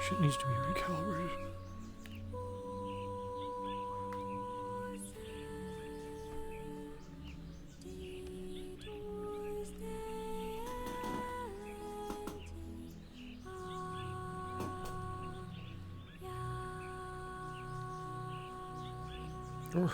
Shit needs to be recalibrated. Ugh.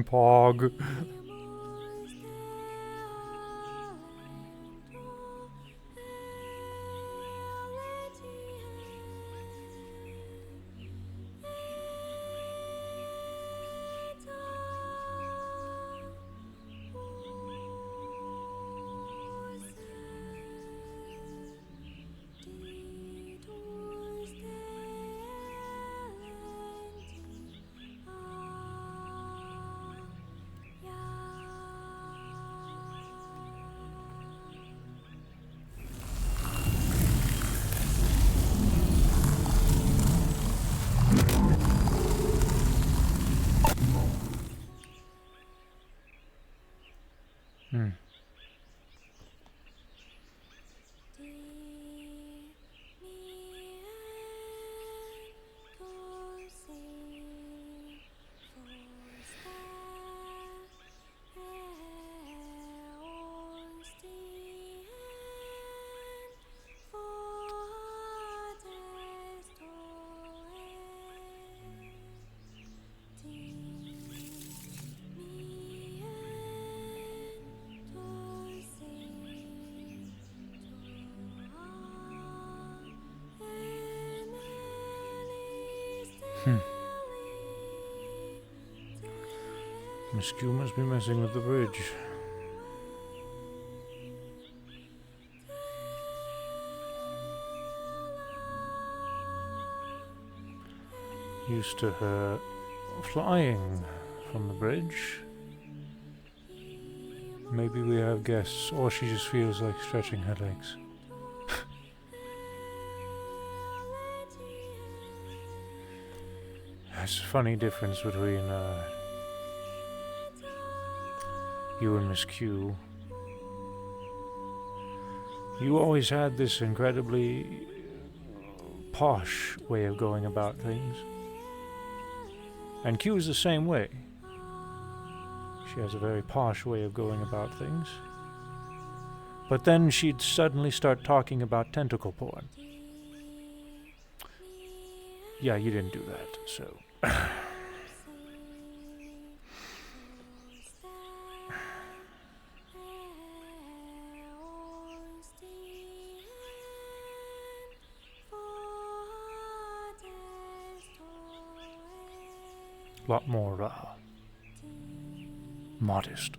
Pog. Hmm. Miss Q must be messing with the bridge. Used to her flying from the bridge. Maybe we have guests, or she just feels like stretching her legs. There's a funny difference between you and Miss Q. You always had this incredibly posh way of going about things. And Q's the same way. She has a very posh way of going about things. But then she'd suddenly start talking about tentacle porn. Yeah, you didn't do that, so... lot more, modest.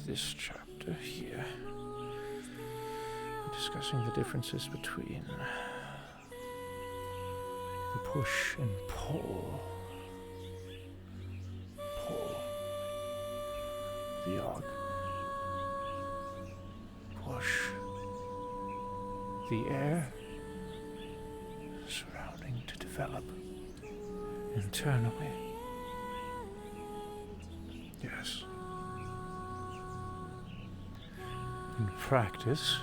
This chapter here, discussing the differences between the push and pull. Pull. The arc. Push. The air surrounding to develop internally. Yes. In practice,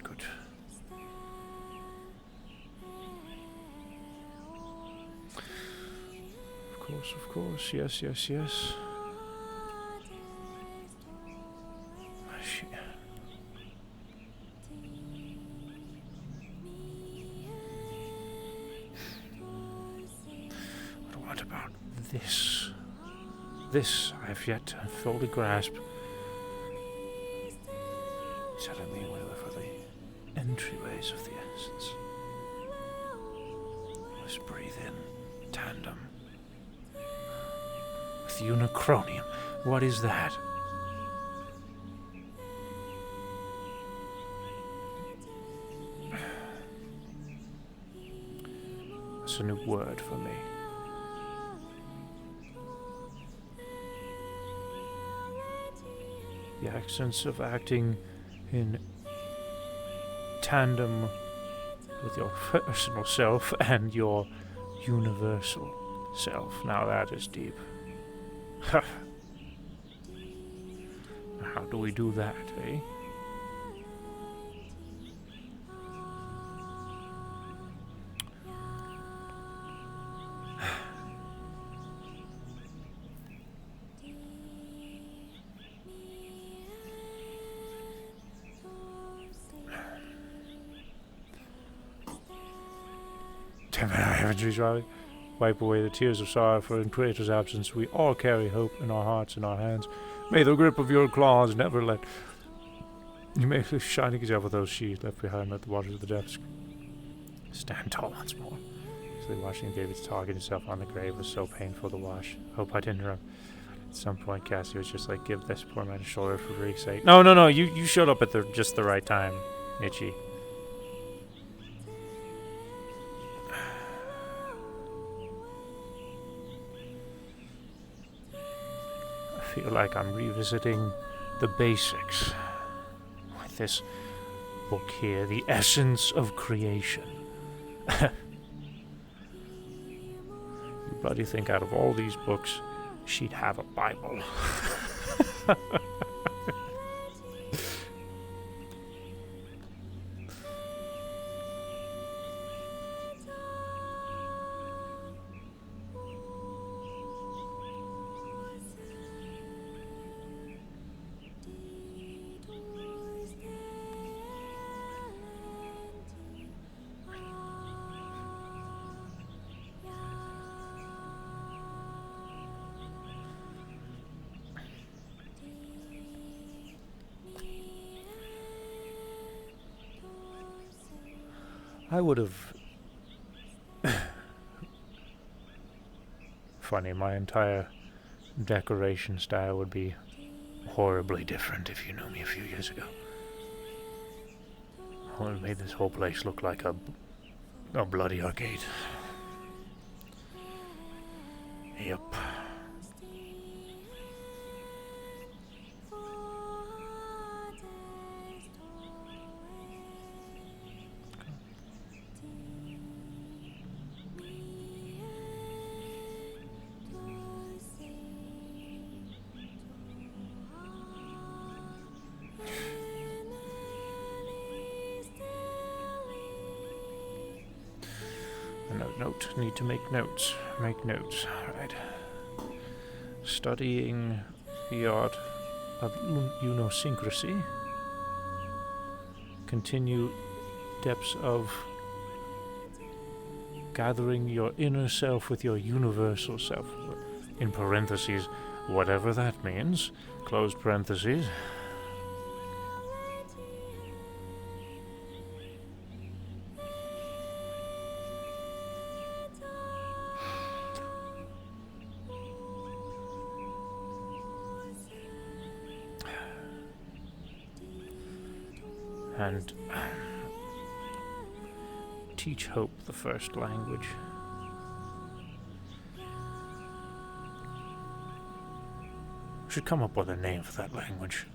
Good. Of course, yes. But what about this? This I have yet to fully grasp. Telling me we were for the entryways of the essence. Let's breathe in tandem with Unicronium. What is that? It's a new word for me. The accents of acting in tandem with your personal self and your universal self. Now that is deep. How do we do that, eh? Damn it, I haven't reached Riley. Wipe away the tears of sorrow, for in Creator's absence we all carry hope in our hearts and our hands. May the grip of your claws never let... You may the shining example of those she left behind let the waters of the depths stand tall once more. So watching David's talking himself on the grave was so painful to watch. Hope I didn't interrupt. At some point, Cassie was just like, give this poor man a shoulder for freak's sake. No, you showed up at just the right time, Mitchie. I feel like I'm revisiting the basics with this book here, The Essence of Creation. You bloody think out of all these books, she'd have a Bible. I would have... Funny, my entire decoration style would be horribly different if you knew me a few years ago. I would have made this whole place look like a bloody arcade. Yep. Note. Need to make notes. Make notes. Alright. Studying the art of unisyncrasy. Continue depths of gathering your inner self with your universal self. In parentheses, whatever that means. Close parentheses. And teach Hope the first language. Should come up with a name for that language.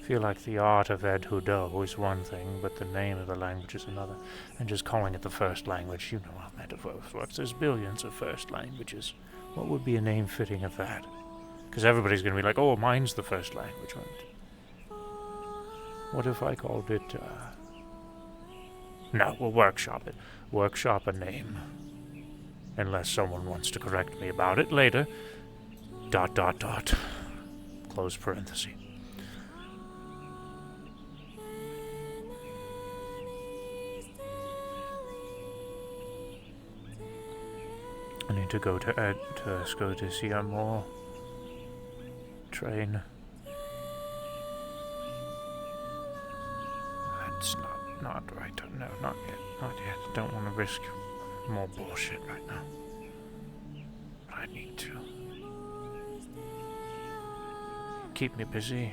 Feel like the art of Ed Hudo is one thing, but the name of the language is another. And just calling it the first language, you know how metaphors works. There's billions of first languages. What would be a name fitting of that? Because everybody's going to be like, oh, mine's the first language, right? What if I called it, No, we'll workshop it. Workshop a name. Unless someone wants to correct me about it later. ... Close parenthesis. I need to go to Scotia more. Train. It's not right. No, not yet. Not yet. Don't want to risk more bullshit right now. I need to keep me busy.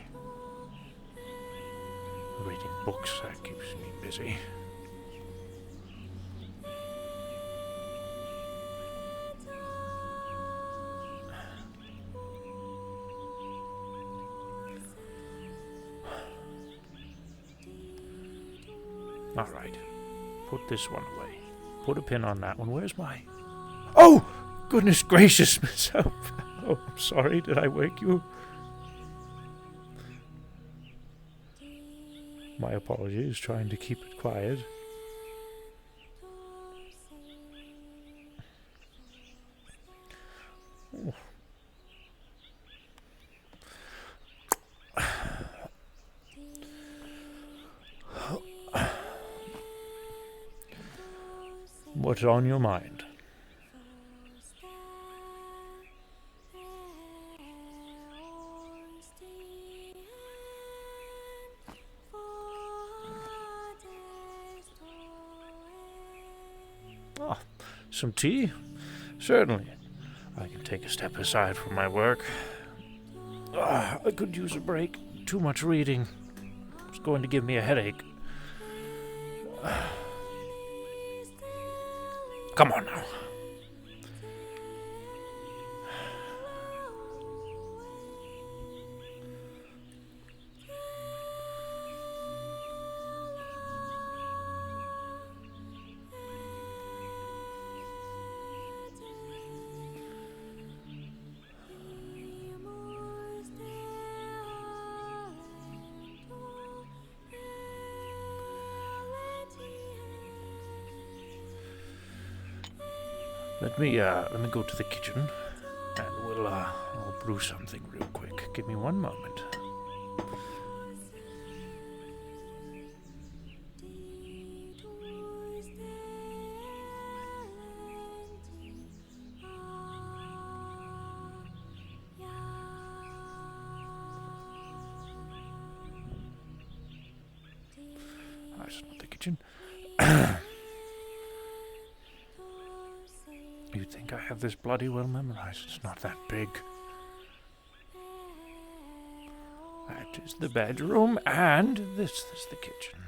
Reading books, that keeps me busy. Alright. Put this one away. Put a pin on that one. Where's my... Oh! Goodness gracious, Miss Hope. Oh, I'm sorry. Did I wake you? My apologies. Trying to keep it quiet. Oh. What's on your mind? Ah, some tea? Certainly. I can take a step aside from my work. I could use a break. Too much reading. It's going to give me a headache. Come on now. Let me go to the kitchen, and I'll brew something real quick. Give me one moment. That's not the kitchen. You think I have this bloody well memorized? It's not that big. That is the bedroom, and this is the kitchen.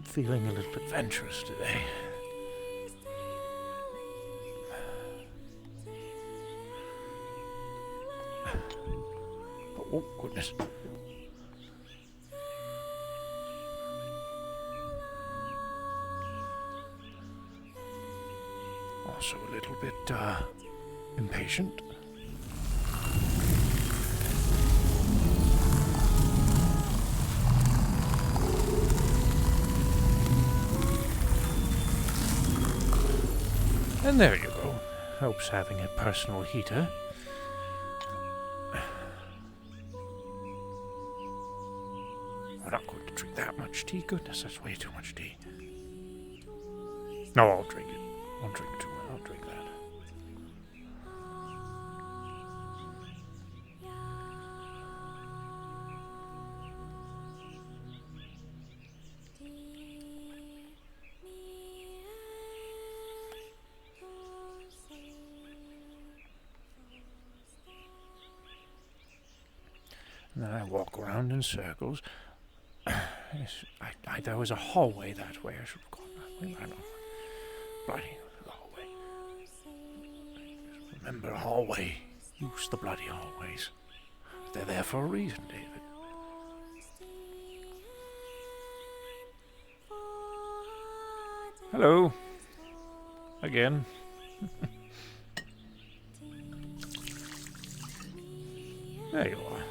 Feeling a little adventurous today. Oh, goodness. Also a little bit, impatient. And there you go. Helps having a personal heater. We're not going to drink that much tea. Goodness, that's way too much tea. No, I'll drink it. I'll drink too much. I'll drink that. And then I walk around in circles. There was a hallway that way. I should have gone that way. I don't know. Bloody hallway. Remember, hallway. Use the bloody hallways. They're there for a reason, David. Hello. Again. There you are.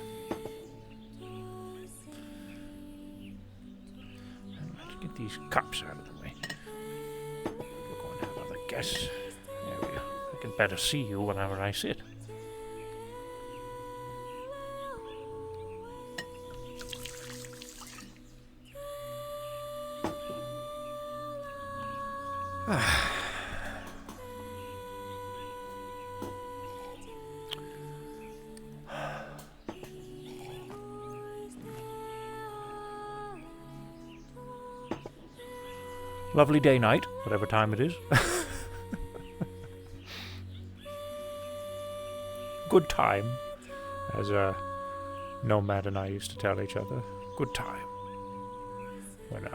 Get these cups out of the way. We're going to have other guests. There we go. I can better see you whenever I sit. Lovely day night, whatever time it is. Good time, as Nomad and I used to tell each other. Good time. When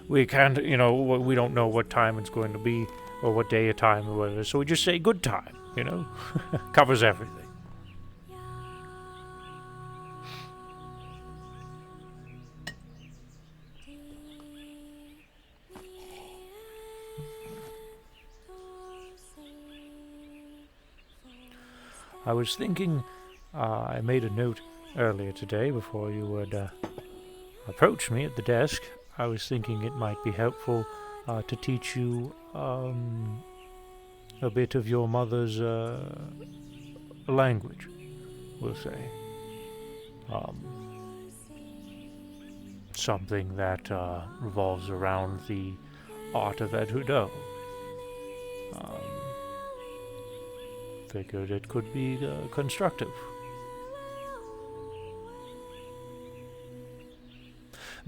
we can't, we don't know what time it's going to be or what day of time or whatever, so we just say good time, Covers everything. I was thinking, I made a note earlier today before you would approach me at the desk. I was thinking it might be helpful to teach you a bit of your mother's language, we'll say. Something that revolves around the art of Edhudo. Figured it could be constructive.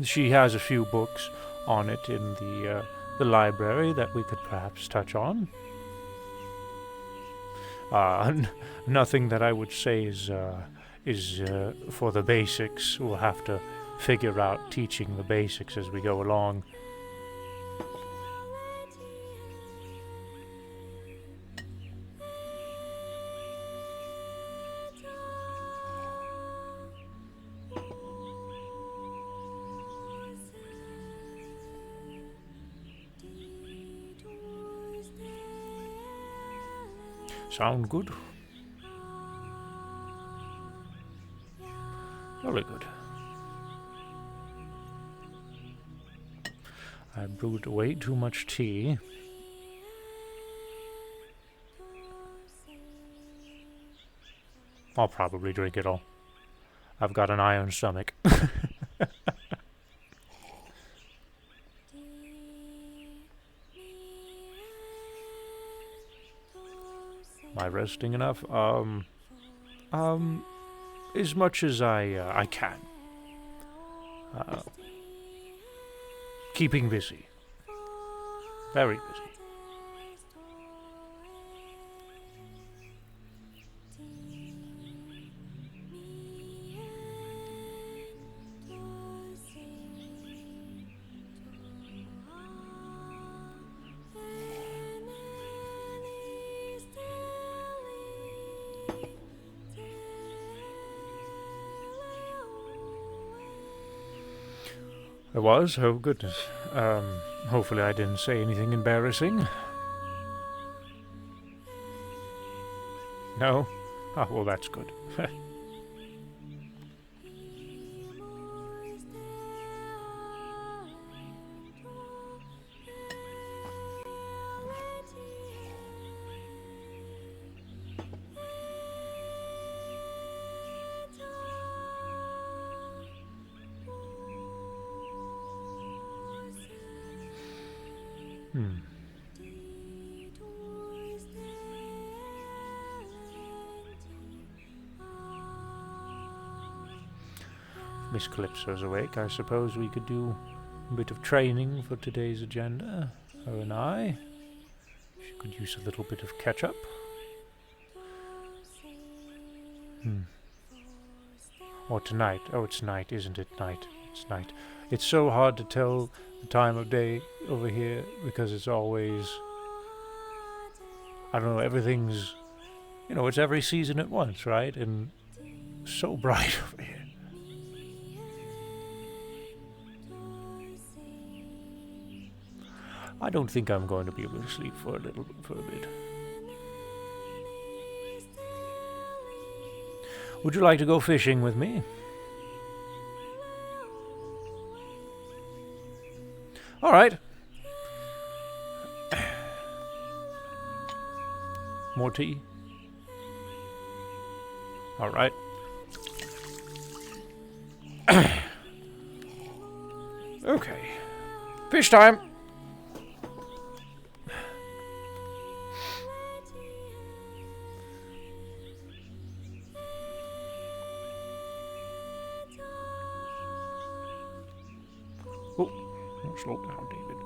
She has a few books on it in the library that we could perhaps touch on. Nothing that I would say is for the basics. We'll have to figure out teaching the basics as we go along. Sound good? Very good. I brewed way too much tea. I'll probably drink it all. I've got an iron stomach. Am I resting enough? As much as I can. Keeping busy. Very busy. It was? Oh, goodness. Hopefully I didn't say anything embarrassing. No? Ah, well, that's good. Miss Calypso's awake. I suppose we could do a bit of training for today's agenda. Her and I. She could use a little bit of catch-up. Or tonight. Oh, it's night, isn't it? Night. It's night. It's so hard to tell the time of day over here because it's always... I don't know, everything's... You know, it's every season at once, right? And so bright over here. I don't think I'm going to be able to sleep for a bit. Would you like to go fishing with me? All right. More tea? All right. Okay. Fish time. Slow down, David.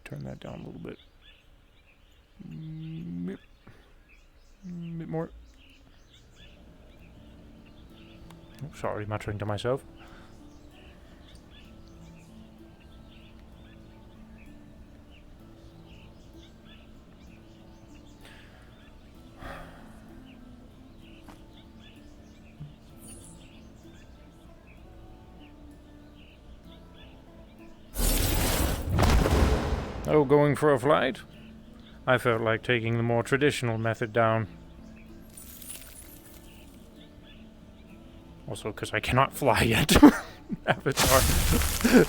Turn that down a little bit. Bit more. Oh, sorry, muttering to myself. Oh, going for a flight? I felt like taking the more traditional method down. Also, because I cannot fly yet. Avatar.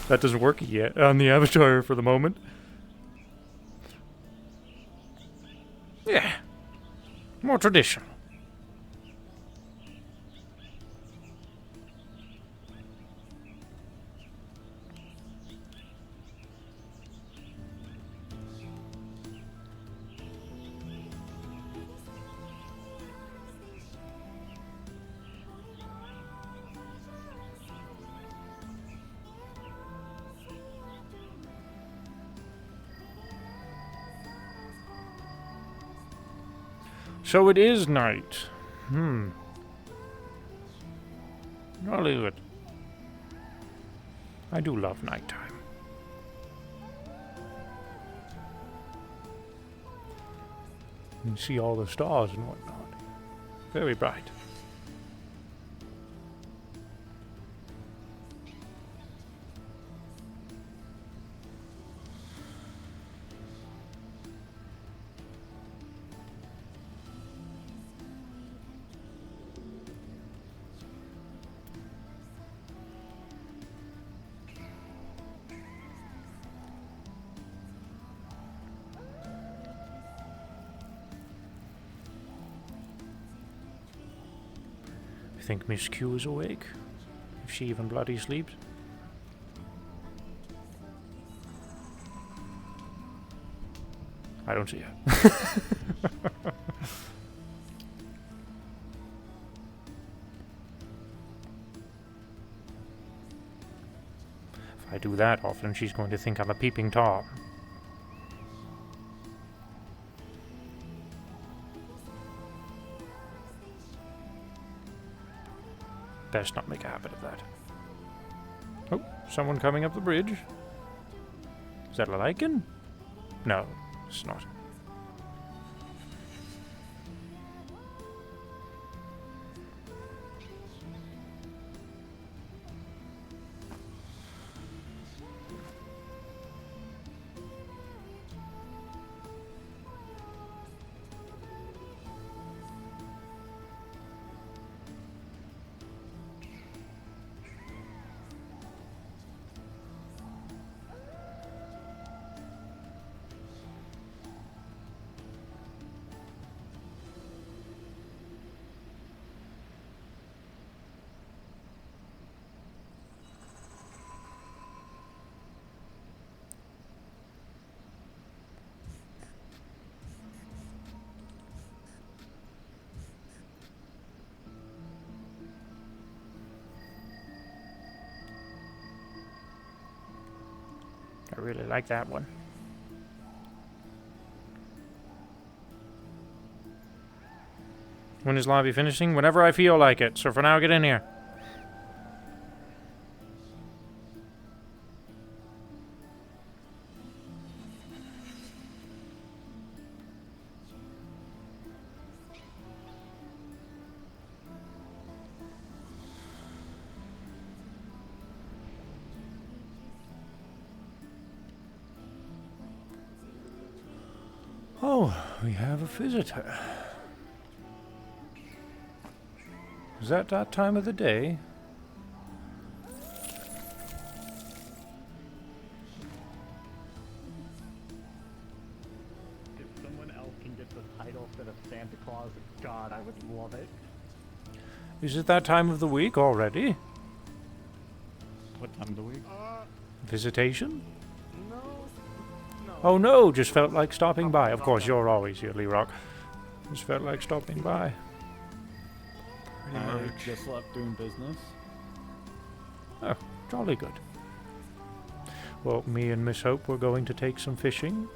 That doesn't work yet on the Avatar for the moment. Yeah. More traditional. So it is night. I'll leave it. I do love nighttime. You can see all the stars and whatnot. Very bright. You think Miss Q is awake? If she even bloody sleeps? I don't see her. If I do that often, she's going to think I'm a peeping Tom. Best not make a habit of that. Oh, someone coming up the bridge. Is that a lichen? No, it's not. I really like that one. When is lobby finishing? Whenever I feel like it. So for now, get in here. Oh, we have a visitor. Is that time of the day? If someone else can get the title instead of Santa Claus, God, I would love it. Is it that time of the week already? What time of the week? Visitation? No. Oh no, just felt like stopping by. Of course, you're always here, Lee Rock. Just felt like stopping by. I just left doing business. Oh, jolly good. Well, me and Miss Hope were going to take some fishing.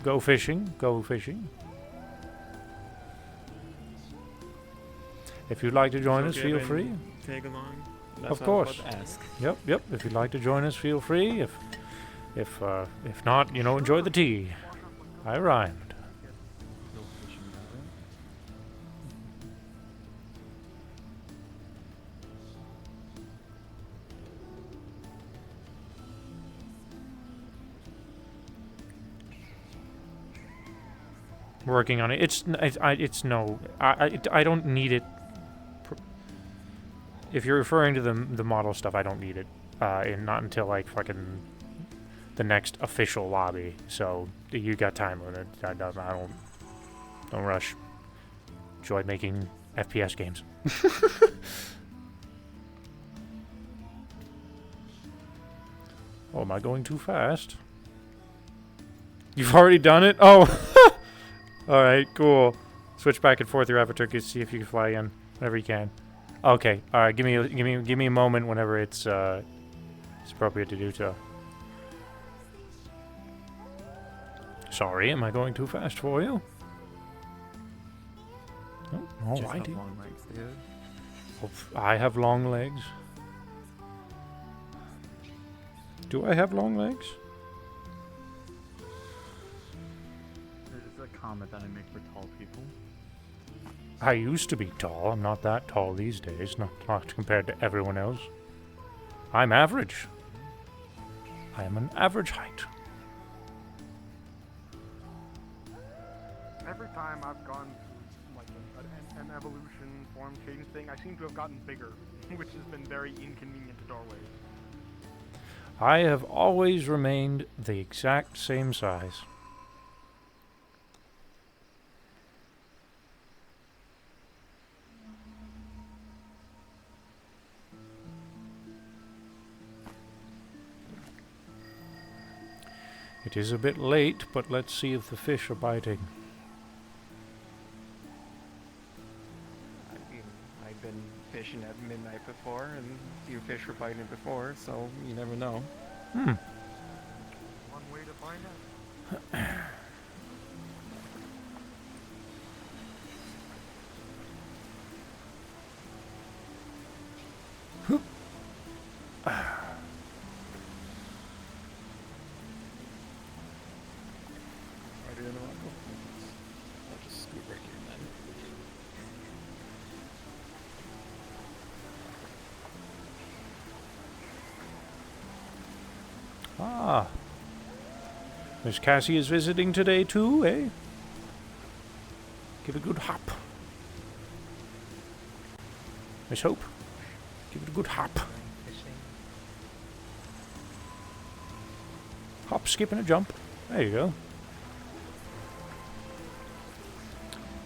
Go fishing, go fishing. If you'd like to join us, feel free. Tag along. Of course. Ask. Yep. If you'd like to join us, feel free. If not, enjoy the tea. I rhymed. No fishing matter. working on it. It's no. I don't need it. If you're referring to the model stuff, I don't need it. And not until like fucking the next official lobby. So you got time limit. I don't rush. Enjoy making FPS games. Oh, am I going too fast? You've already done it? Oh! Alright, cool. Switch back and forth your avatar to see if you can fly again. Whenever you can. Okay, alright, give me a moment whenever it's appropriate to do so. Sorry, am I going too fast for you? Oh, Just I have do. long legs, dude. Oh, I have long legs. Do I have long legs? There's a comment that I make for tall people. I used to be tall. I'm not that tall these days. Not compared to everyone else. I'm average. I am an average height. Every time I've gone through like an evolution form change thing, I seem to have gotten bigger, which has been very inconvenient to doorways. I have always remained the exact same size. It is a bit late, but let's see if the fish are biting. I mean, I've been fishing at midnight before, and a few fish were biting before, so you never know. Hmm. One way to find out. Right in the rock. I'll just scoot right here then. Ah. Miss Cassie is visiting today too, eh? Give it a good hop. Miss Hope, give it a good hop. Hop, skip, and a jump. There you go.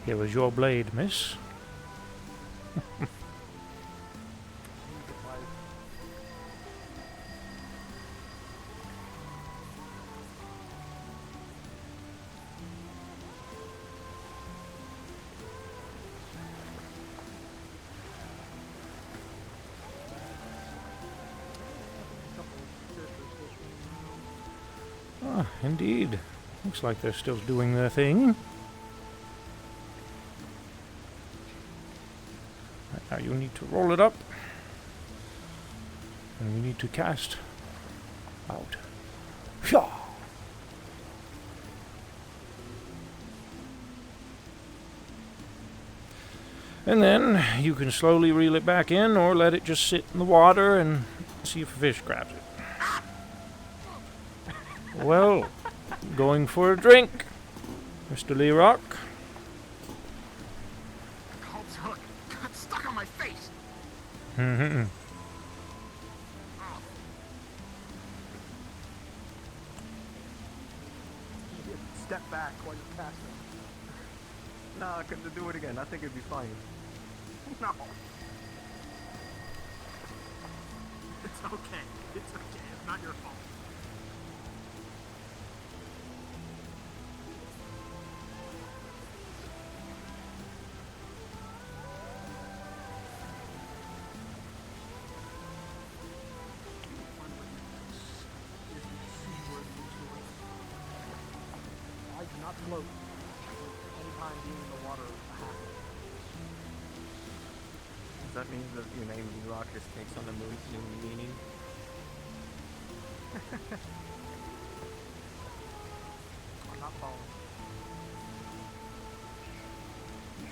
Here was your blade, miss. Ah, indeed. Looks like they're still doing their thing. Right, now you need to roll it up. And we need to cast out. Phew! And then you can slowly reel it back in or let it just sit in the water and see if a fish grabs it. Well, going for a drink, Mr. Lee Rock. Cult's hook got stuck on my face. Mm-hmm. Step back while you're casting. No, I couldn't do it again. I think it'd be fine. No. It's okay. It's okay. It's not your fault. I do not float. Anytime being in the water is a hack. Does that mean that your name Lee Rock just takes on a new meaning? I'm not following.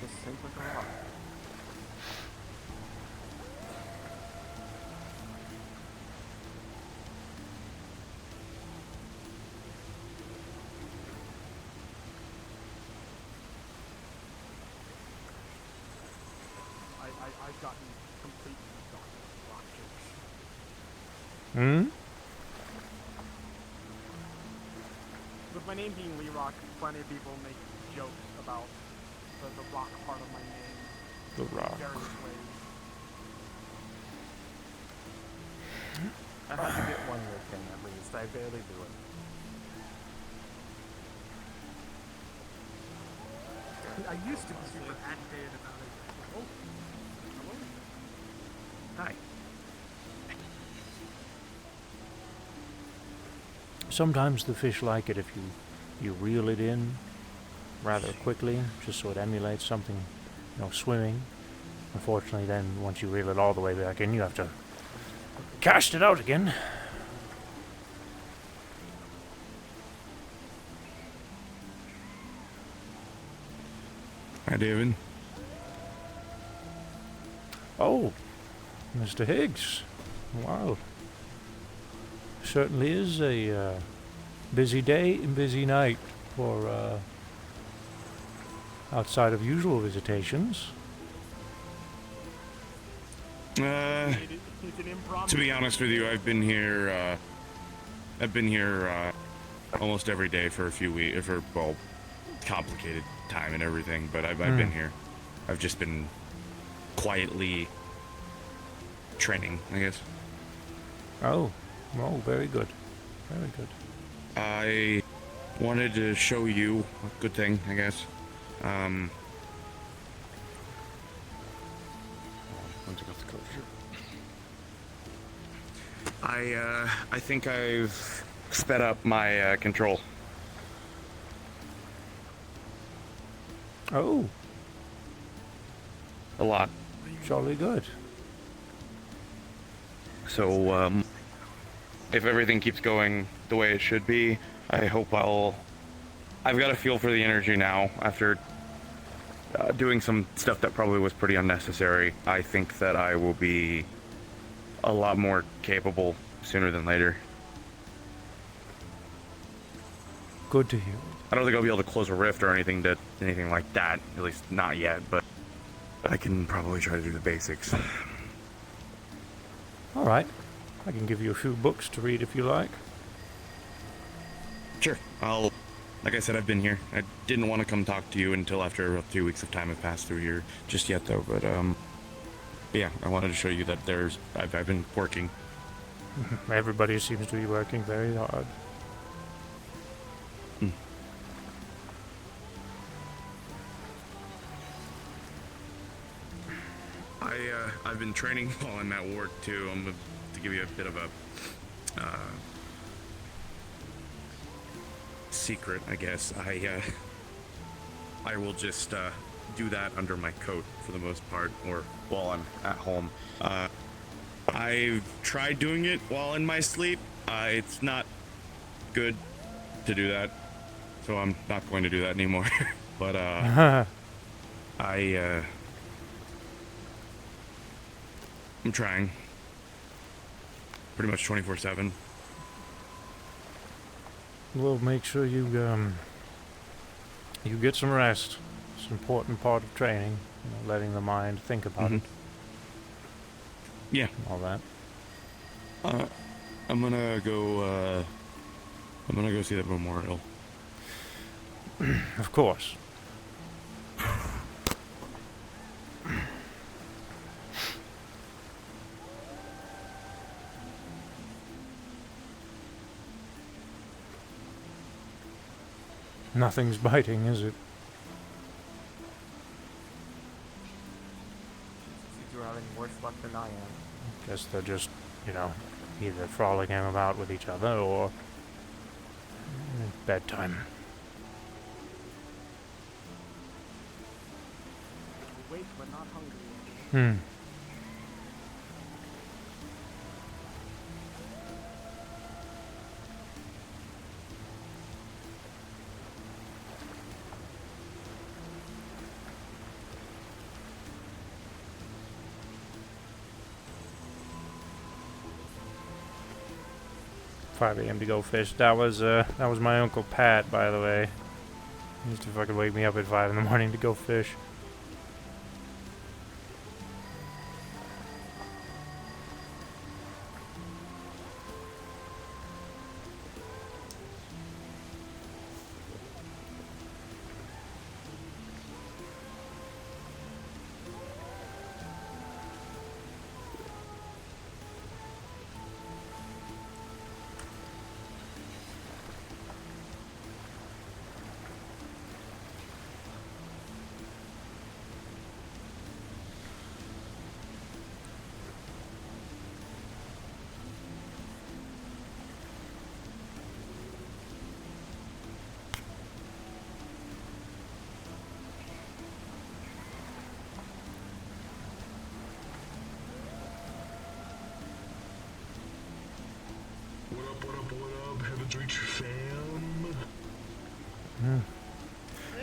Just sink like a rock. I've gotten completely gone with rock jokes. Hmm? With my name being Lee Rock, plenty of people make jokes about the rock part of my name The in Rock. various ways. I have to get one with him at least. I barely do it. I used to be super agitated about it. Oh, hello. Hi. Sometimes the fish like it if you reel it in rather quickly, just so it emulates something, swimming. Unfortunately, then once you reel it all the way back in, you have to cast it out again. Hi, David. Oh, Mr. Higgs. Wow. Certainly is a busy day and busy night for outside of usual visitations. It's an improv. To be honest with you, I've been here almost every day for a few weeks, complicated time and everything, but I've been here. I've just been quietly training, I guess. Oh, very good. Very good. I wanted to show you a good thing, I guess. I think I've sped up my control. Oh, A lot. jolly good. So, if everything keeps going the way it should be, I hope I've got a feel for the energy now after doing some stuff that probably was pretty unnecessary. I think that I will be a lot more capable sooner than later. Good to hear. I don't think I'll be able to close a rift or anything like that, at least not yet, but I can probably try to do the basics. All right. I can give you a few books to read if you like. Sure. Like I said, I've been here. I didn't want to come talk to you until after a few weeks of time have passed through here just yet, though. But yeah, I wanted to show you that I've been working. Everybody seems to be working very hard. I've been training while I'm at work too. To give you a bit of a secret, I guess. I will just do that under my coat for the most part, or while I'm at home. I've tried doing it while in my sleep. It's not good to do that, so I'm not going to do that anymore. But I'm trying. Pretty much 24/7. Well, make sure you get some rest. It's an important part of training. Letting the mind think about it. Yeah. All that. I'm gonna go see that memorial. Of course. Nothing's biting, is it? You're having worse luck than I am. Guess they're just, either frolicking about with each other or bedtime. Awake but not hungry. Hmm. $5 a.m. to go fish. That was my Uncle Pat, by the way. He used to fucking wake me up at 5 in the morning to go fish. What up, Heaven's Reach fam?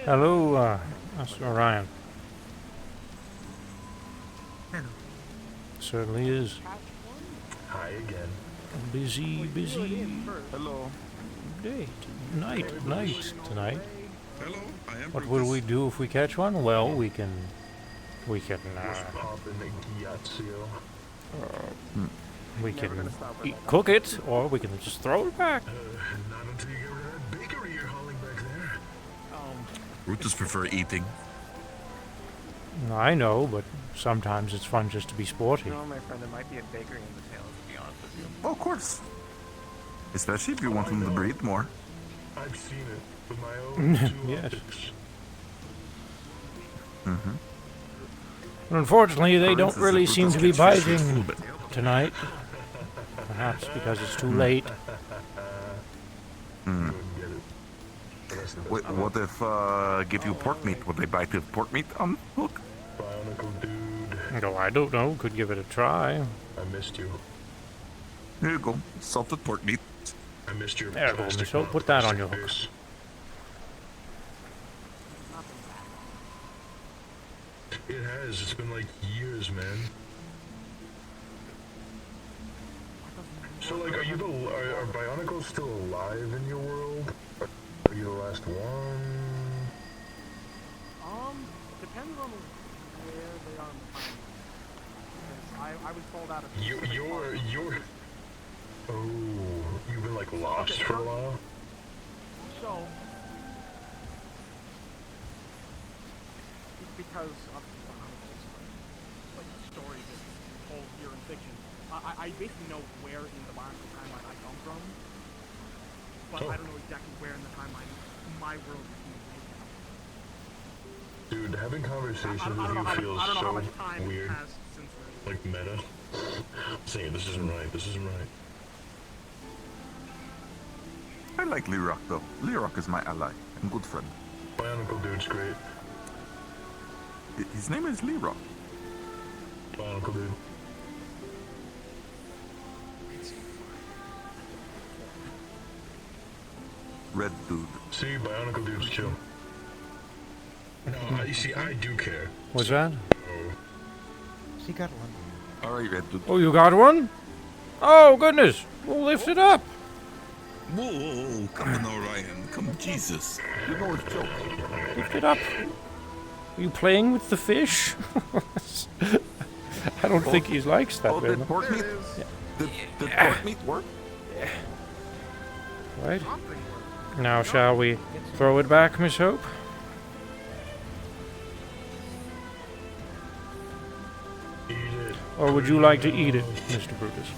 Hello, Master Orion. Hello. Certainly is. Hi again. Busy Hello. day. Night tonight. Hello, I am What will we do if we catch one? Well, we can Just pop in the Gyatso. we Never can gonna stop with that. cook it, or we can just throw it back. Not until you get rid of that bakery you're hauling back there. Brutus prefer eating. I know, but sometimes it's fun just to be sporty. No, my friend, there might be a bakery in the tail, to be honest with you. Oh, of course. Especially if you want them to breathe more. I've seen it with my own two Yes. optics. Unfortunately, they don't Francis, really if seem to Brutus be catch fish, it's biting full bit. tonight. Perhaps because it's too late. Wouldn't get it. But that's the best What if give you pork meat? Would they bite the pork meat on hook? Bionicle dude. No, I don't know. Could give it a try. I missed you. Here you go, salted pork meat. I missed your There you go, plastic Miss Hope. Put that on your hook. face. It has. It's been like years, man. So, like, are Bionicles still alive in your world? Are you the last one? Depends on where they are in the timeline. Because I was told out of You're. Oh, you've been like lost for a while. So, because of like stories that told here in fiction, I basically know where in the Bionicle timeline I come from, but I don't know exactly where in the timeline my world is being made. Dude, having conversations I with don't know you how feels much, I don't know how so much time weird. has since then. Like meta. Saying this isn't right. This isn't right. I like Lerock though. Lerock is my ally and good friend. Bionicle dude's great. His name is Lerock. Bionicle dude. Red dude. See, Bionicle dude's chill. No, you see, I do care. What's that? She got one. Alright, red dude. Oh, you got one? Oh, goodness. Well, lift it up. Whoa, whoa, whoa, come on, Orion. Come on, Jesus. You know it's joke. Lift it up. Are you playing with the fish? I don't think he likes that Oh, very did much. pork meat? Did pork meat work? Right? Now, shall we throw it back, Miss Hope? Eat it. Or would you like to eat it, Mr. Brutus?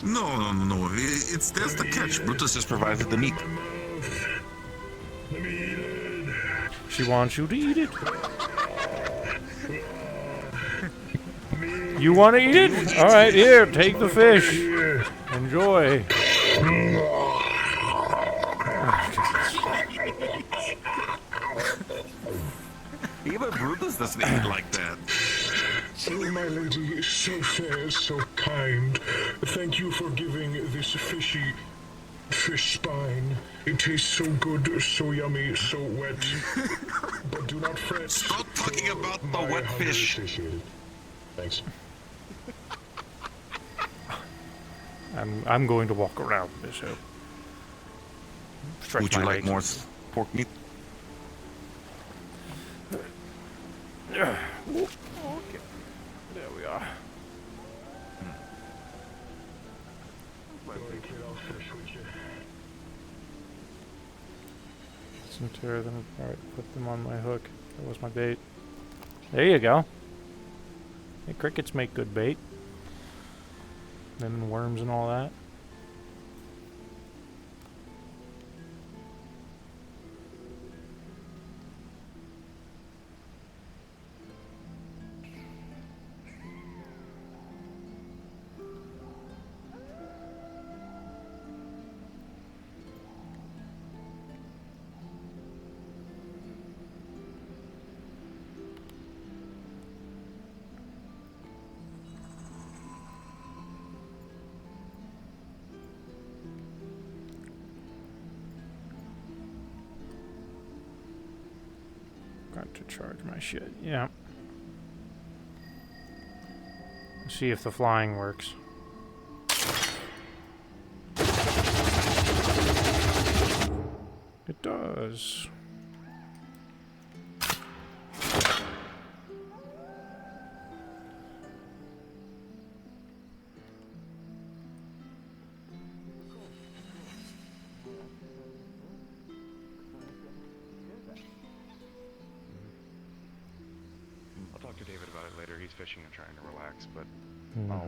No. It's there's the catch. Brutus just provided the meat. My mouth. Let me eat it. She wants you to eat it. You want to eat it? All right, here, take the fish. Here. Enjoy. Even Brutus doesn't eat like that. Oh, my lady, so fair, so kind. Thank you for giving this fish spine. It tastes so good, so yummy, so wet. But do not fret. Stop talking for about the my wet hunger fish. is satiated. Thanks. I'm going to walk around this Hope. Stretch Would you my like legs. more pork meat? Okay. There we are. Kid, I'll fish with you. Some tear them apart. Put them on my hook. That was my bait. There you go. Hey, crickets make good bait. Them and worms and all that. To charge my shit. Yeah. See if the flying works. It does. I'll talk to David about it later. He's fishing and trying to relax, but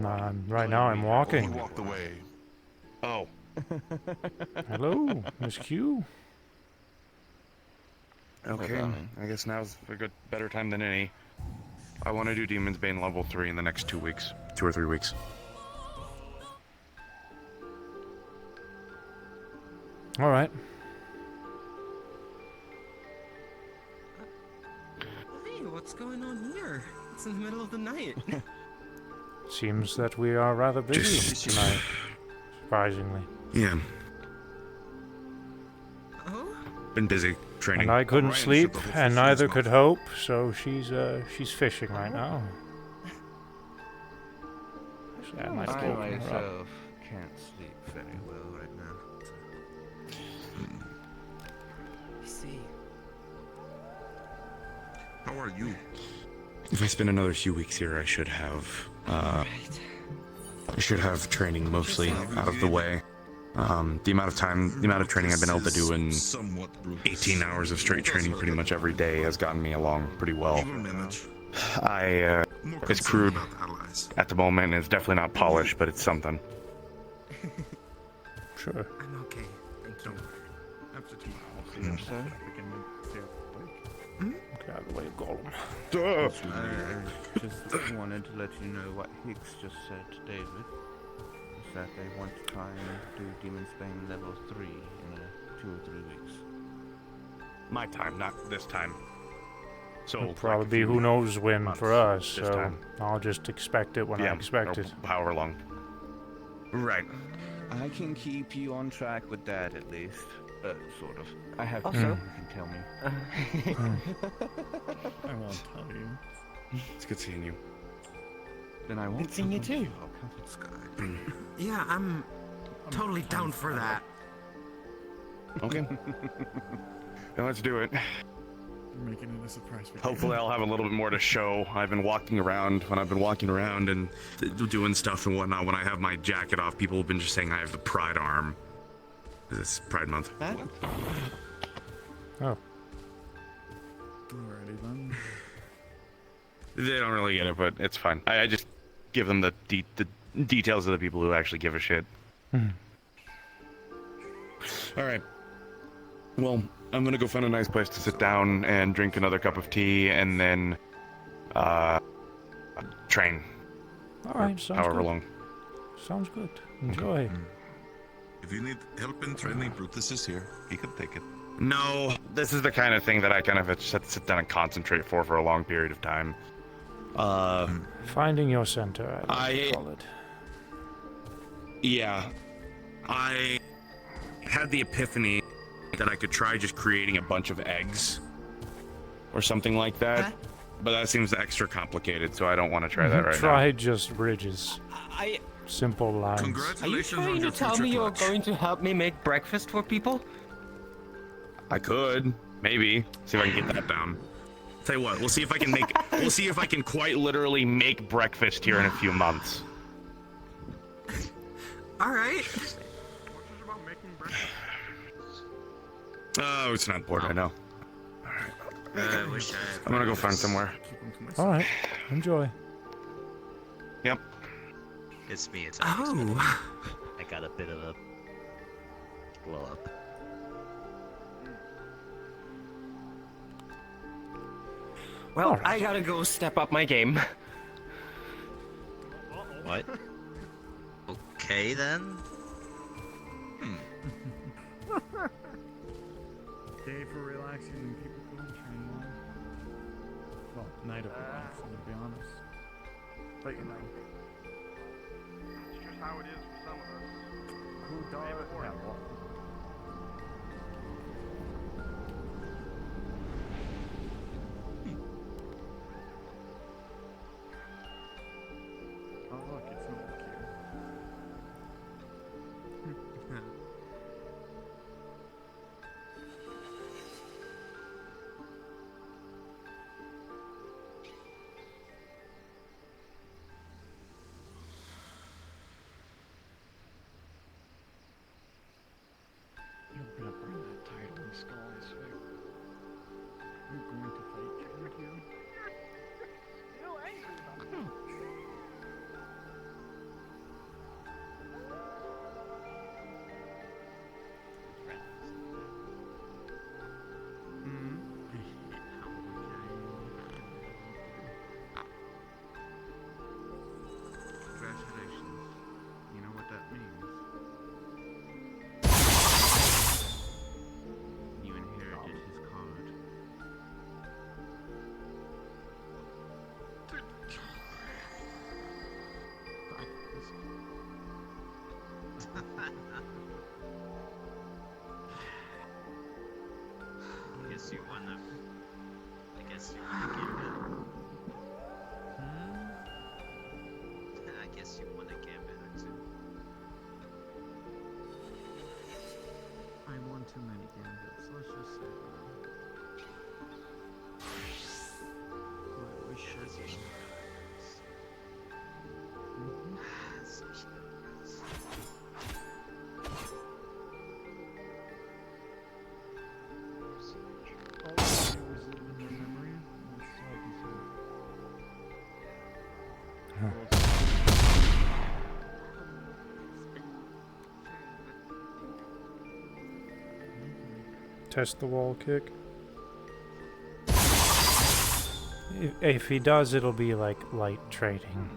Nah, right now I'm walking. He walked away. oh, Hello, Miss Q. okay. I guess now's a good, better time than any. I want to do Demon's Bane level 3 in the next 2 weeks, 2 or 3 weeks. All right. Hey, what's going on here? It's in the middle of the night. Seems that we are rather busy tonight. Surprisingly. Yeah, Oh? been busy training. And I couldn't Ryan sleep, should go and fish neither his could mouth. Hope, so she's fishing right now. Actually, I might I open her up. myself can't sleep very well right now. I see. How are you? If I spend another few weeks here, I should have training mostly out of the way. The amount of training I've been able to do in Somewhat brutal. 18 hours of straight training pretty much every day has gotten me along pretty well. He will manage. It's More concerned crude about allies. at the moment, and it's definitely not polished, but it's something. Sure. I'm okay. Thank you. Absolutely. Sir? Get out of the way, Golem. I just wanted to let you know what Hicks just said to David. Is that they want to try and do Demon's Bane level 3 in 2 or 3 weeks. My time, not this time. So It'll probably be who knows when months for us, this so time. I'll just expect it when I expect or it. however long. Right. I can keep you on track with that at least. Sort of. I have Also- people who can tell me. I won't tell you. It's good seeing you. Then I won't. seeing you too. Sky. Yeah, I'm totally down for that. Okay. Then let's do it. You're making it a surprise for Hopefully I'll have a little bit more to show. I've been walking around, and doing stuff and whatnot, when I have my jacket off, people have been just saying I have the pride arm. This Pride Month. Oh, Alrighty then. They don't really get it, but it's fine. I just give them the details of the people who actually give a shit. Alright. Well, I'm gonna go find a nice place to sit down and drink another cup of tea, and then, train. all right. Sounds However good. long. Sounds good. Enjoy. If you need help in training, Brutus is here. He can take it. No, this is the kind of thing that I kind of have to sit down and concentrate for a long period of time. Finding your center, I call it. Yeah. I had the epiphany that I could try just creating a bunch of eggs or something like that. But that seems extra complicated, so I don't want to try that right Try just bridges. I. Simple lines. Are you Congratulations on trying your to tell future me you're clutch. going to help me make breakfast for people? now. I could, maybe. See if I can get that down. Tell you what, we'll see if I can make we'll see if I can quite literally make breakfast here in a few months. All right. What's this about making breakfast? Oh, it's not important, I know. I wish I'm gonna go find somewhere. All right. Enjoy. Yep. It's me. It's Oh. I got a bit of a blow up. Well, Alright. I gotta go step up my game. What? Okay then. Day for relaxing and people go and train more. Well, night of relaxing, to be honest. But you know. It's just how it is for some of us. Who does? Yeah, well, Oh look, it's an old cube. You're gonna burn that title in the skull, I swear. You're going to fight Kendrick here? Still angry about that. Congratulations. You know what that means? You inherited his card. I guess you wanna. I guess you wanna gambit. I guess you wanna gambit or two. I won too many gambits, let's just say that. My wish has been such nightmares. All I did was live in their memory, and that's all I can say. Test the wall kick. If he does, it'll be like light trading.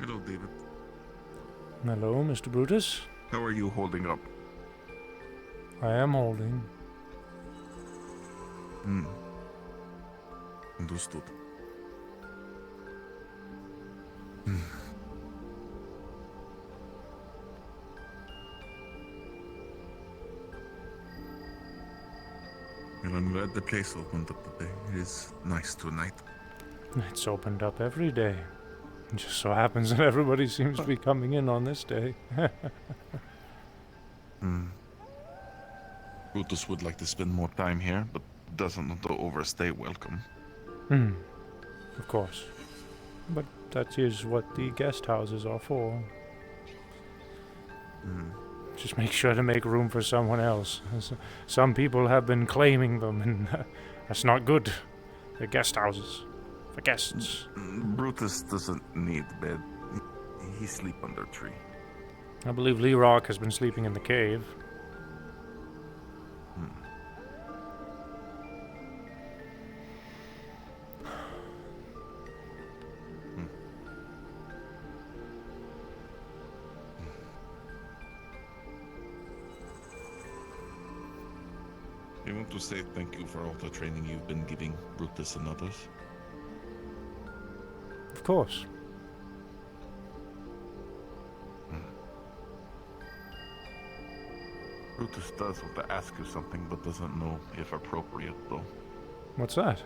Hello, David. Hello, Mr. Brutus. How are you holding up? I am holding. Understood. Well, I'm glad the place opened up today. It is nice tonight. It's opened up every day. It just so happens that everybody seems to be coming in on this day. Brutus would like to spend more time here, but doesn't want to overstay welcome. Of course. But that is what the guest houses are for. Just make sure to make room for someone else. Some people have been claiming them, and that's not good. They're guest houses for guests. Brutus doesn't need bed. He sleep under a tree. I believe Lee Rock has been sleeping in the cave. I want to say thank you for all the training you've been giving Brutus and others. Of course. Brutus does want to ask you something, but doesn't know if appropriate, though. What's that?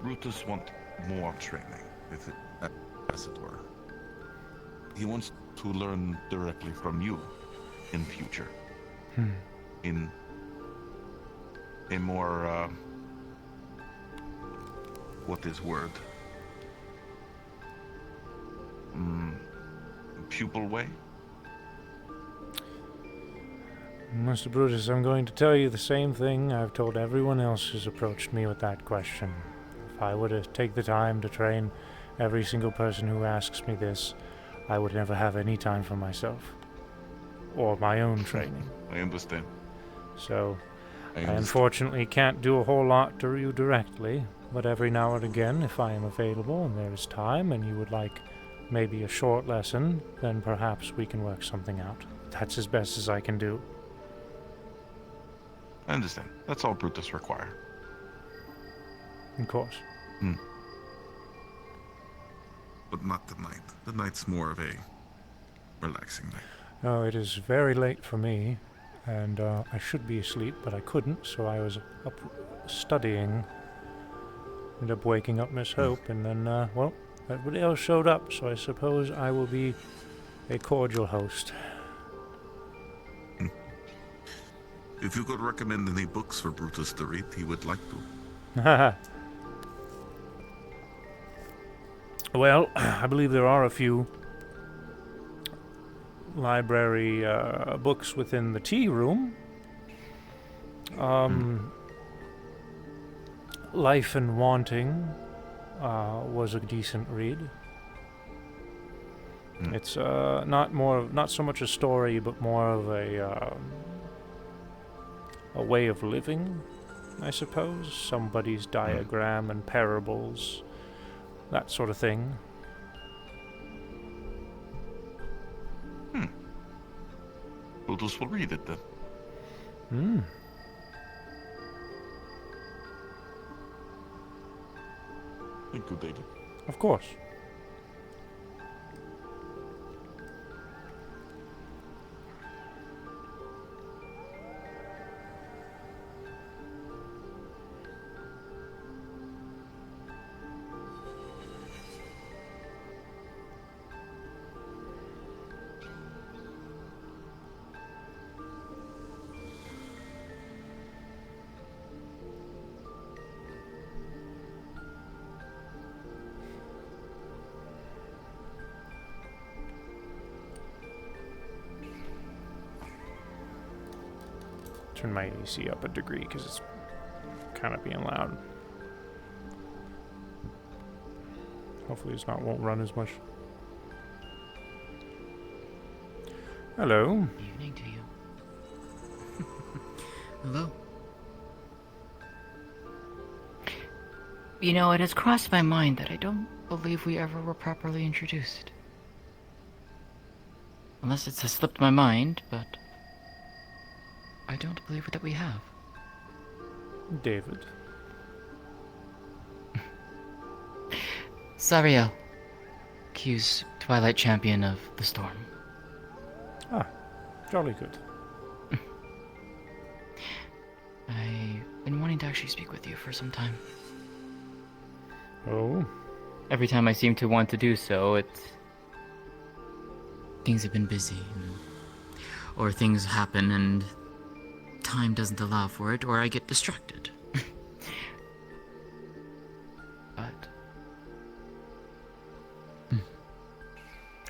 Brutus wants more training, as it were. He wants to learn directly from you in future. In a more, what is word? Pupil way? Mr. Brutus, I'm going to tell you the same thing I've told everyone else who's approached me with that question. If I were to take the time to train every single person who asks me this, I would never have any time for myself. Or my own training. I understand. So, I unfortunately can't do a whole lot to you directly, but every now and again, if I am available and there is time and you would like maybe a short lesson, then perhaps we can work something out. That's as best as I can do. I understand. That's all Brutus require. Of course. But not the night. The night's more of a relaxing night. Oh, it is very late for me, and I should be asleep, but I couldn't, so I was up studying. Ended up waking up Miss Hope, and then, well, everybody else showed up, so I suppose I will be a cordial host. If you could recommend any books for Brutus to read, he would like to. Haha. Well, I believe there are a few library books within the tea room. Life and Wanting was a decent read. It's not so much a story, but more of a way of living, I suppose. Somebody's diagram and parables, that sort of thing. Brutus will read it then. Thank you, David. Of course. Turn my AC up a degree because it's kind of being loud. Hopefully won't run as much. Hello. Evening to you. Hello. You know, it has crossed my mind that I don't believe we ever were properly introduced. Unless it's slipped my mind, but I don't believe that we have. David. Zariel, Q's Twilight Champion of the Storm. Ah, jolly good. I've been wanting to actually speak with you for some time. Oh? Every time I seem to want to do so, things have been busy, or things happen and time doesn't allow for it, or I get distracted. But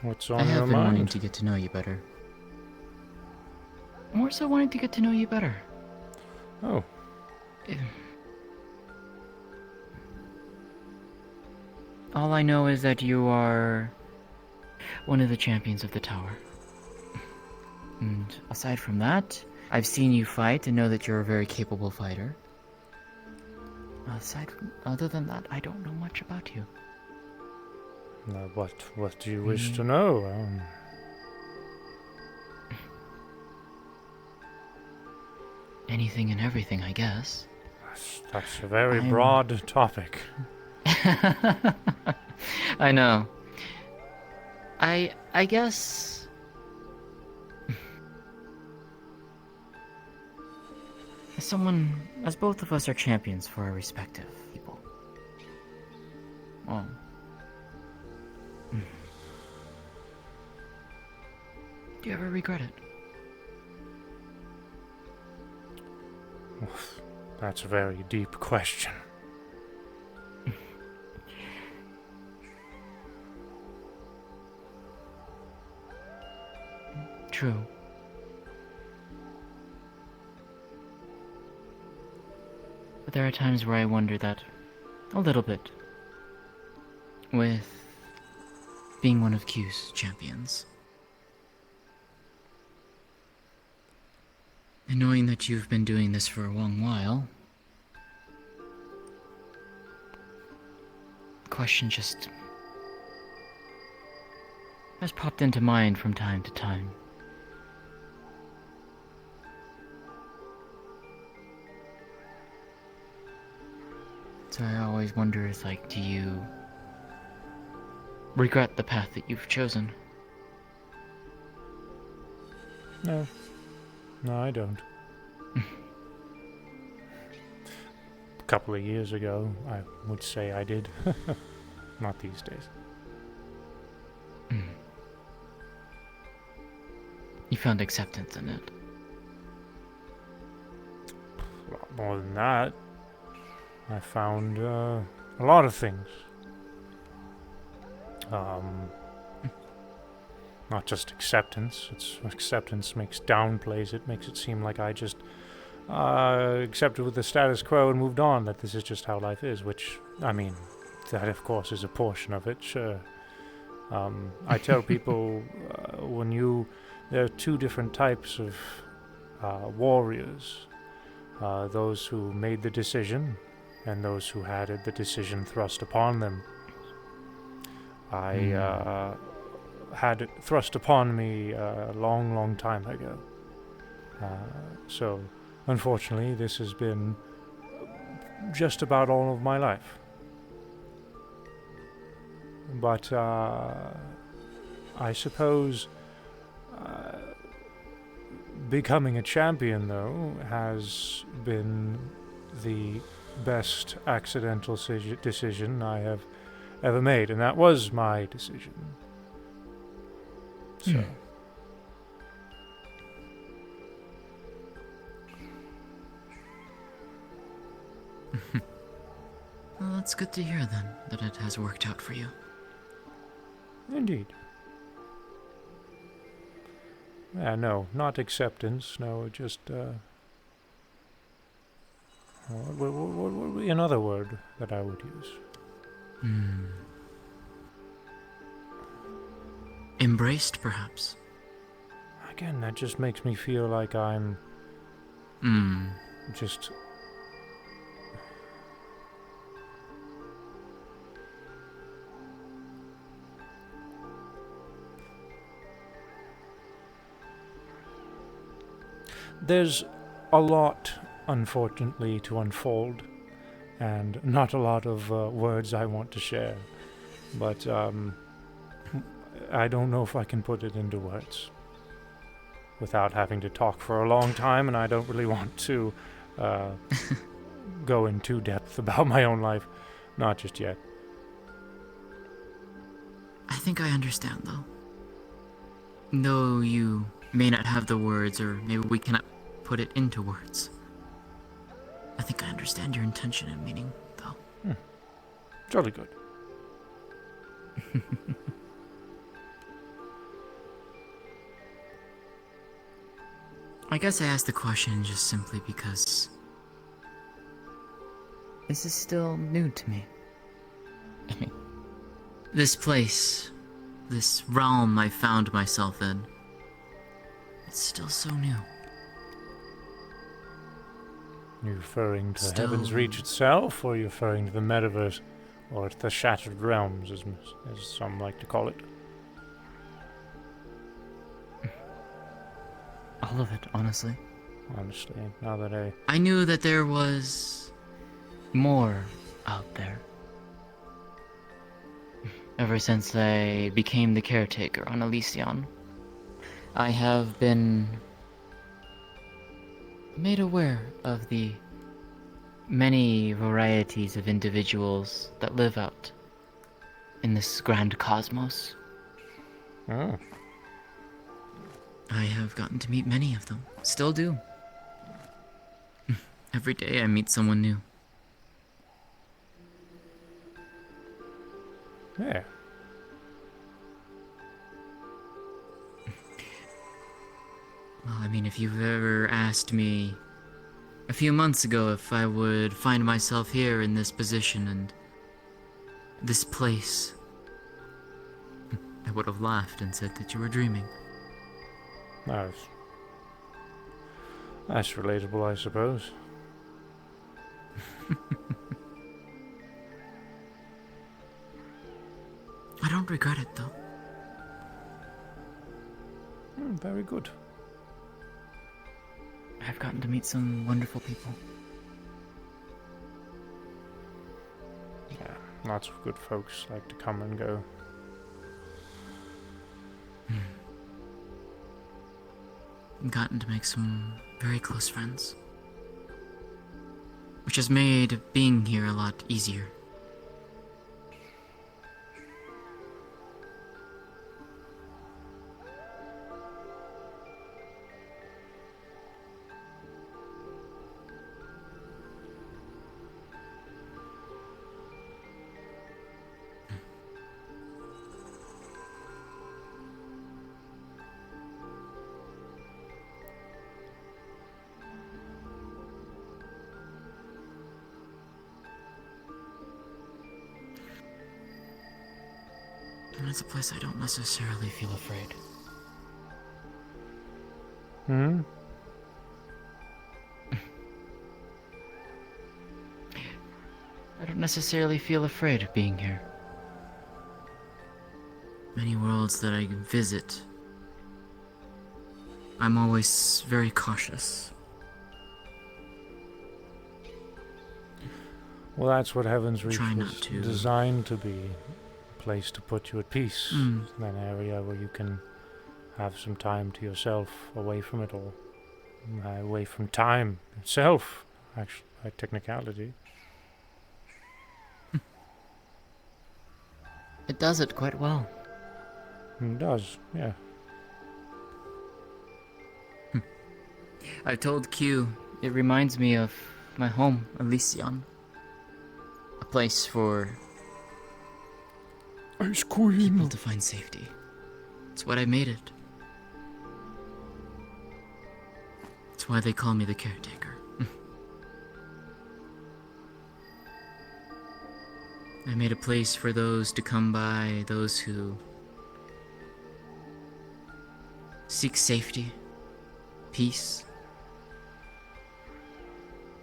What's I on your have been wanting mind? to get to know you better. More so wanting to get to know you better. Oh, All I know is that you are one of the champions of the tower. And aside from that, I've seen you fight and know that you're a very capable fighter. Other than that, I don't know much about you. what do you wish to know? Anything and everything, I guess. That's a very broad topic. I know. I guess as both of us are champions for our respective people. Well, do you ever regret it? That's a very deep question. True. But there are times where I wonder that a little bit with being one of Q's champions. And knowing that you've been doing this for a long while, the question just has popped into mind from time to time. So I always wonder, do you regret the path that you've chosen? No. No, I don't. A couple of years ago, I would say I did. Not these days. You found acceptance in it. A lot more than that. I found a lot of things. Not just acceptance. Acceptance downplays it, makes it seem like I just accepted with the status quo and moved on, that this is just how life is, which, I mean, that of course is a portion of it, sure. I tell people there are two different types of warriors. Those who made the decision and those who had the decision thrust upon them. I had it thrust upon me a long, long time ago. So, unfortunately, this has been just about all of my life. But I suppose becoming a champion, though, has been the best accidental decision I have ever made, and that was my decision. So. Well, that's good to hear then, that it has worked out for you. Indeed. Yeah, no, not acceptance, no, just, what would be another word that I would use? Embraced, perhaps? Again, that just makes me feel like I'm just... There's a lot, unfortunately, to unfold, and not a lot of words I want to share, but I don't know if I can put it into words without having to talk for a long time, and I don't really want to go into depth about my own life, not just yet. I think I understand, though. Though you may not have the words, or maybe we cannot put it into words. I think I understand your intention and meaning, though. Jolly good. I guess I asked the question just simply because this is still new to me. I mean, this place, this realm I found myself in, it's still so new. You're referring to Still- Heaven's Reach itself, or you're referring to the metaverse, or the Shattered Realms, as some like to call it? All of it, honestly. Honestly, now that I knew that there was more out there. Ever since I became the caretaker on Elysion, I have been made aware of the many varieties of individuals that live out in this grand cosmos. Oh. I have gotten to meet many of them. Still do. Every day I meet someone new. Yeah. Well, I mean, if you've ever asked me a few months ago if I would find myself here in this position and this place, I would have laughed and said that you were dreaming. That's relatable, I suppose. I don't regret it, though. Very good. I've gotten to meet some wonderful people. Yeah, lots of good folks like to come and go. Gotten to make some very close friends, which has made being here a lot easier. And it's a place I don't necessarily feel afraid. Hmm? I don't necessarily feel afraid of being here. Many worlds that I visit, I'm always very cautious. Well, that's what Heaven's Reach Try was not to. designed to be. A place to put you at peace. Mm. An area where you can have some time to yourself, away from it all. Away from time itself, actually, by technicality. It does it quite well. It does, yeah. I told Q, it reminds me of my home, Elysion. A place for Ice Queen. people to find safety. It's what I made it. It's why they call me the caretaker. I made a place for those to come by, those who seek safety, peace.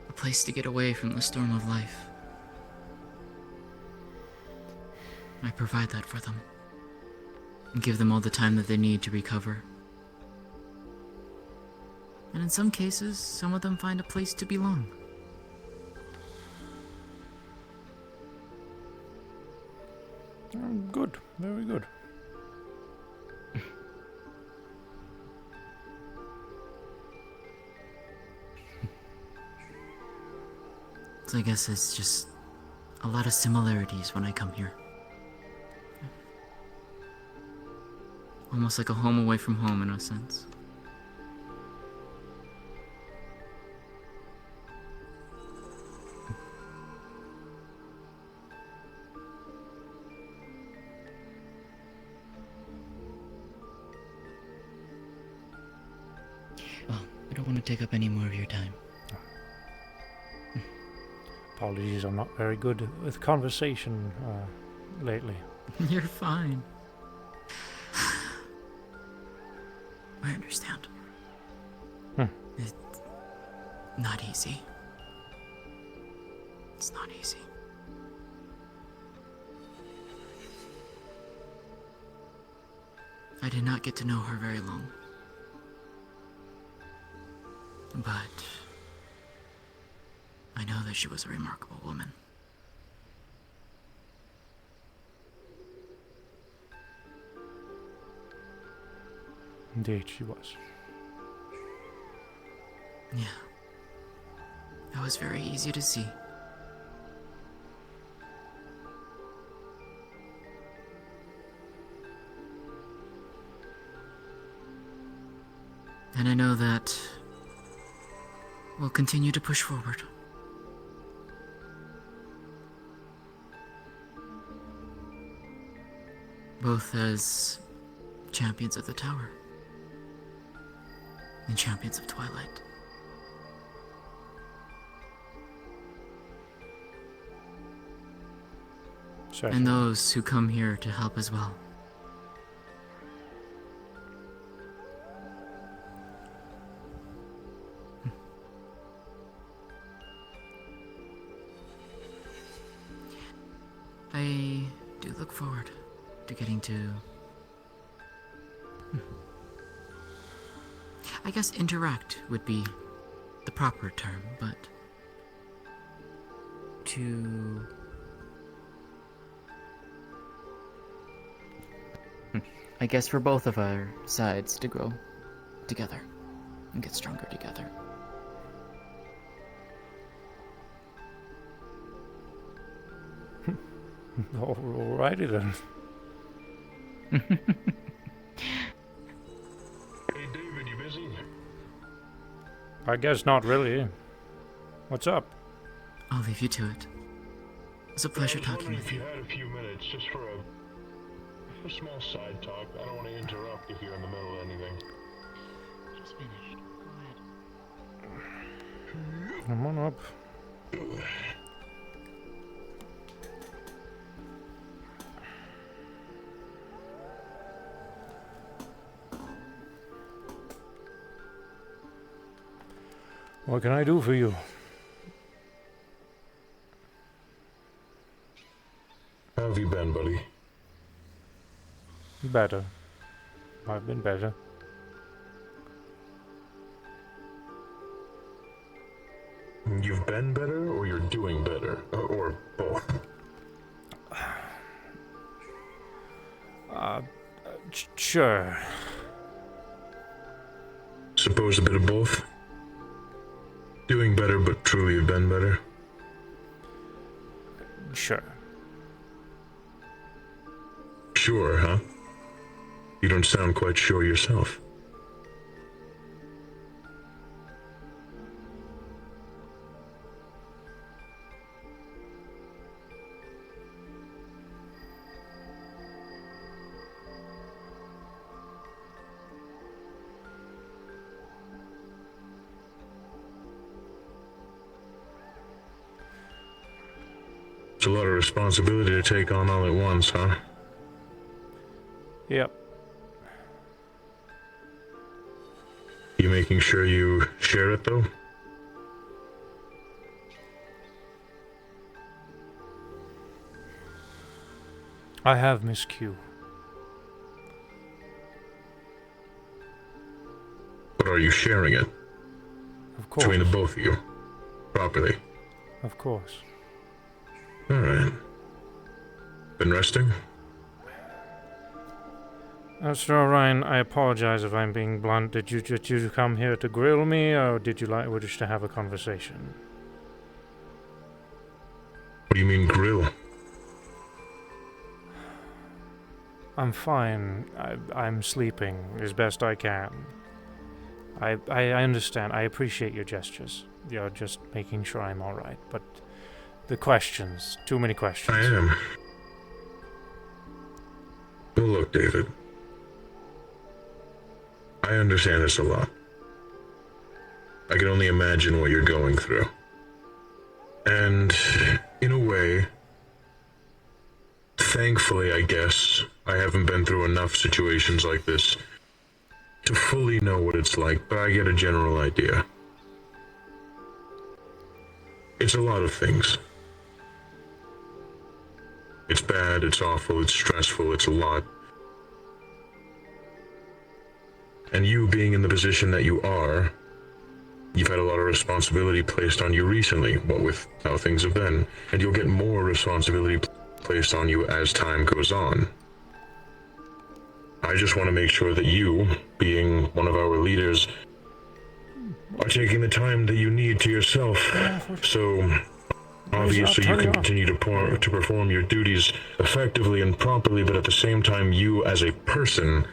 A place to get away from the storm of life. I provide that for them. And give them all the time that they need to recover. And in some cases, some of them find a place to belong. Good, very good. So I guess it's just a lot of similarities when I come here. Almost like a home away from home in a sense. Well, want to take up any more of your time. Apologies, I'm not very good with conversation lately. You're fine. I understand. It's not easy. It's not easy. I did not get to know her very long. But I know that she was a remarkable woman. Indeed, she was. Yeah. That was very easy to see. And I know that we'll continue to push forward. Both as champions of the Tower and champions of Twilight. Certainly. And those who come here to help as well. I do look forward to getting to... I guess interact would be the proper term, but... to... I guess for both of our sides to grow together and get stronger together. Alrighty then. Hey David, you busy? I guess not really. What's up? I'll leave you to it. It's a pleasure I was talking wondering with if you. you had a few minutes just for a small side talk. I don't want to interrupt if you're in the middle of anything. Just finished. Go ahead. Come on up. What can I do for you? How have you been, buddy? Better. I've been better. You've been better, or you're doing better? Or both? Sure. Suppose a bit of both? Doing better, but truly you've been better? Sure. Sure, huh? You don't sound quite sure yourself. It's a lot of responsibility to take on all at once, huh? Yep. You making sure you share it, though? I have Miss Q. But are you sharing it? Of course. Between the both of you? Properly? Of course. Alright. Been resting? Sir Orion, I apologize if I'm being blunt. Did you come here to grill me, or did you wish to have a conversation? What do you mean grill? I'm fine. I'm sleeping as best I can. I understand. I appreciate your gestures. You're just making sure I'm alright. But the questions, too many questions. I am. Well, look, David. I understand this a lot. I can only imagine what you're going through. And, in a way, thankfully, I guess, I haven't been through enough situations like this to fully know what it's like, but I get a general idea. It's a lot of things. It's bad, it's awful, it's stressful, it's a lot. And you being in the position that you are, you've had a lot of responsibility placed on you recently, what with how things have been, and you'll get more responsibility placed on you as time goes on. I just want to make sure that you, being one of our leaders, are taking the time that you need to yourself, so obviously you can continue to perform your duties effectively and properly, but at the same time you as a person,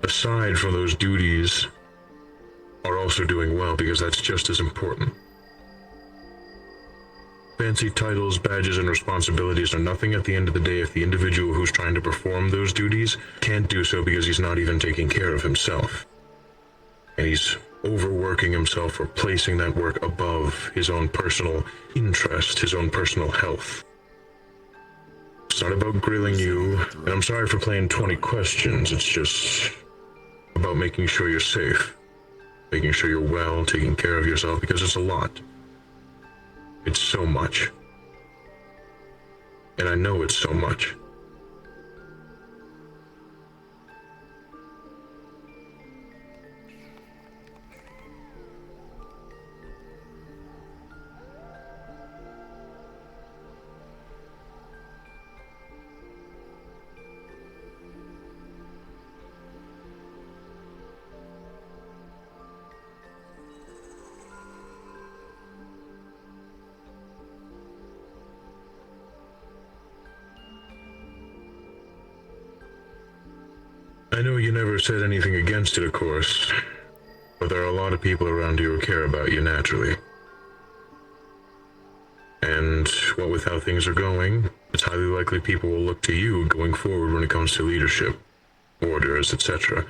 aside from those duties, are also doing well, because that's just as important. Fancy titles, badges, and responsibilities are nothing at the end of the day if the individual who's trying to perform those duties can't do so because he's not even taking care of himself. And he's overworking himself or placing that work above his own personal interest, his own personal health. It's not about grilling you, and I'm sorry for playing 20 questions, it's just about making sure you're safe, making sure you're well, taking care of yourself, because it's a lot. It's so much. And I know it's so much. I know you never said anything against it, of course, but there are a lot of people around you who care about you naturally. And what with how things are going, it's highly likely people will look to you going forward when it comes to leadership, orders, etc.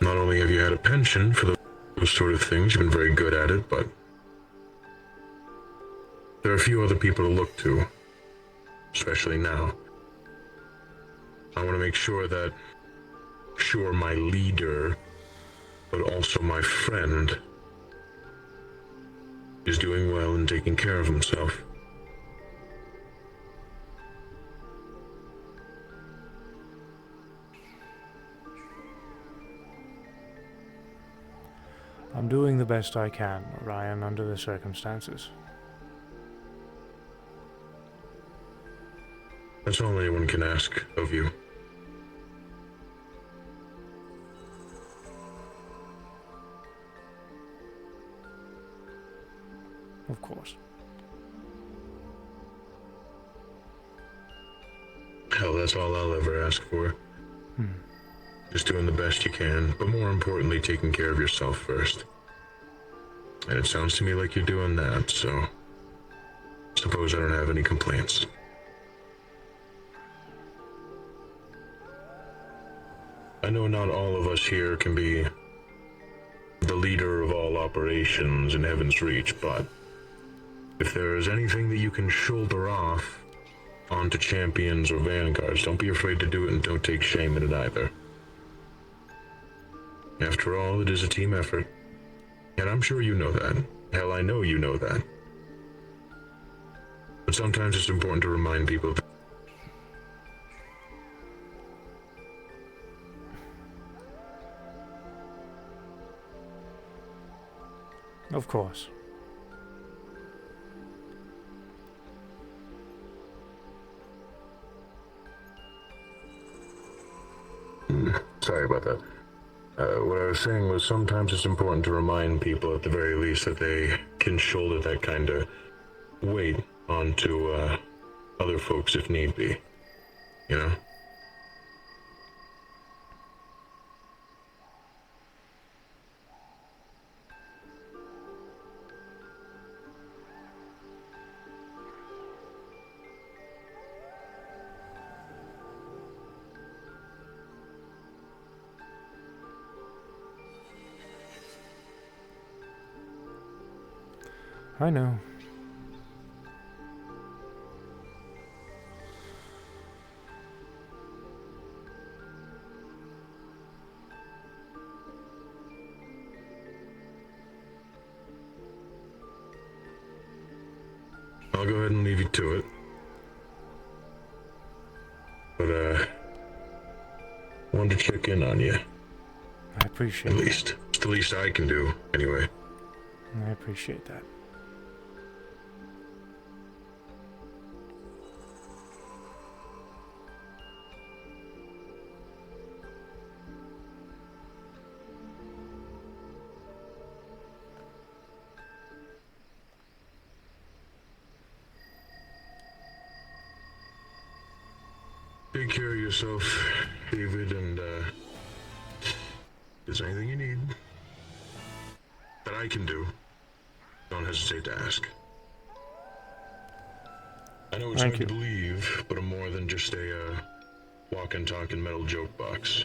Not only have you had a pension for those sort of things, you've been very good at it, but there are a few other people to look to, especially now. I want to make sure that my leader, but also my friend, is doing well and taking care of himself. I'm doing the best I can, Ryan, under the circumstances. That's all anyone can ask of you. Of course. Hell, that's all I'll ever ask for. Just doing the best you can, but more importantly, taking care of yourself first. And it sounds to me like you're doing that, so suppose I don't have any complaints. I know not all of us here can be the leader of all operations in Heaven's Reach, but if there is anything that you can shoulder off onto champions or vanguards, don't be afraid to do it, and don't take shame in it either. After all, it is a team effort. And I'm sure you know that. Hell, I know you know that. But sometimes it's important to remind people that of course. Sorry about that. What I was saying was sometimes it's important to remind people at the very least that they can shoulder that kind of weight onto other folks if need be. You know? I know. I'll go ahead and leave you to it. But, wanted to check in on you. I appreciate At that. least. It's the least I can do, anyway. I appreciate that. Take care of yourself, David, and, if there's anything you need that I can do, don't hesitate to ask. I know it's Thank hard you. to believe, but I'm more than just a, walking, talking metal joke box.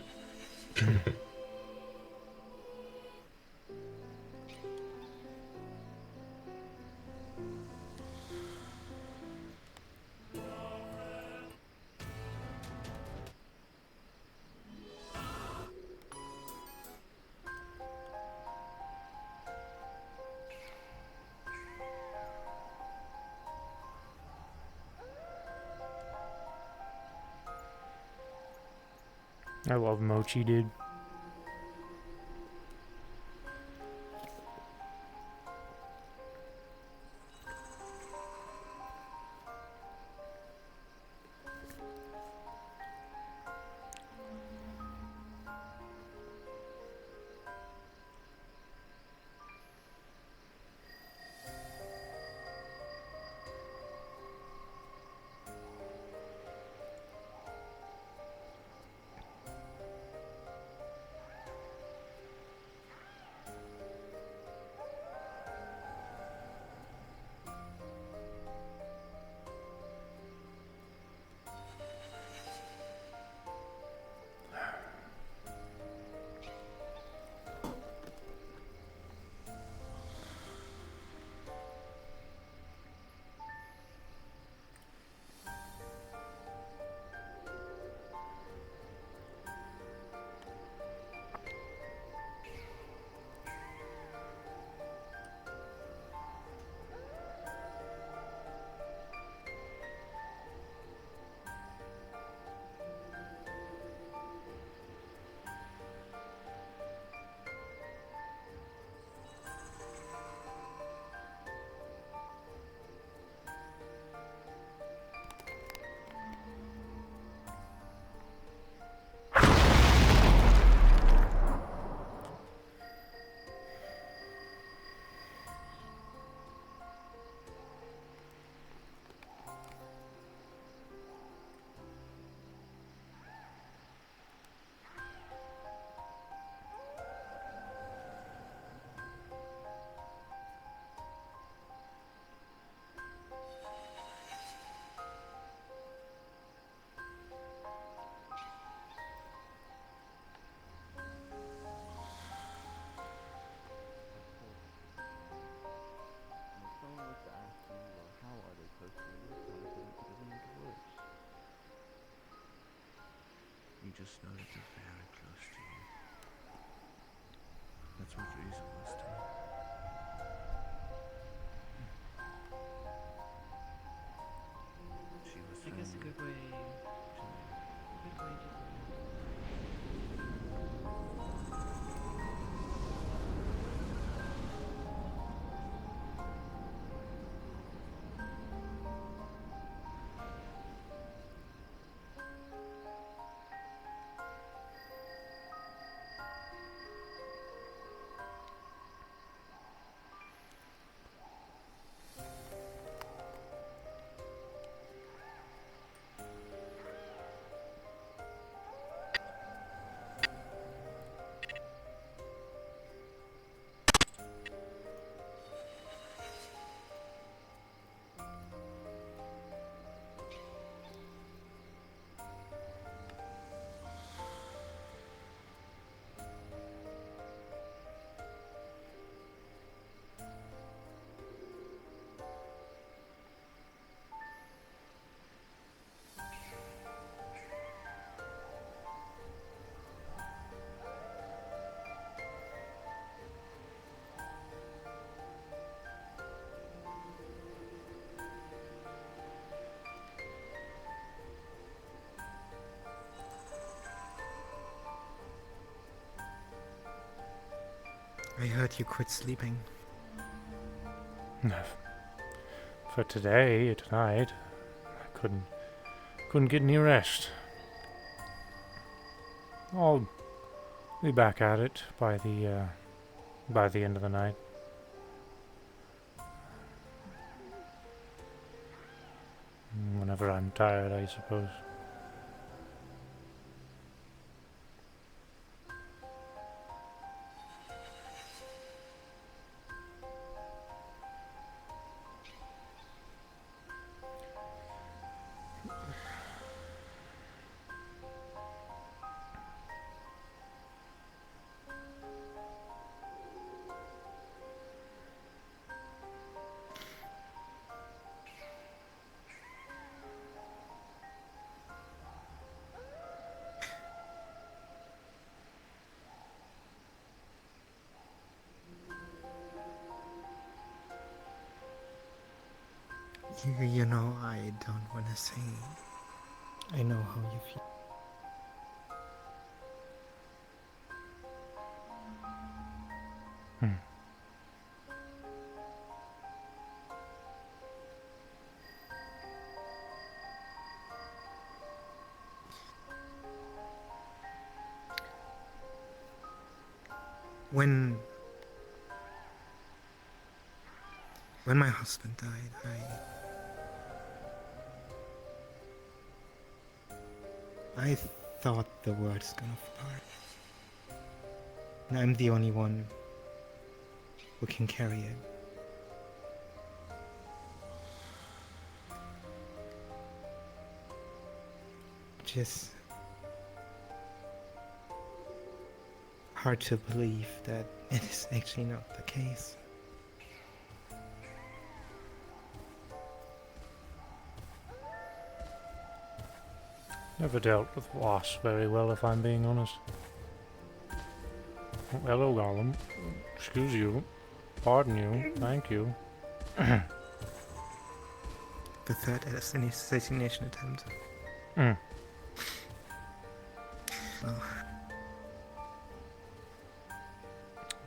I love Mochi, dude. You just know that they're very close to you. That's what Riza was to me. She was I guess a good way to I heard you quit sleeping. For tonight, I couldn't get any rest. I'll be back at it by the end of the night. Whenever I'm tired, I suppose. You know, I don't want to say. I know how you feel. When my husband died, I thought the world's gonna fall apart. And I'm the only one who can carry it. Just hard to believe that it is actually not the case. Never dealt with loss very well, if I'm being honest. Oh, hello, Gollum. Excuse you. Pardon you. Thank you. The third assassination attempt. Well,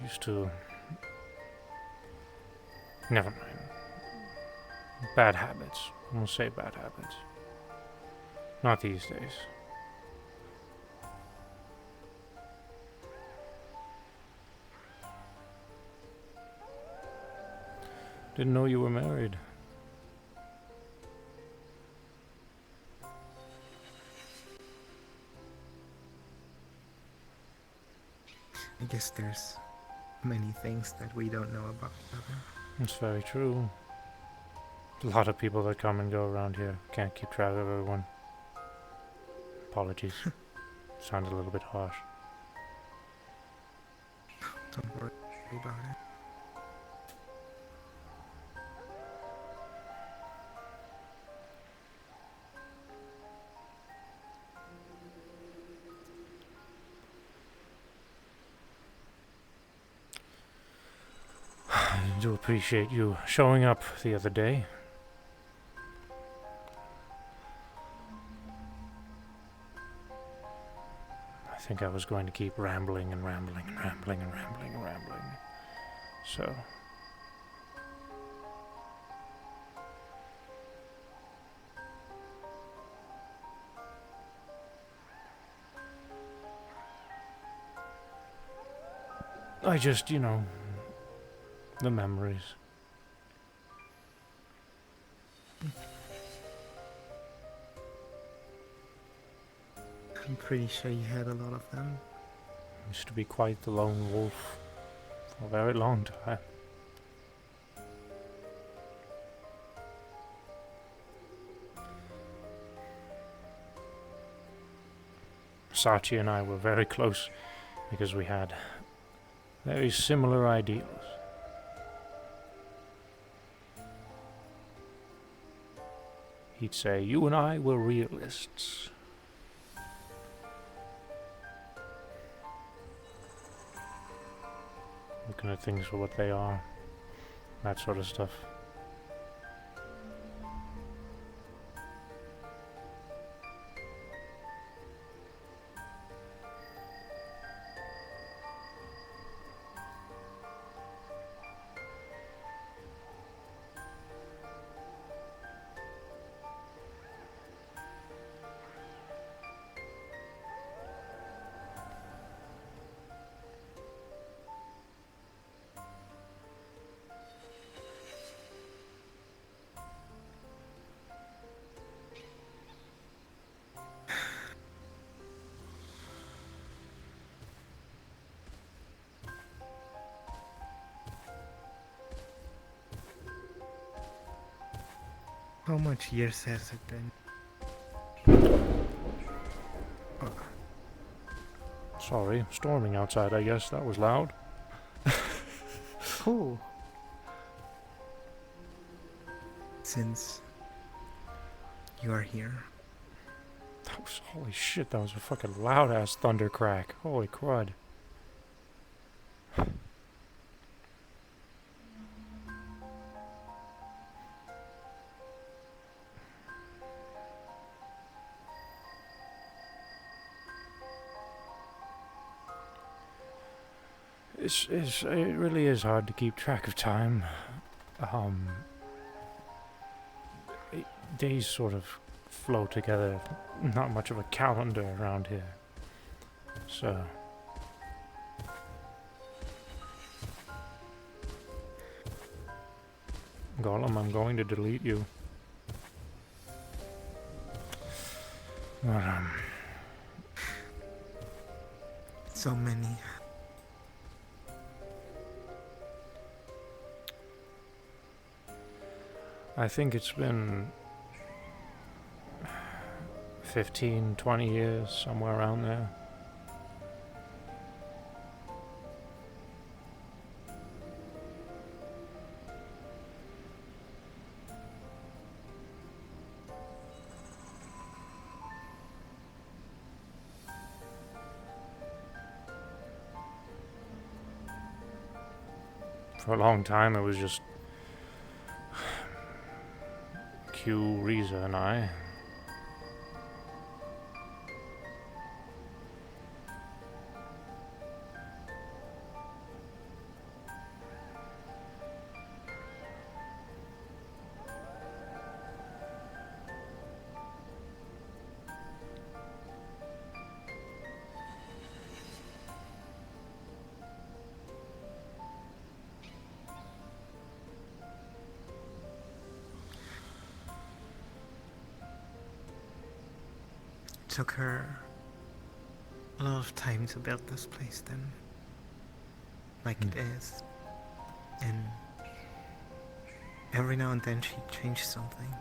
Used to... Never mind. Bad habits. We'll say bad habits. Not these days. Didn't know you were married. I guess there's many things that we don't know about each other. It's very true. A lot of people that come and go around here. Can't keep track of everyone. Apologies. Sounded a little bit harsh. Don't worry about it. I do appreciate you showing up the other day. I think I was going to keep rambling and rambling and rambling and rambling and rambling. So... I just, you know, the memories. I'm pretty sure you had a lot of them. Used to be quite the lone wolf for a very long time. Sachi and I were very close because we had very similar ideals. He'd say, you and I were realists. Looking at things for what they are. That sort of stuff. How much years has it been? Sorry, storming outside, I guess. That was loud. Cool. Since you are here. That was, holy shit, that was a fucking loud ass thunder crack. Holy crud. It really is hard to keep track of time. Days sort of flow together. Not much of a calendar around here. So. Gollum, I'm going to delete you. But, so many. I think it's been 15, 20 years, somewhere around there. For a long time, it was just Q, Riza, and I. Took her a lot of time to build this place then. Like it is. And every now and then she changed something.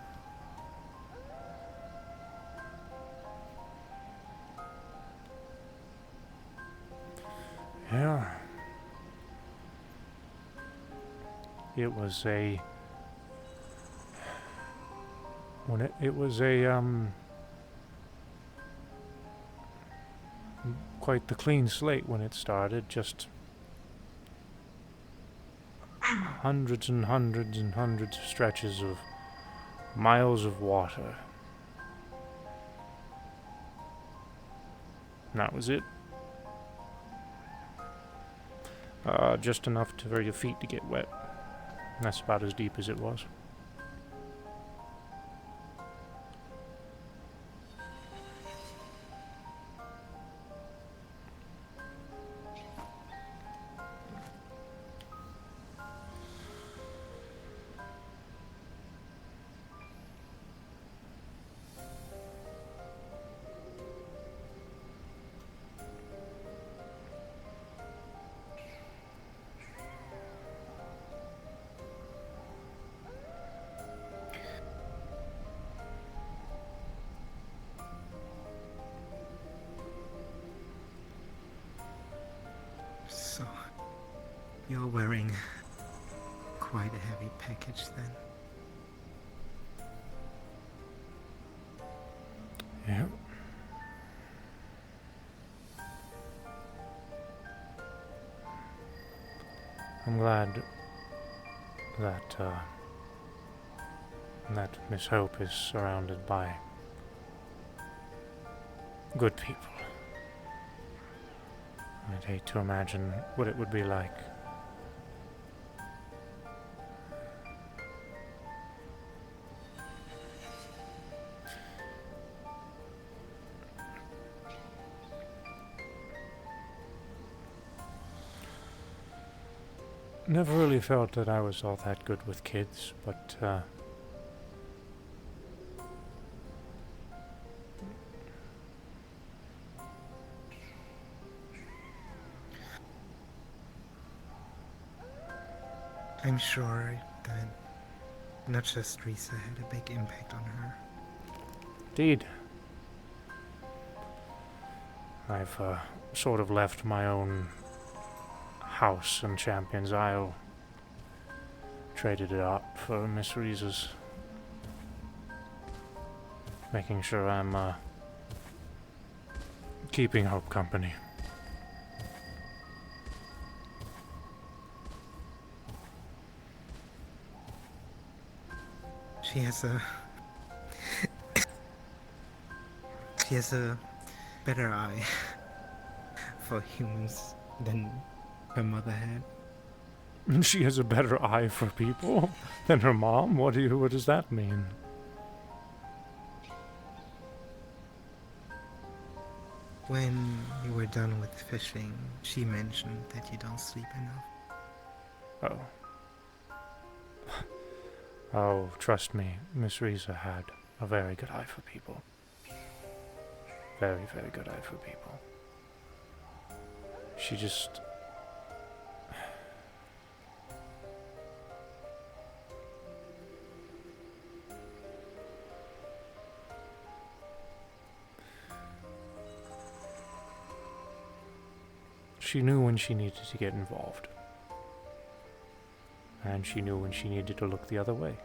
Yeah. It was a... When it was a, quite the clean slate when it started, just hundreds and hundreds and hundreds of stretches of miles of water. And that was it. Just enough for your feet to get wet. And that's about as deep as it was. So, you're wearing quite a heavy package then. Yeah. I'm glad that that Miss Hope is surrounded by good people. I'd hate to imagine what it would be like. Never really felt that I was all that good with kids, but I'm sure that not just Risa had a big impact on her. Indeed. I've sort of left my own house in Champion's Isle. Traded it up for Miss Risa's. Making sure I'm keeping Hope company. She has a she has a better eye for humans than her mother had. She has a better eye for people than her mom? What does that mean? When you were done with fishing, she mentioned that you don't sleep enough. Oh. Oh, trust me, Miss Risa had a very good eye for people. Very, very good eye for people. She just... She knew when she needed to get involved. And she knew when she needed to look the other way.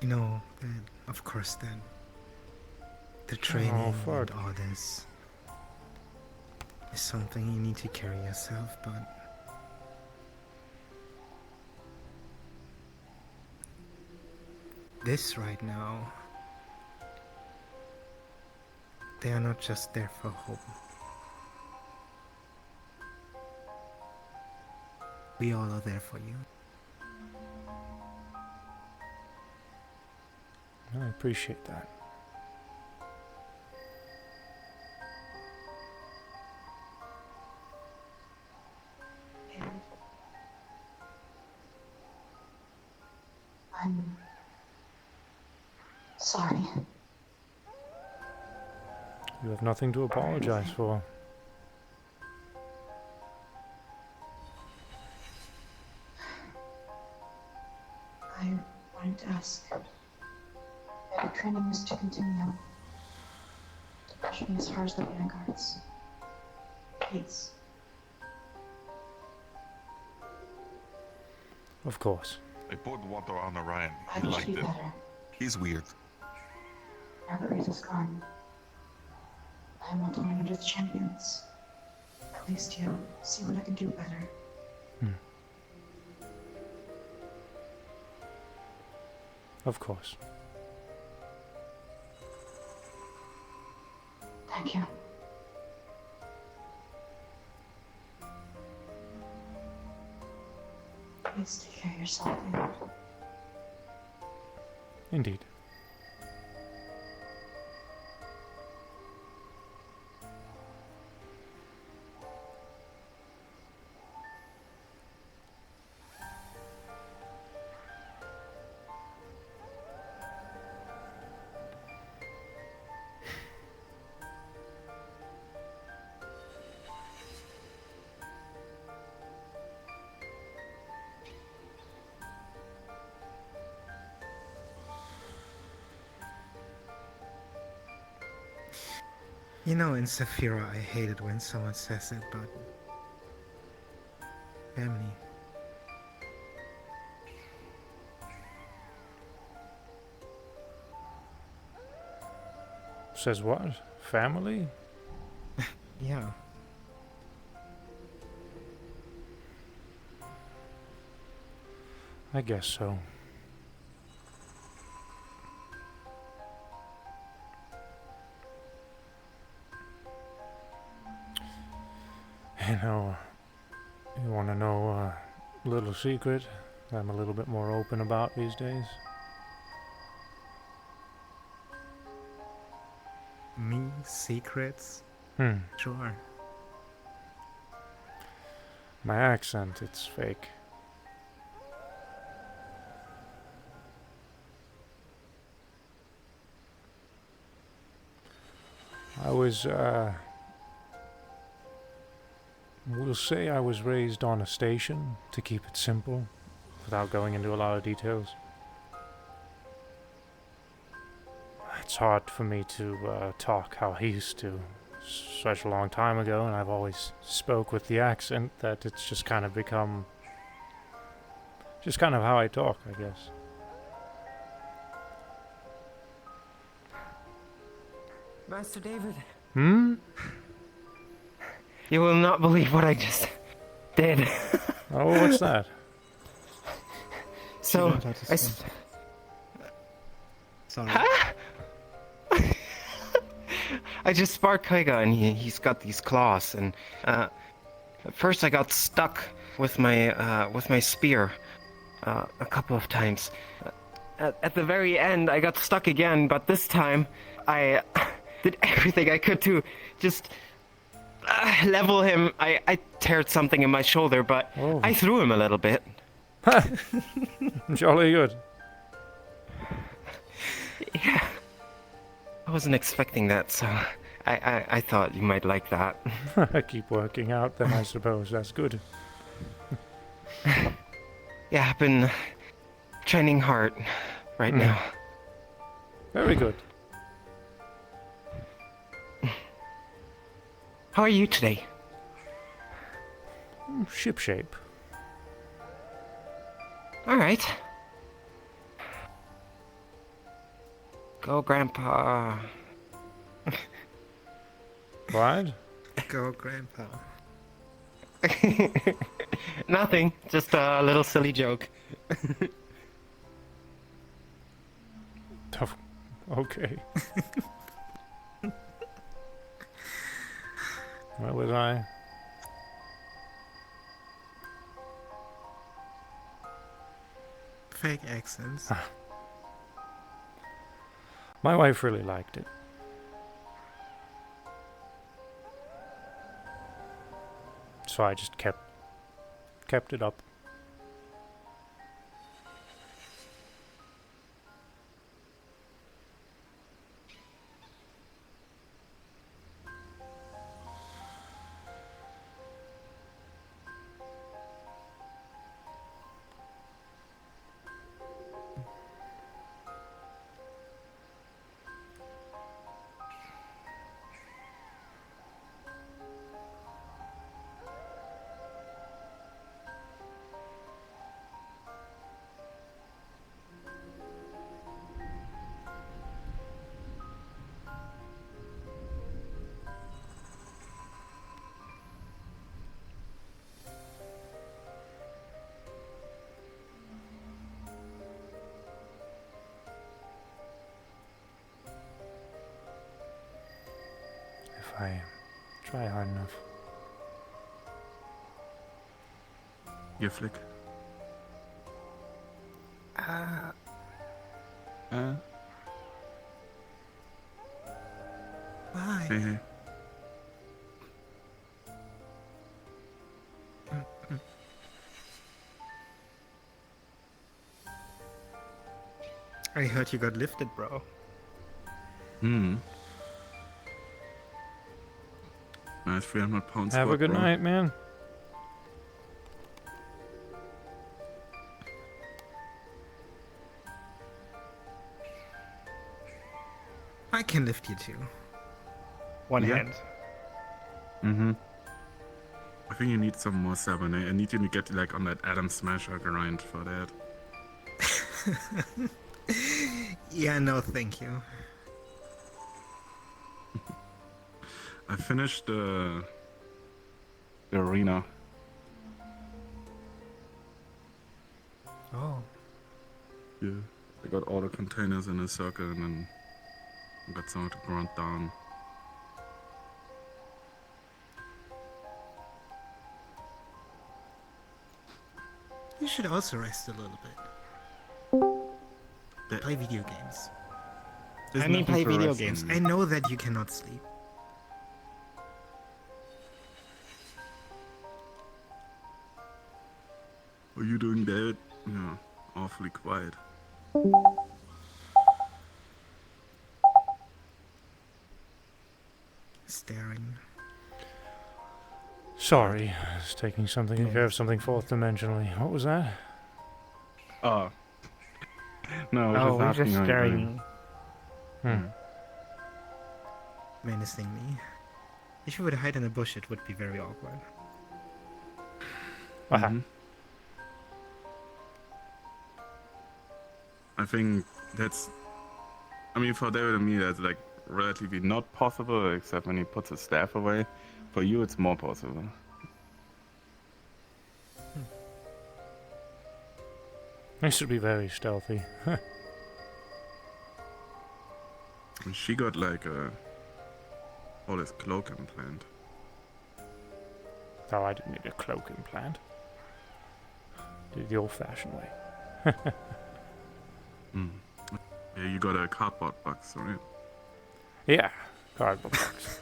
You know, of course, that the training and all this is something you need to carry yourself, but this right now, they are not just there for Hope. We all are there for you. I appreciate that. I'm sorry. You have nothing to apologize for. I wanted to ask. The training is to continue. To push me as far as the vanguards. Please. Of course. I poured water on Orion. I He wish liked to be it. better. He's weird. Now that Risa's gone, I want to learn under the champions. At least you see what I can do better. Of course. Thank you. Please take care of yourself, Leonard. Indeed. You know, in Saphira, I hate it when someone says it, but family. Says what? Family? Yeah. I guess so. You know, you want to know a little secret I'm a little bit more open about these days? Me? Secrets? Sure. My accent, it's fake. We'll say I was raised on a station, to keep it simple, without going into a lot of details. It's hard for me to talk how I used to. Such a long time ago, and I've always spoke with the accent that it's just kind of become just kind of how I talk, I guess. Master David. Hmm? You will not believe what I just did. Oh, what's that? So, Sorry. Huh? I just sparked Kaiga and he's got these claws and at first I got stuck with my spear a couple of times. At the very end I got stuck again, but this time I did everything I could to just level him. I teared something in my shoulder, but I threw him a little bit. Jolly good. Yeah. I wasn't expecting that, so I thought you might like that. Keep working out then, I suppose. That's good. Yeah, I've been training hard right now. Very good. How are you today? Shipshape. Alright. Go, Grandpa. What? Go, Grandpa. Nothing. Just a little silly joke. Okay. Where was I? Fake accents. My wife really liked it. So I just kept it up. If I try hard enough. Yeah, Flick. Why? Hey. I heard you got lifted, bro. Nice 300 pounds. Have a good night, man. I can lift you too. One Yeah. hand. I think you need some more 7. I need you to get like on that Adam Smasher grind for that. Yeah, no, thank you. I finished the arena. Oh. Yeah. I got all the containers in a circle and then I got some to grunt down. You should also rest a little bit. Play video games. There's I mean, nothing play for video resting. games. I know that you cannot sleep. What are you doing, David? Yeah, awfully quiet. Staring. Sorry, I was taking something care of something fourth dimensionally. What was that? Oh. No, I was we're just asking just how you're staring. doing. Menacing me. If you would hide in a bush, it would be very awkward. Mhm. I think that's. I mean, for David and me, that's like relatively not possible, except when he puts his staff away. For you, it's more possible. I should be very stealthy. And she got like all this cloak implant. Oh, I didn't need a cloak implant. Did it the old-fashioned way. Yeah, you got a cardboard box, right? Yeah, cardboard box.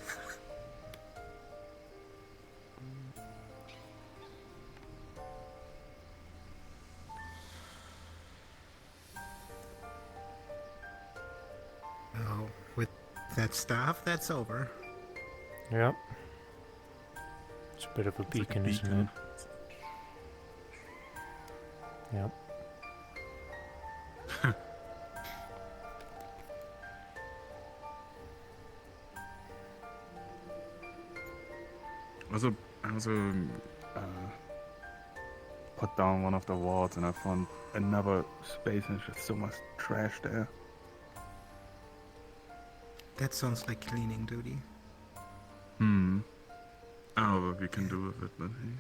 Well, with that staff, that's over. Yep. It's a bit of a beacon, isn't it? Yep. I also put down one of the walls and I found another space and there's just so much trash there. That sounds like cleaning duty. I don't know what we can do with it, but hey.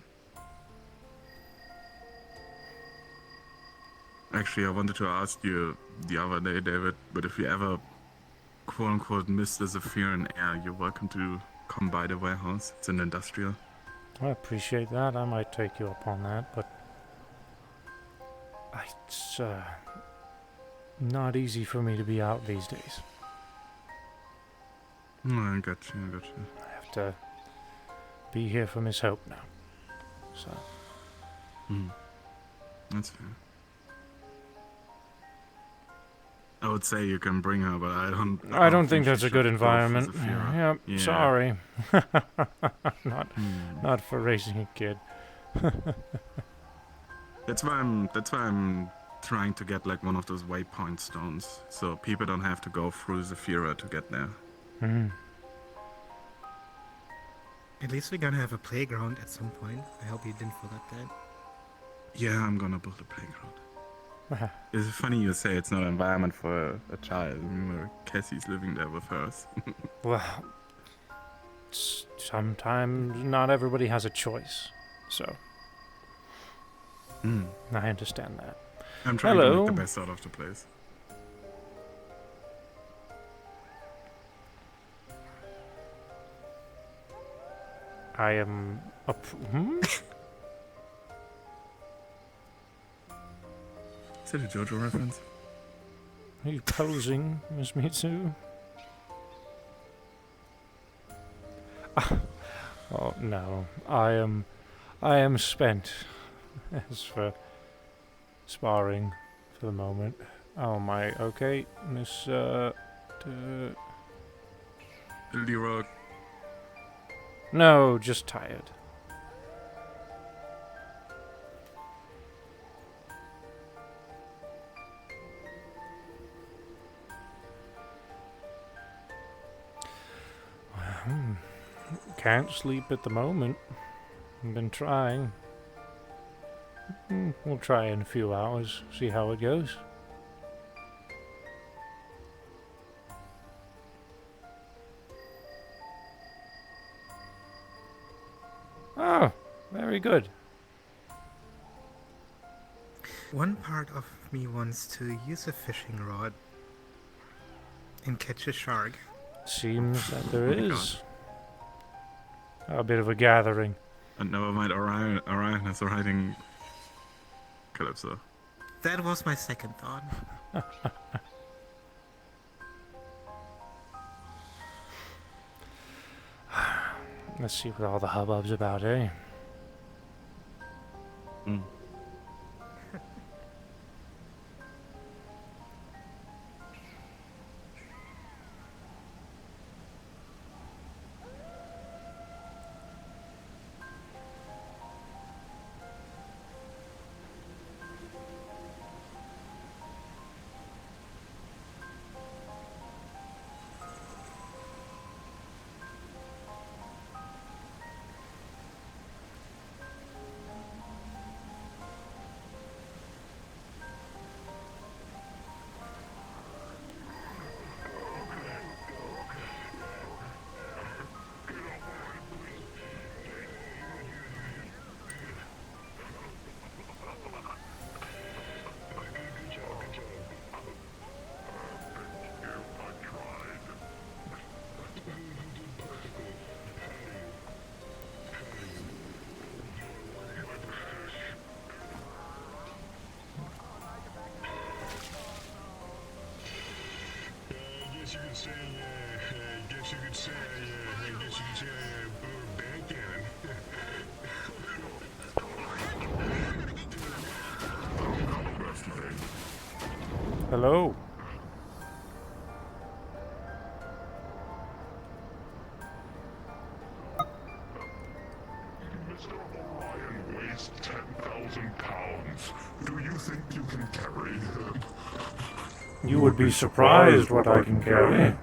Actually, I wanted to ask you the other day, David, but if you ever quote-unquote miss the Zephyrian air, you're welcome to come by the warehouse. It's an industrial. I appreciate that. I might take you up on that, but it's not easy for me to be out these days. No, I got you. I have to be here for Miss Hope now. So. That's fair. I would say you can bring her, but I don't think that's she a good should go for environment. Zephyra. Yep, Yeah. sorry. Not for raising a kid. That's why I'm trying to get like one of those waypoint stones, so people don't have to go through Zephyra to get there. At least we're gonna have a playground at some point. I hope you didn't forget that. Yeah, I'm gonna build a playground. It's funny you say it's not an environment for a child. Remember, Cassie's living there with hers. Well, sometimes not everybody has a choice, so I understand that. I'm trying to make the best out of the place. I am Is that a JoJo reference? Are you posing, Miss Mitsu? Oh no, I am spent. As for sparring for the moment. Oh my, okay, Miss Leroy. No, just tired. Can't sleep at the moment. I've been trying. We'll try in a few hours, see how it goes. Oh, very good. One part of me wants to use a fishing rod and catch a shark. Seems that there is a bit of a gathering. And never mind, Orion is riding Calypso. That was my second thought. Let's see what all the hubbub's about, eh? Guess you could say, guess you could say, backgammon. Hello. Mr. Orion weighs 10,000 pounds. Do you think you can carry him? You would be surprised what I can carry.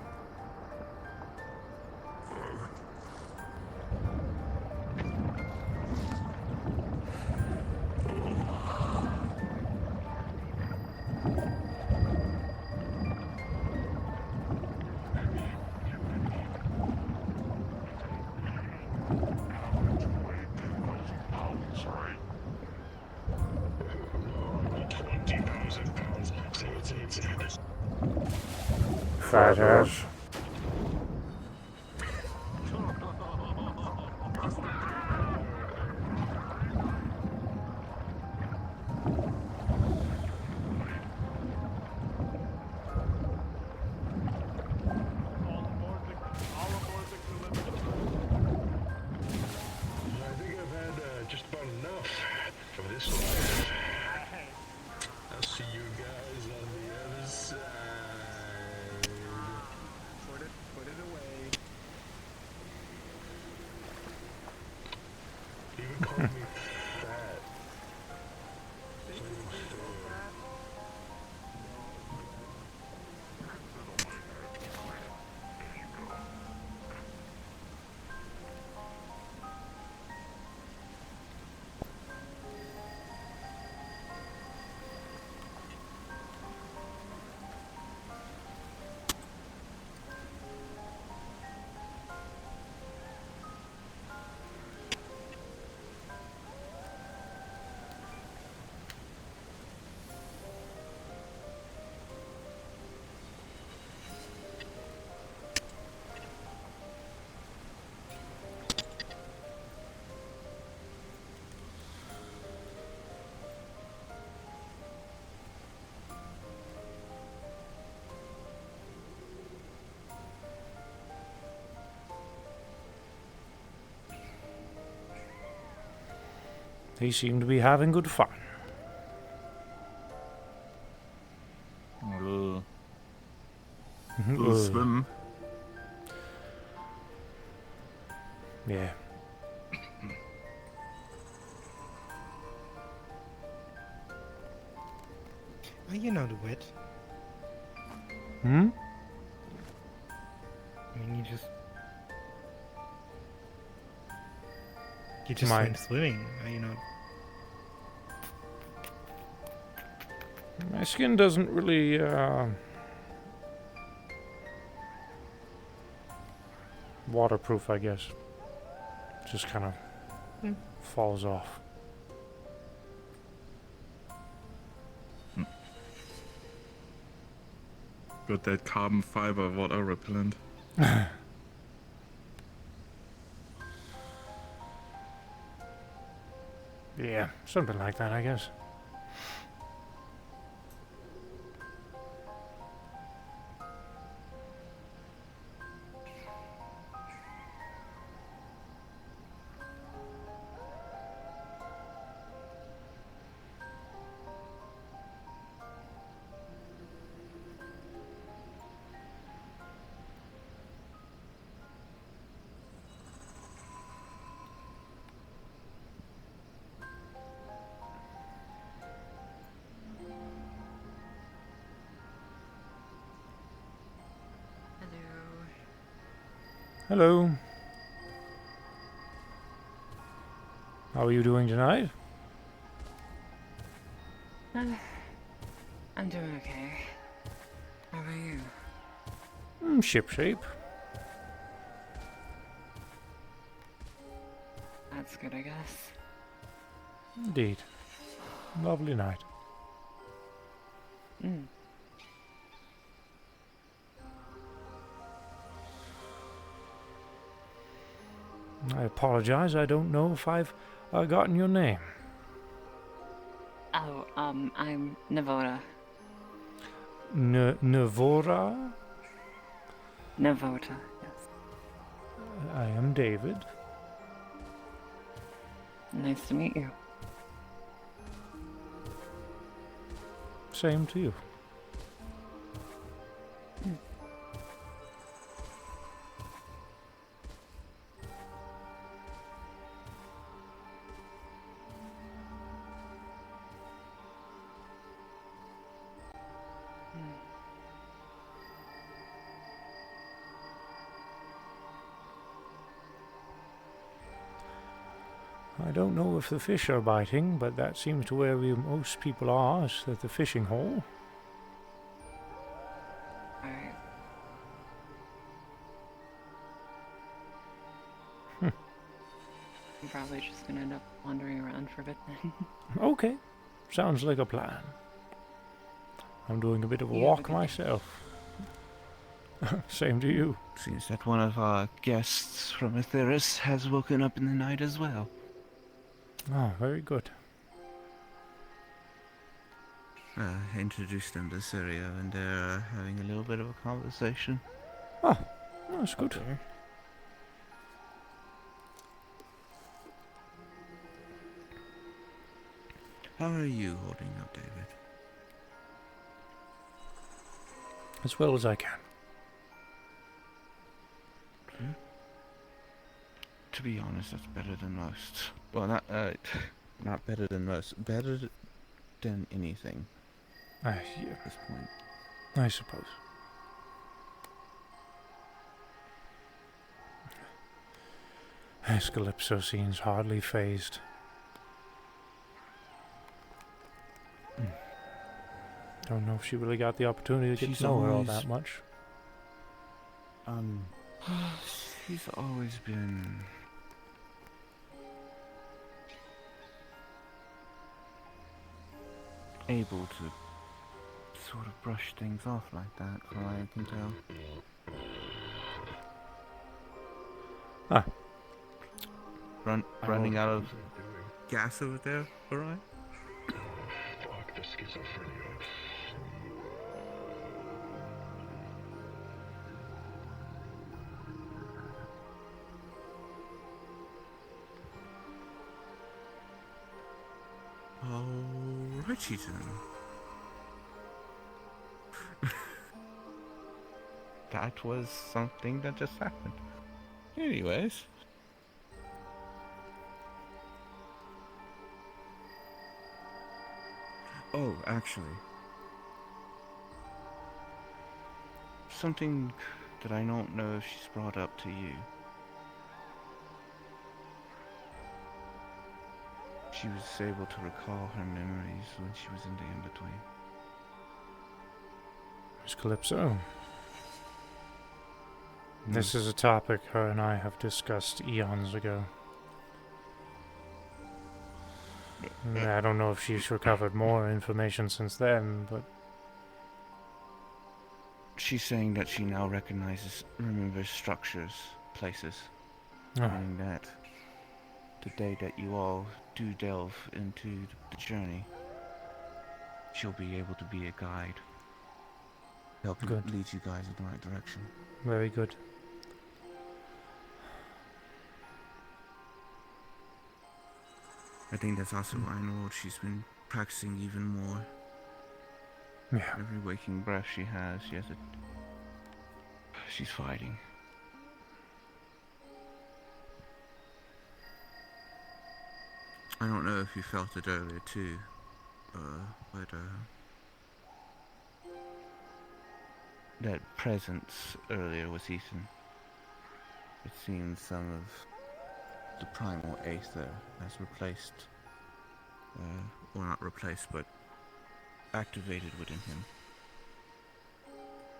Fat ass. I think I've had just about enough for this life. I'll see you guys on the other side. Put it away. Even called me fat. They seem to be having good fun. Swim. Yeah. Are you not wet? Hmm? I mean, you just went swimming. Are you not? My skin doesn't really, waterproof, I guess. Just kind of falls off. Got that carbon fiber water repellent. Yeah, something like that, I guess. Hello. How are you doing tonight? I'm doing okay. How about you? Shipshape. That's good, I guess. Indeed. Lovely night. I apologize, I don't know if I've gotten your name. Oh, I'm Navota. Navora? Navota, yes. I am David. Nice to meet you. Same to you. I don't know if the fish are biting, but that seems to where most people are, is at the fishing hole. Alright. I'm probably just gonna end up wandering around for a bit then. Okay, sounds like a plan. I'm doing a bit of a walk myself. Same to you. Seems that one of our guests from Aetheris has woken up in the night as well. Oh, very good. Introduced them to Syria and they're having a little bit of a conversation. Oh, that's good. Okay. How are you holding up, David? As well as I can. To be honest, that's better than most. Well, not better than most. Better than anything. Yeah. At this point. I suppose. Calypso seems hardly phased. Don't know if she really got the opportunity to get to know her all that much. She's always been able to sort of brush things off like that, from what I can tell. Ah. Running out of gas over there, alright? Fuck the schizophrenia. Alrighty then. That was something that just happened. Anyways. Oh, actually. Something that I don't know if she's brought up to you. She was able to recall her memories when she was in the in-between. Miss Calypso. This is a topic her and I have discussed eons ago. I don't know if she's recovered more information since then, but... She's saying that she now remembers structures, places. Meaning that the day that you all do delve into the journey, she'll be able to be a guide. Help lead you guys in the right direction. Very good. I think that's also why I know she's been practicing even more. Yeah. Every waking breath she has, she's fighting. I don't know if you felt it earlier too, but that presence earlier was Ethan. it seems some of the primal aether has replaced, well, not replaced, but activated within him.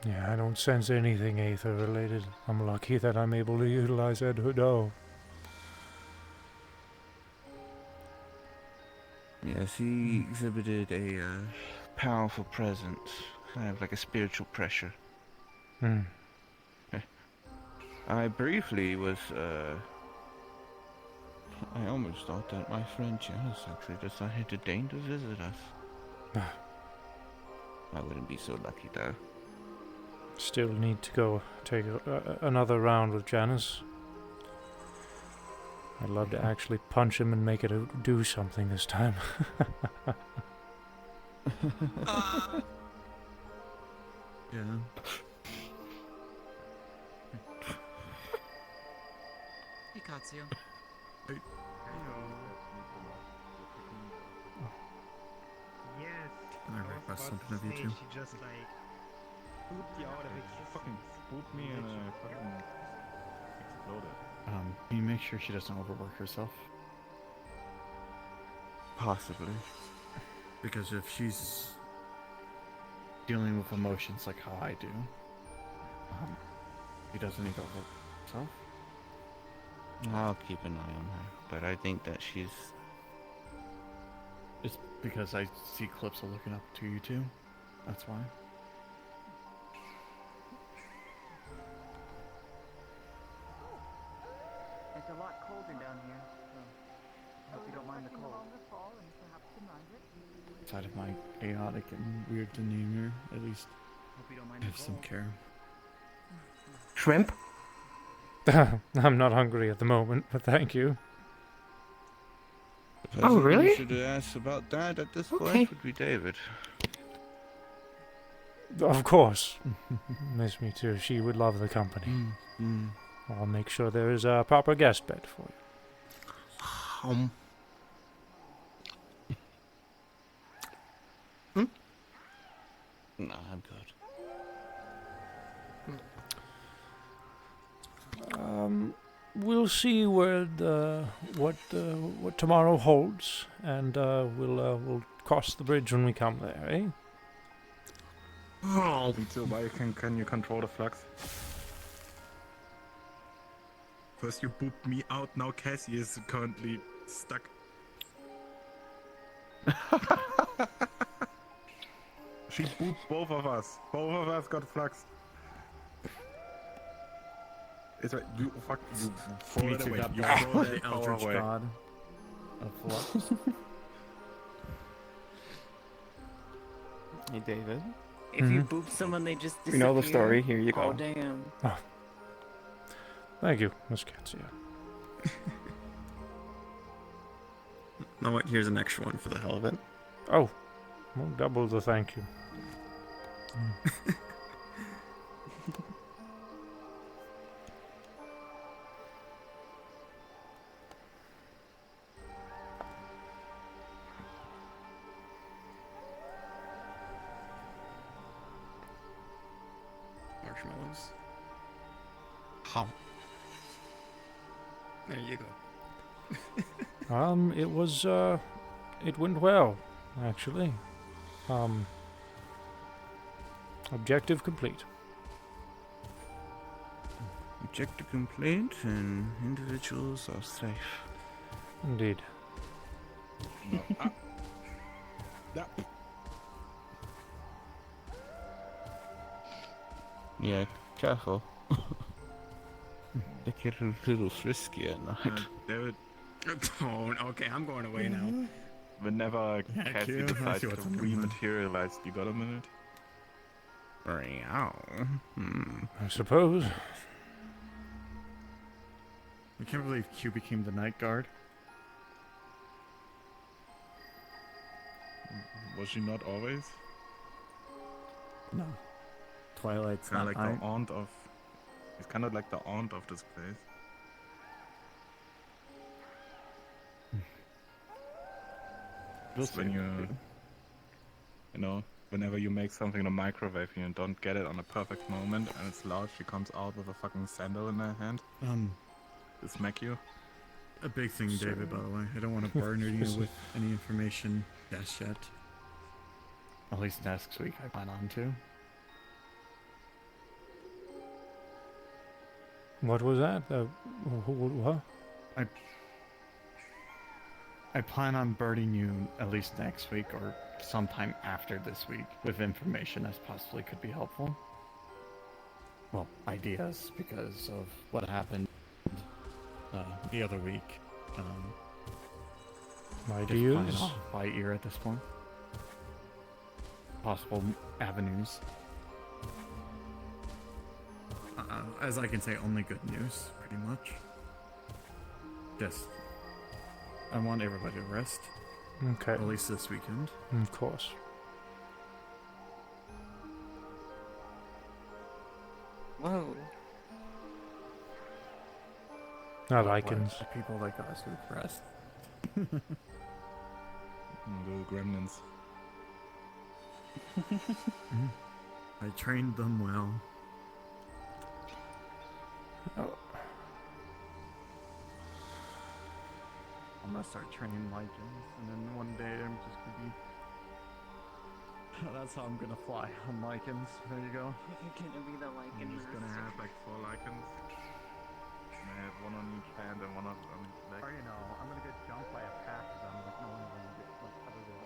Yeah, I don't sense anything Aether related. I'm lucky that I'm able to utilize Ed Hoodoo. Yes, he exhibited a powerful presence, kind of like a spiritual pressure. Hmm. I briefly was, I almost thought that my friend Janice actually decided to deign to visit us. I wouldn't be so lucky though. Still need to go take another round with Janice. I'd love to actually punch him and make it do something this time. Yeah. Hey, Katsuya. Hey. Yes. Can I request something of you two? She just like pooped you out of existence. Fucking spooked me and fucking exploded. Can you make sure she doesn't overwork herself? Possibly. Because if she's dealing with emotions like how I do, she doesn't need to overwork herself. I'll keep an eye on her, but I think that she's... It's because I see clips of looking up to you two. That's why. It's a lot colder down here, so hope you don't mind the cold. Outside of my chaotic and weird demeanor, at least Hope you don't mind have the some cold. care. Shrimp? I'm not hungry at the moment, but thank you. The Oh, person really? who should have asked about that at this Okay. point would be David. Of course. Miss me too. She would love the company. Mm. I'll make sure there is a proper guest bed for you. No, I'm good. We'll see where what tomorrow holds, and we'll cross the bridge when we come there, eh? Oh. So why can you control the flux? First you booped me out, now Cassie is currently stuck. She booped both of us. Both of us got fluxed. It's like, you fuck, you throw it away. You throw the the power Eldritch away. God of flux. Hey, David. If you boop someone, they just We disappear. know the story. Here you Oh go. damn. Oh. Thank you, Miss Katsuya. Know what? Here's an extra one for the hell of it. Oh, well, double the thank you. Marshmallows. How? There you go. It went well, actually. Objective complete. Objective complete, and individuals are safe. Indeed. Yeah, careful. They get a little frisky at night. David. Oh, okay, I'm going away now. Whenever Yeah, Cassie Q, I decides see to what's on your mind. rematerialize, you got a minute? I suppose. I can't believe Q became the night guard. Was she not always? No. Twilight's Kind not of like night. the aunt of. It's kind of like the aunt of this place. We'll It's when see. you know, whenever you make something in a microwave and you don't get it on a perfect moment and it's loud, she comes out with a fucking sandal in her hand to smack you. A big thing, David, by the way. I don't want to burden you with any information just yet. At least next week I plan on to. What was that? What? I plan on birding you at least next week or sometime after this week with information as possibly could be helpful. Well, ideas because of what happened the other week. Ideas? By ear at this point. Possible avenues. As I can say, only good news, pretty much. Just, I want everybody to rest. Okay. At least this weekend. Of course. Whoa. Not Icons. People like us who rest. Little gremlins. I trained them well. Oh. I'm gonna start training Lycans, and then one day I'm just gonna be... That's how I'm gonna fly, on Lycans. There you go. You're gonna be the Lycan I'm just gonna have like 4 lichens. And I have one on each hand and one on each leg. Or, you know, I'm gonna get jumped by a pack because I'm like, no one's gonna get like other than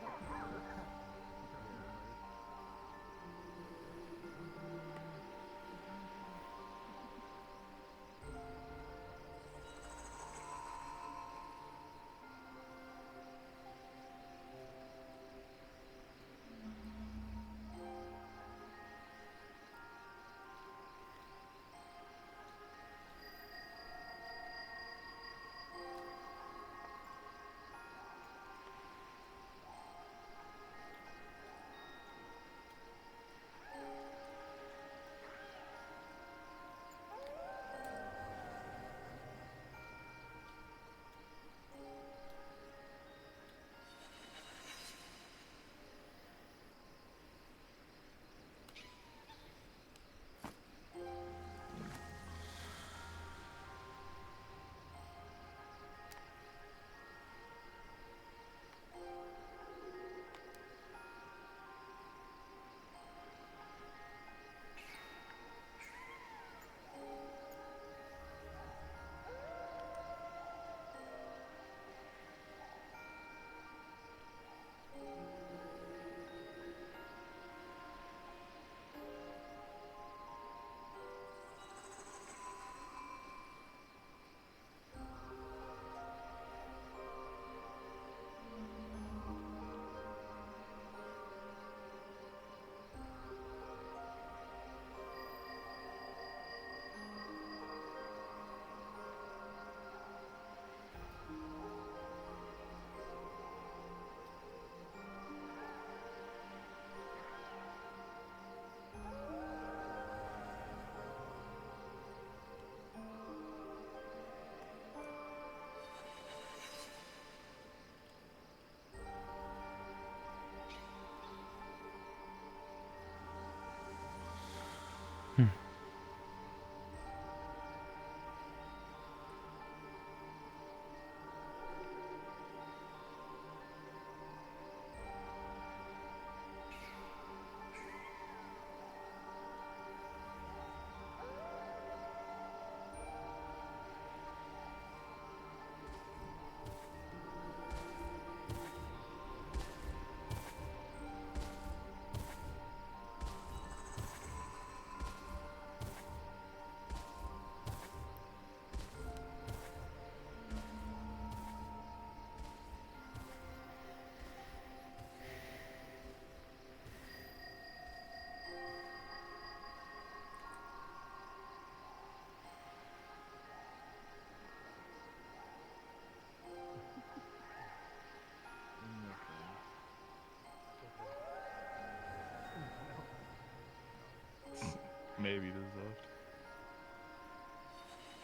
Maybe deserved.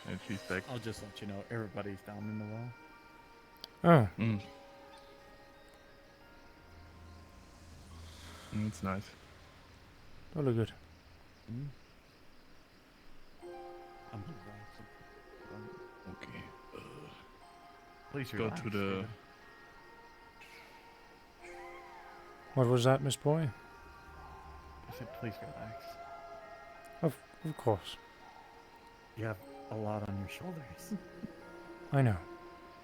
And she's back. I'll just let you know everybody's down in the well. Oh. It's nice. Totally good. I'm Okay. Please go relax, to the. David. What was that, Miss Boy? I said, please relax. Of course. You have a lot on your shoulders. I know.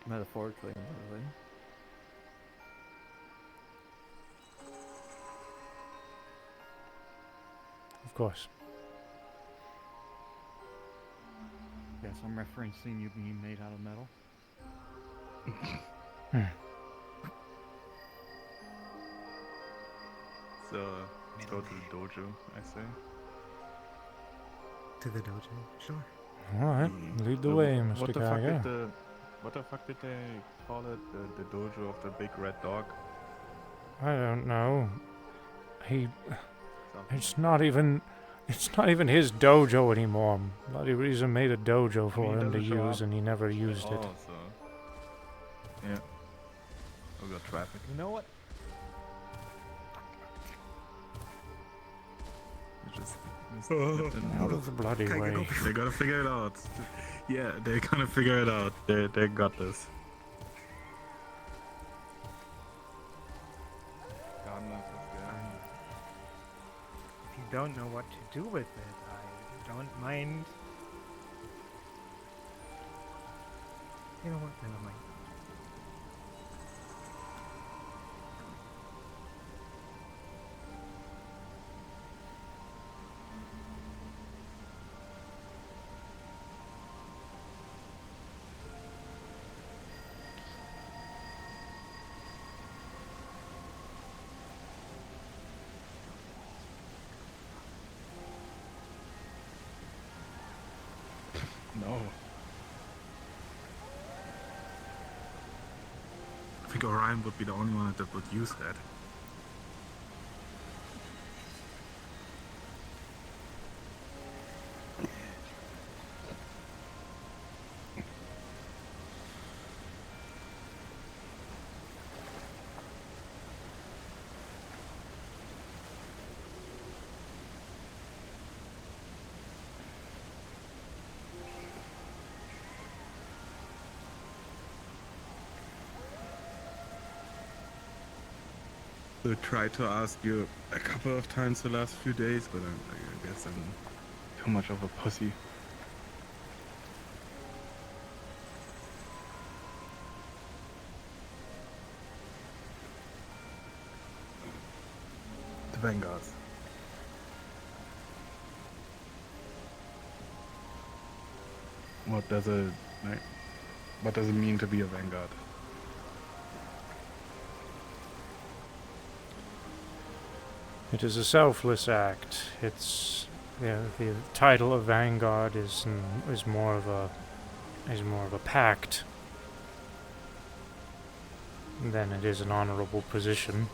Metaphorically and literally. Of course. Yes, I'm referencing you being made out of metal. So, let's go to the dojo, I say. To the dojo? Sure. Alright, lead the way, Mr. What the fuck Kaiga. did what the fuck did they call it? The dojo of the big red dog? I don't know. It's not even his dojo anymore. Bloody reason made a dojo for him to use and he never used it. Oh, so. Yeah. We got traffic. You know what? Out of the bloody way. They gotta figure it out. Yeah, they're gonna figure it out. They got this. If you don't know what to do with it, I don't mind. You know what? Never mind. No. I think Orion would be the only one that would use that. I tried to ask you a couple of times the last few days, but I guess I'm too much of a pussy. The Vanguards. What does it mean to be a Vanguard? It is a selfless act. It's the title of Vanguard is more of a pact than it is an honorable position.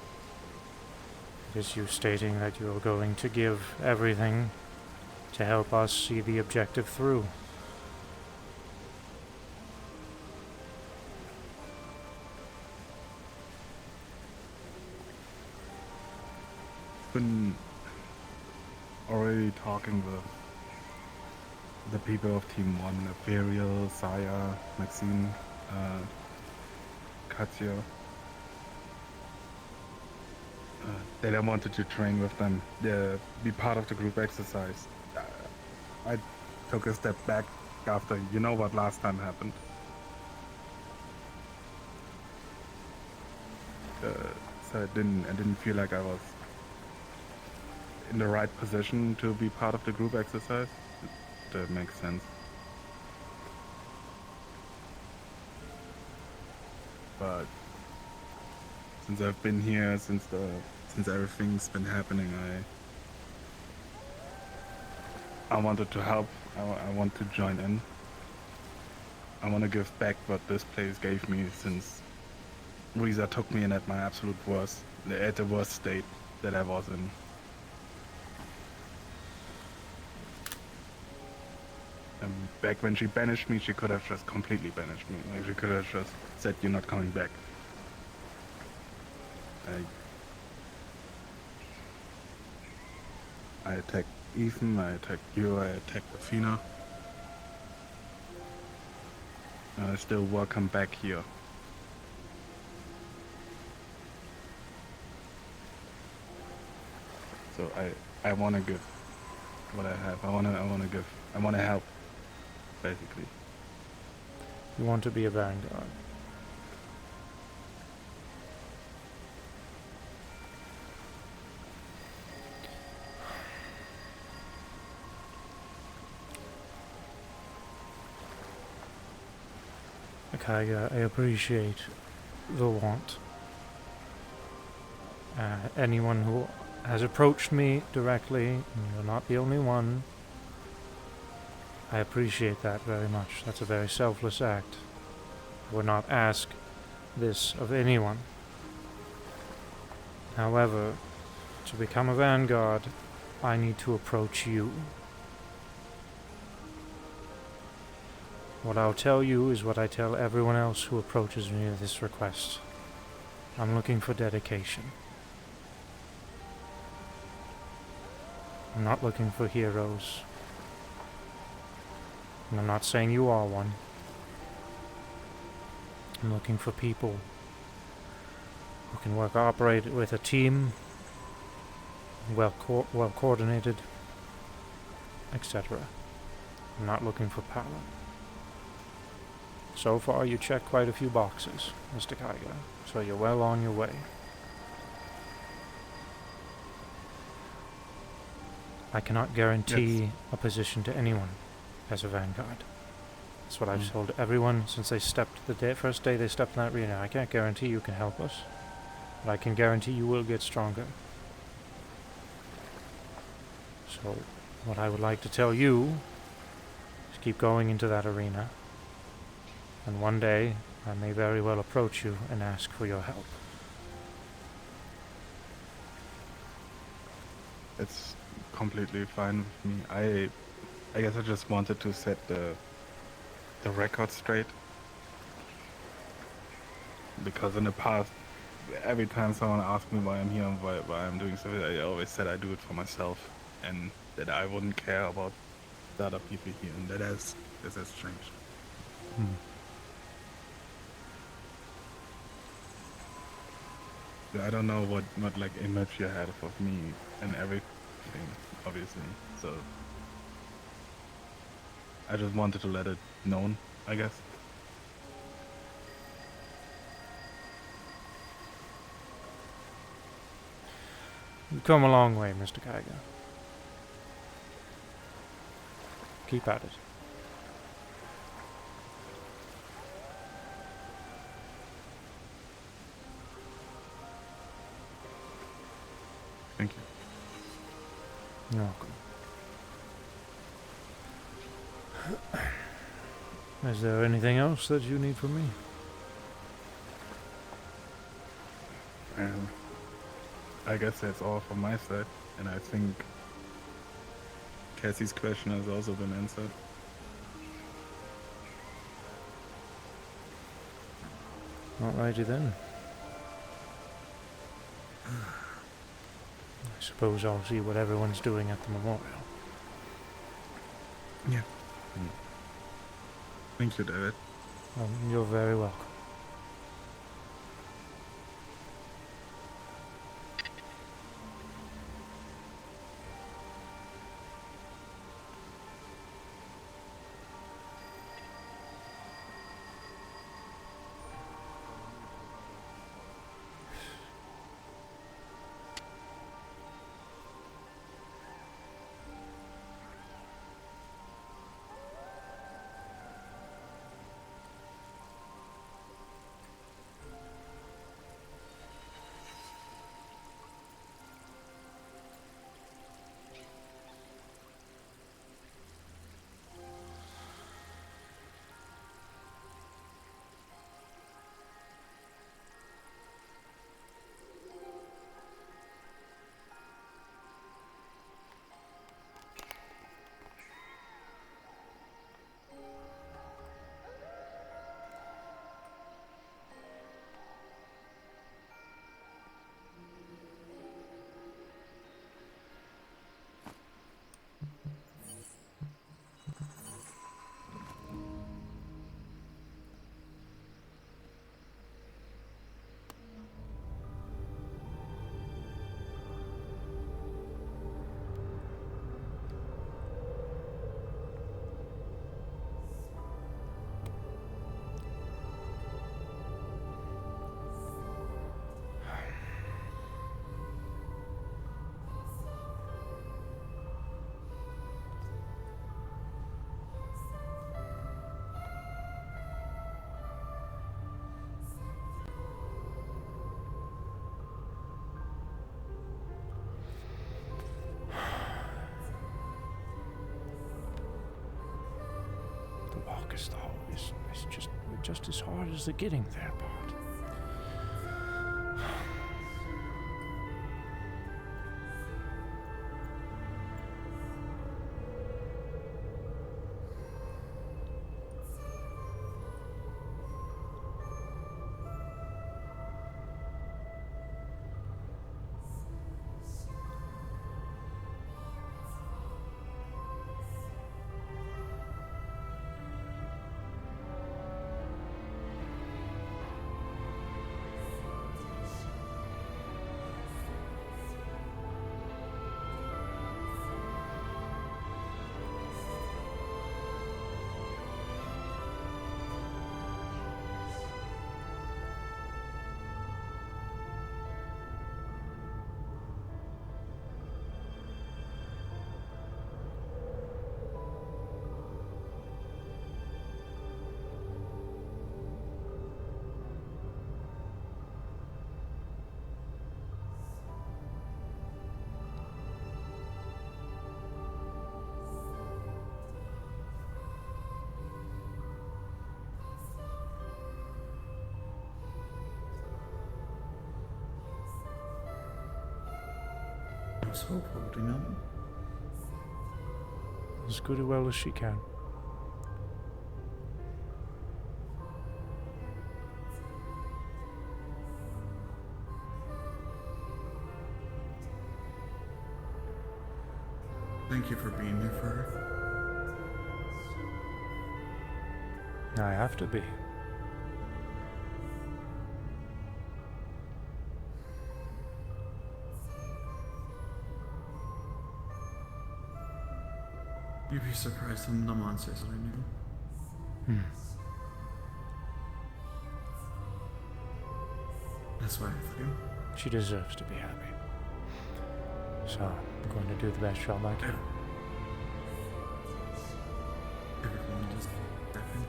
It is you stating that you are going to give everything to help us see the objective through. Been already talking with the people of Team 1, Imperial, Saya, Maxine, Katya. That I wanted to train with them, be part of the group exercise. I took a step back after, you know what last time happened. So I didn't feel like I was in the right position to be part of the group exercise. That makes sense. But since I've been here, since everything's been happening, I wanted to help. I want to join in. I want to give back what this place gave me, since Riza took me in at my absolute worst, at the worst state that I was in. Back when she banished me, she could have just completely banished me. Like, she could have just said, "You're not coming back." I attacked Ethan, I attacked you, I attacked Athena. And I still welcome back here. So I want to give what I have. I want to help, basically. You want to be a vanguard. Kaiga, I appreciate the want. Anyone who has approached me directly, and you're not the only one, I appreciate that very much. That's a very selfless act. I would not ask this of anyone. However, to become a vanguard, I need to approach you. What I'll tell you is what I tell everyone else who approaches me with this request. I'm looking for dedication. I'm not looking for heroes. And I'm not saying you are one. I'm looking for people who can operate with a team, well coordinated, etc. I'm not looking for power. So far, you check quite a few boxes, Mr. Kaiga, so you're well on your way. I cannot guarantee a position to anyone as a vanguard. That's what I've told everyone since they stepped first day they stepped in that arena. I can't guarantee you can help us, but I can guarantee you will get stronger. So, what I would like to tell you is keep going into that arena. And one day, I may very well approach you and ask for your help. It's completely fine with me. I guess I just wanted to set the record straight. Because in the past, every time someone asked me why I'm here and why I'm doing something, I always said I do it for myself. And that I wouldn't care about the other people here. And this has changed. I don't know what like image you had of me and everything, obviously. So I just wanted to let it known, I guess. You've come a long way, Mr. Kaiga. Keep at it. Thank you. You're welcome. Is there anything else that you need from me? I guess that's all from my side, and I think Cassie's question has also been answered. Alrighty then. I suppose I'll see what everyone's doing at the memorial. Yeah. Thank you, David. You're very welcome. walk, though, is just as hard as the getting there part. How's Hope holding up? As good or well as she can. Thank you for being there for her. I have to be. You'd be surprised some of the monsters that I knew. That's why I feel. She deserves to be happy. So, I'm going to do the best job I can. Everyone just step in.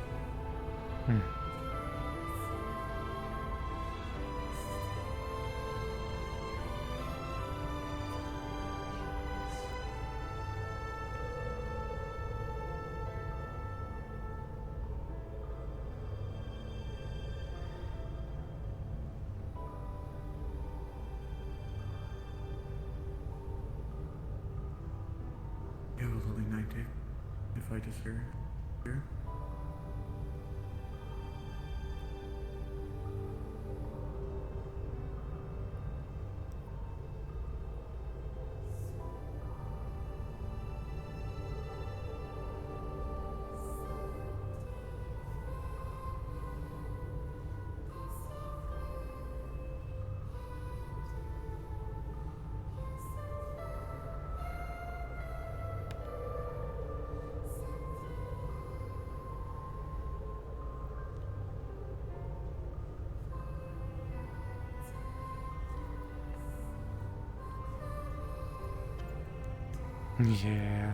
You have a lovely night, Dave. If I just hear. Yeah.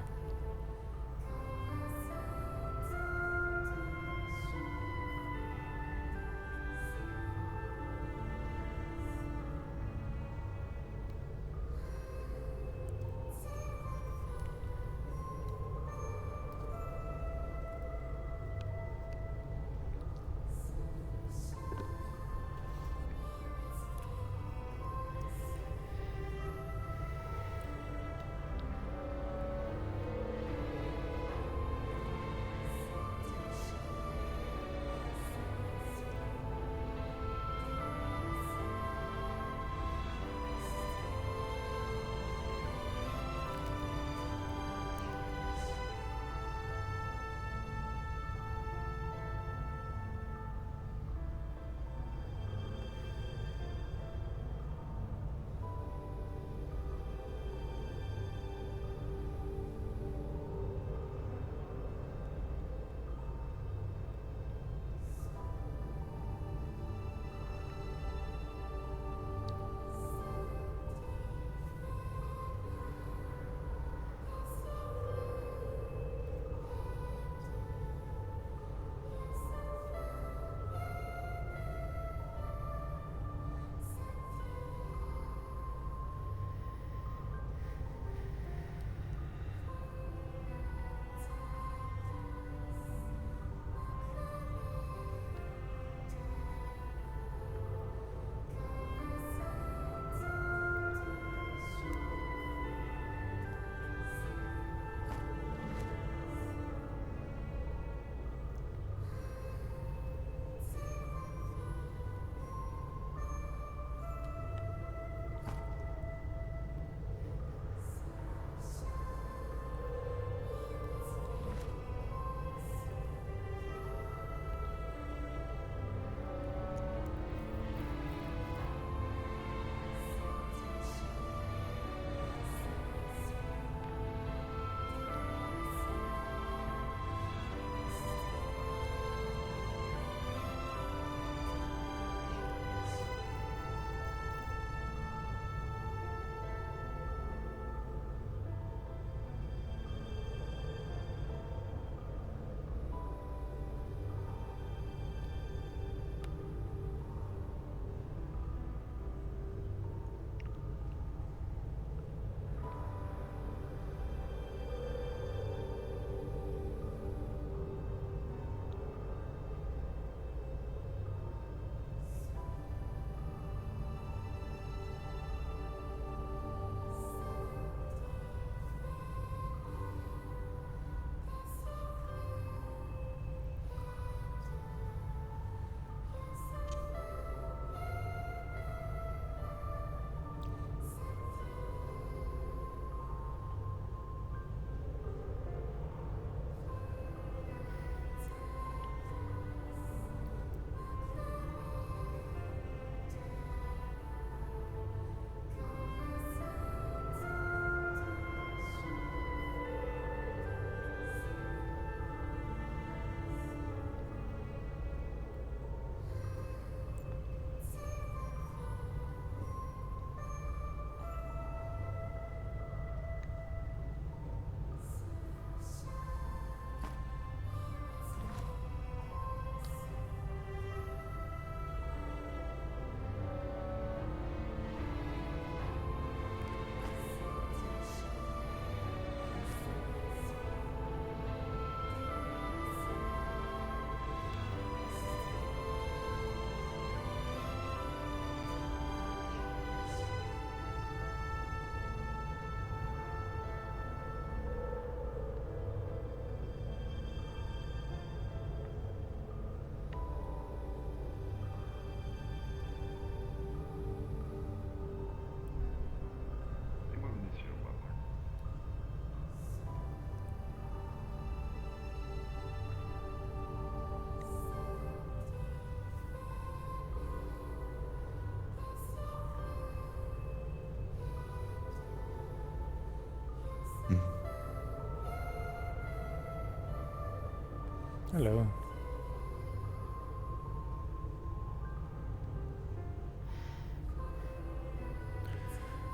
Hello.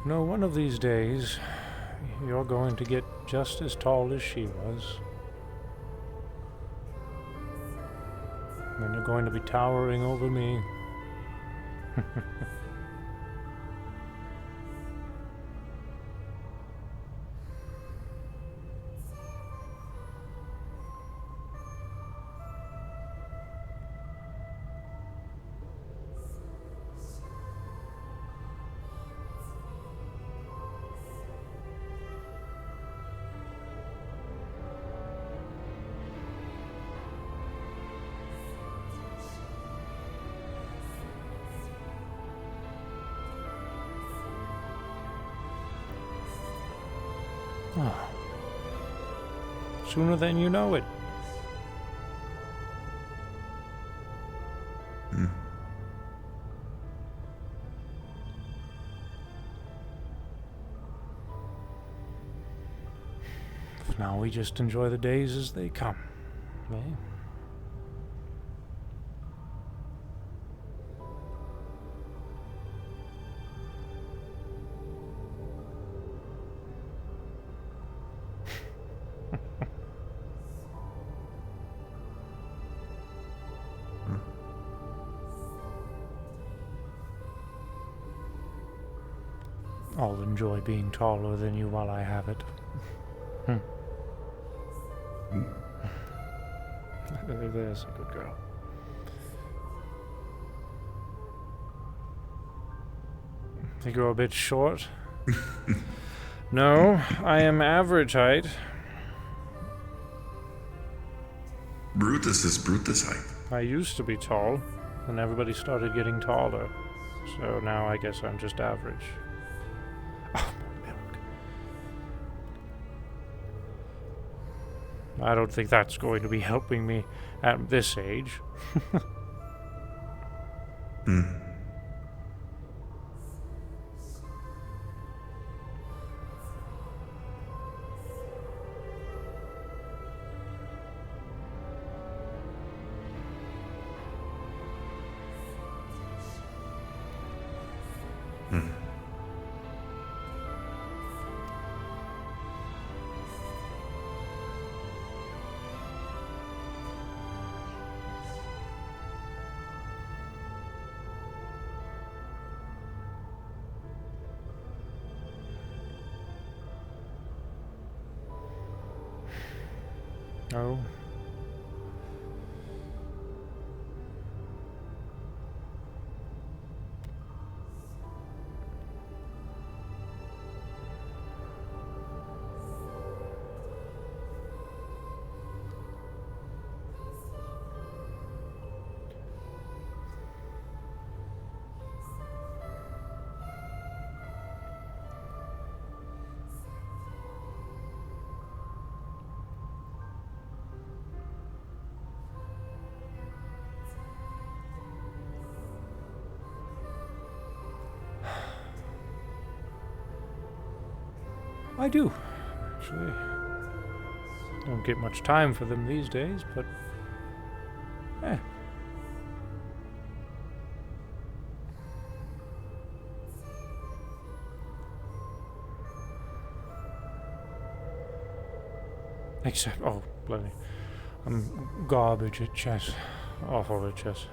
No, one of these days, you're going to get just as tall as she was. Then you're going to be towering over me. Oh. Sooner than you know it. Now we just enjoy the days as they come, eh? I'll enjoy being taller than you while I have it. There's a good girl. Think you're a bit short? No, I am average height. Brutus is Brutus height. I used to be tall, and everybody started getting taller. So now I guess I'm just average. Oh, milk. I don't think that's going to be helping me at this age. Oh. I do, actually. Don't get much time for them these days, but except, oh, bloody, I'm garbage at chess. Awful at chess.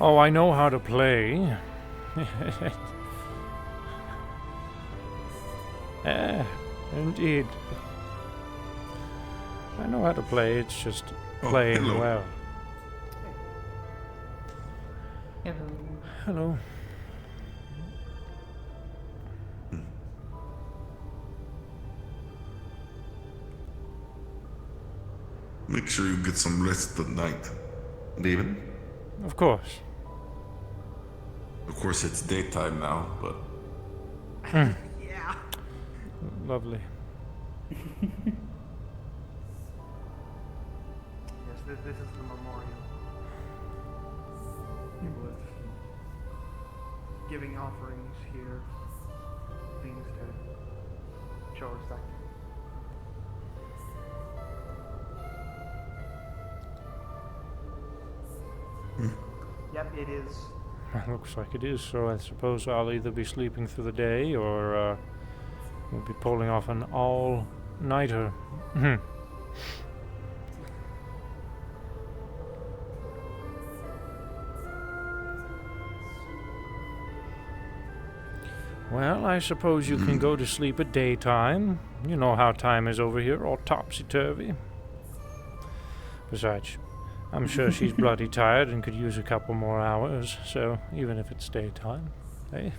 Oh, I know how to play. Indeed. I know how to play, it's just playing hello. well. Hello. Hello. Make sure you get some rest tonight, David. Of course. Of course, it's daytime now, but Yeah. Lovely. Yes, this is the memorial. It was giving offerings here, things to show respect. Yep, it is. Looks like it is, so I suppose I'll either be sleeping through the day or we'll be pulling off an all-nighter. Well, I suppose you can go to sleep at daytime. You know how time is over here, all topsy-turvy. Besides, I'm sure she's bloody tired and could use a couple more hours, so even if it's daytime, eh?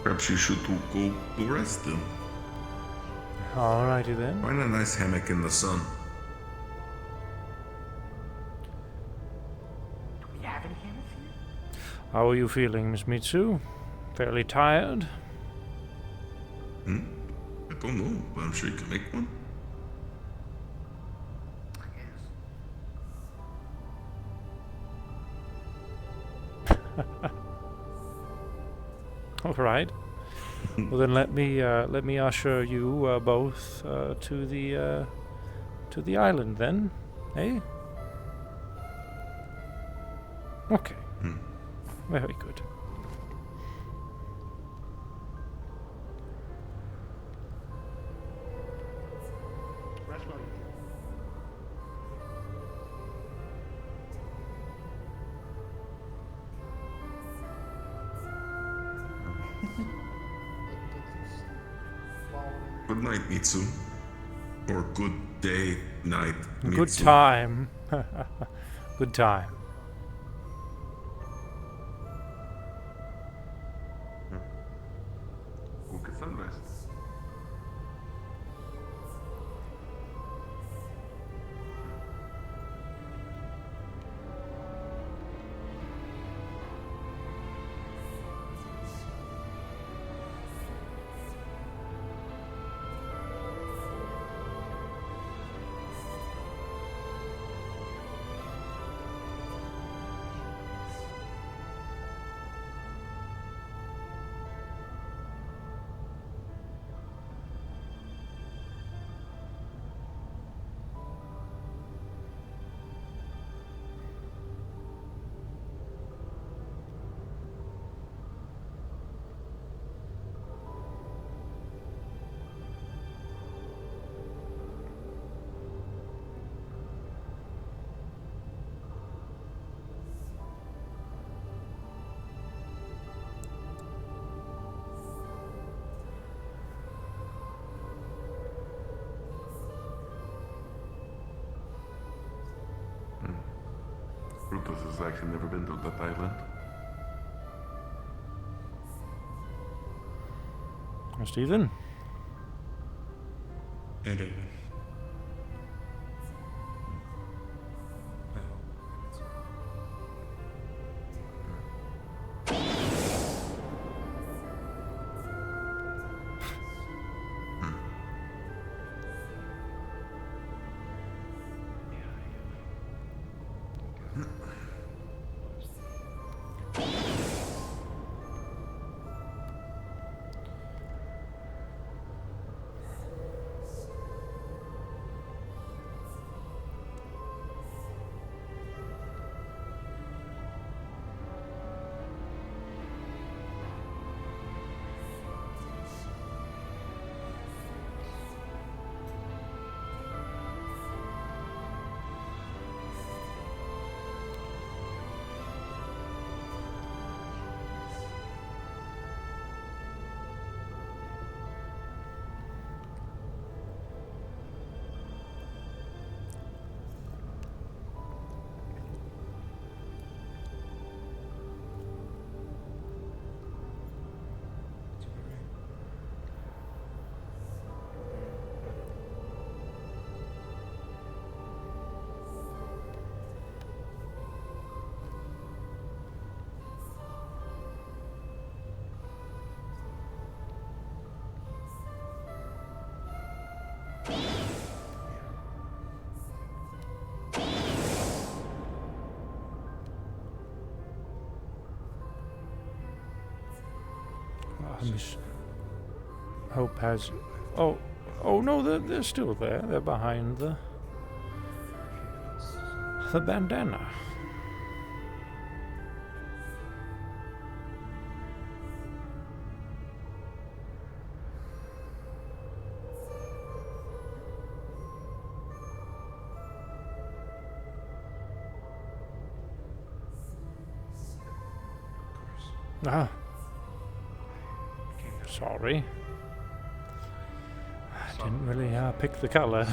Perhaps you should go rest then. Alrighty then. Find a nice hammock in the sun. Do we have any hammocks here? How are you feeling, Miss Mitsu? Fairly tired? I don't know, but I'm sure you can make one. All right. Well then, let me usher you both to the island then, eh? Okay. Very good. Rest well, you two. Good night, Mitsu. Or good day, night, Mitsu. Good time. Good time. Go get some rest. Brutus has actually never been to that island. Stephen? I don't know. Miss Hope has... Oh, no, they're still there. They're behind the bandana. Ah. Sorry. I didn't really pick the color.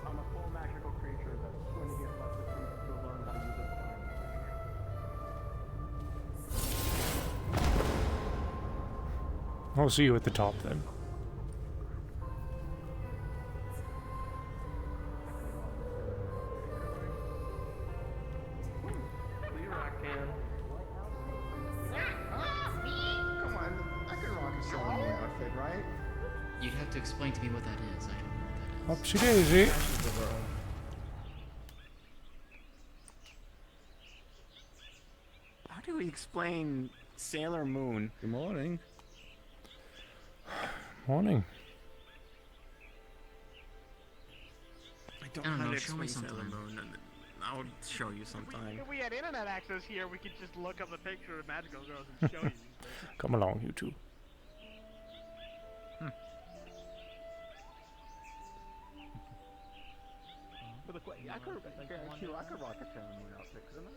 I'm a full magical creature that's going to get left with me to learn how to use it. I'll see you at the top then. Come on, I can rock a Sailor Moon outfit, right? You'd have to explain to me what that is. I don't know what that is. Upsy daisy. How do we explain Sailor Moon? Good morning. Morning. I don't I don't know how know, to show me explain Sailor sometime. Moon. I'll show you sometime. If we had internet access here, we could just look up a picture of magical girls and show you. Come along, you two. But look, I could rock a Sailor Moon outfit, couldn't I?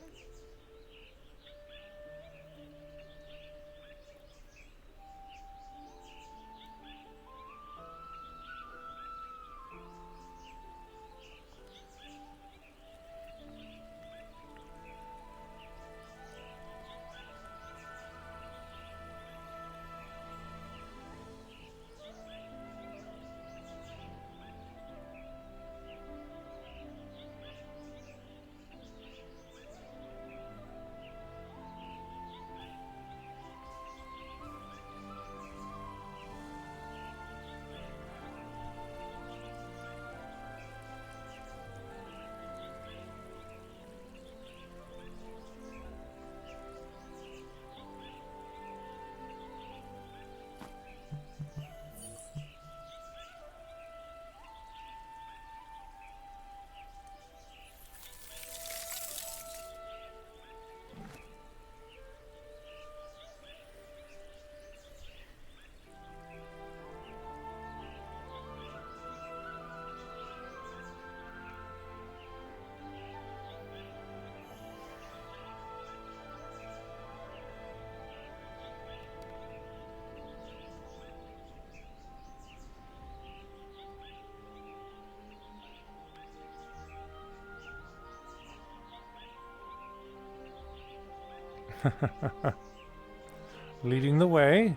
Leading the way.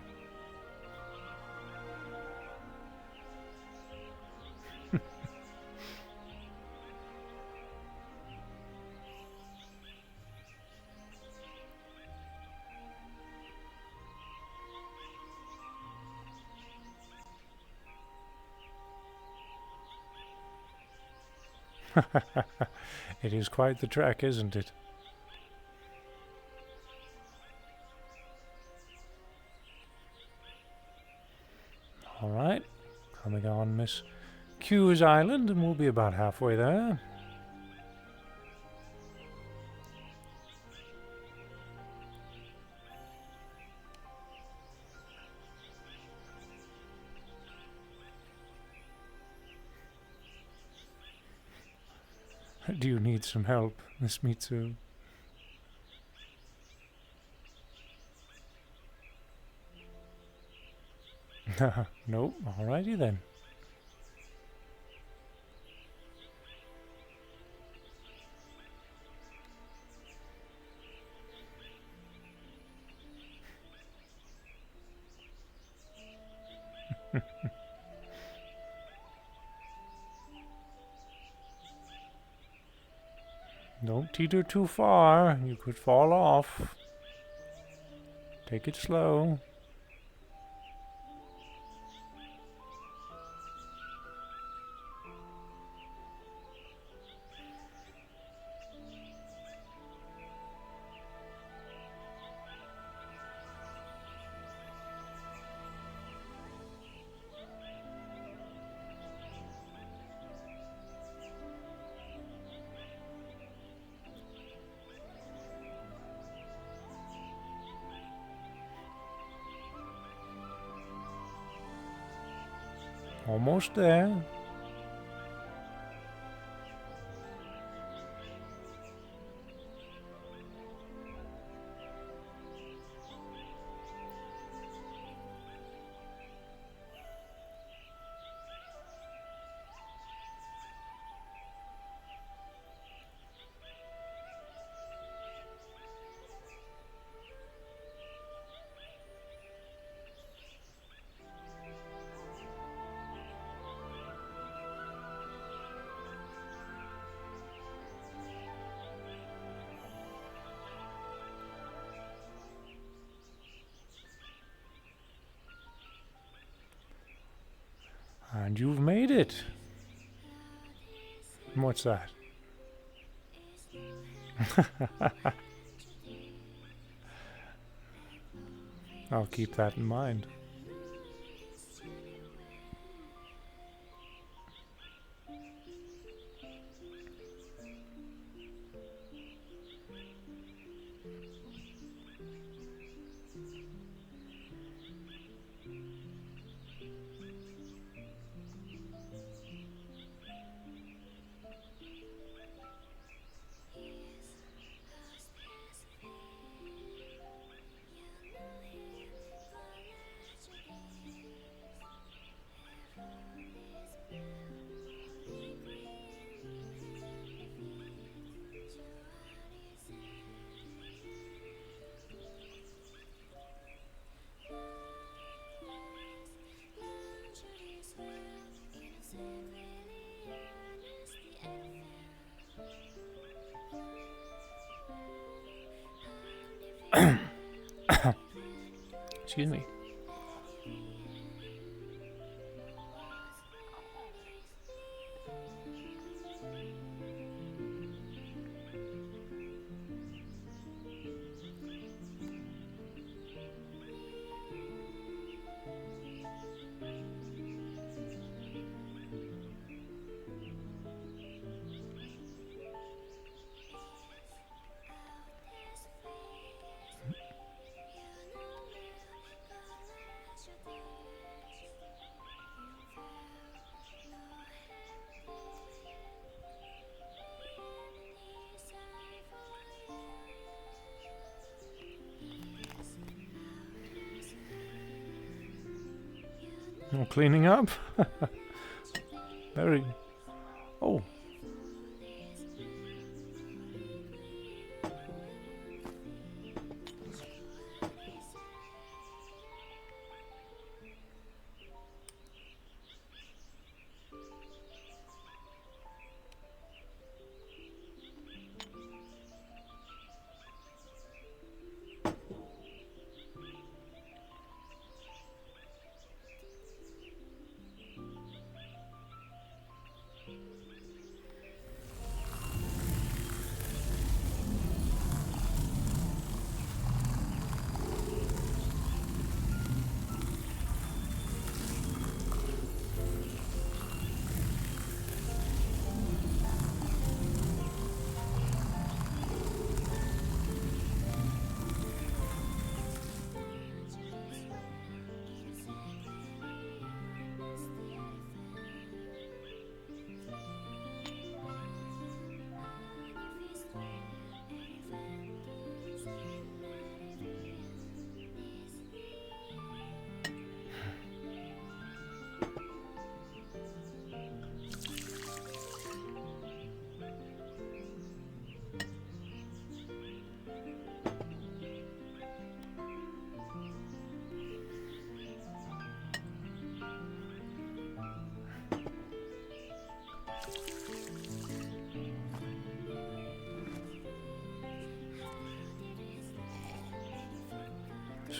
It is quite the trek, isn't it? Alright, coming on Miss Q's Island, and we'll be about halfway there. Do you need some help, Miss Mitsu? Nope, alrighty then. Don't teeter too far, you could fall off. Take it slow. Almost there. And you've made it. What's that? I'll keep that in mind. Excuse me. No cleaning up? Very... Oh.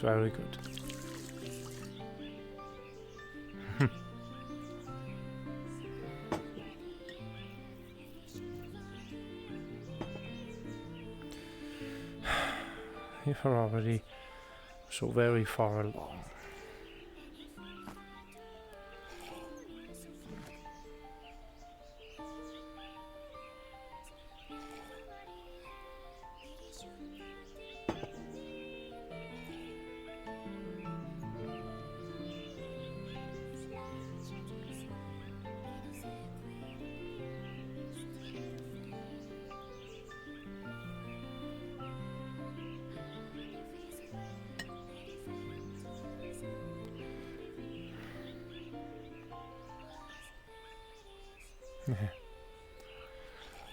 very good. You're already so very far along.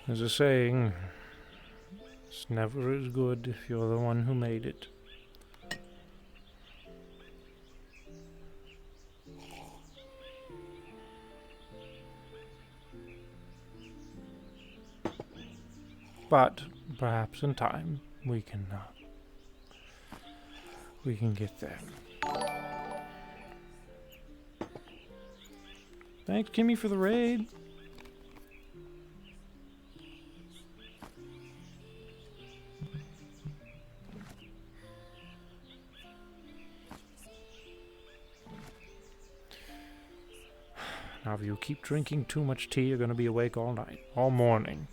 There's a saying, it's never as good if you're the one who made it. But perhaps in time we can get there. Thanks, Kimmy, for the raid. Now, if you keep drinking too much tea, you're going to be awake all night, all morning.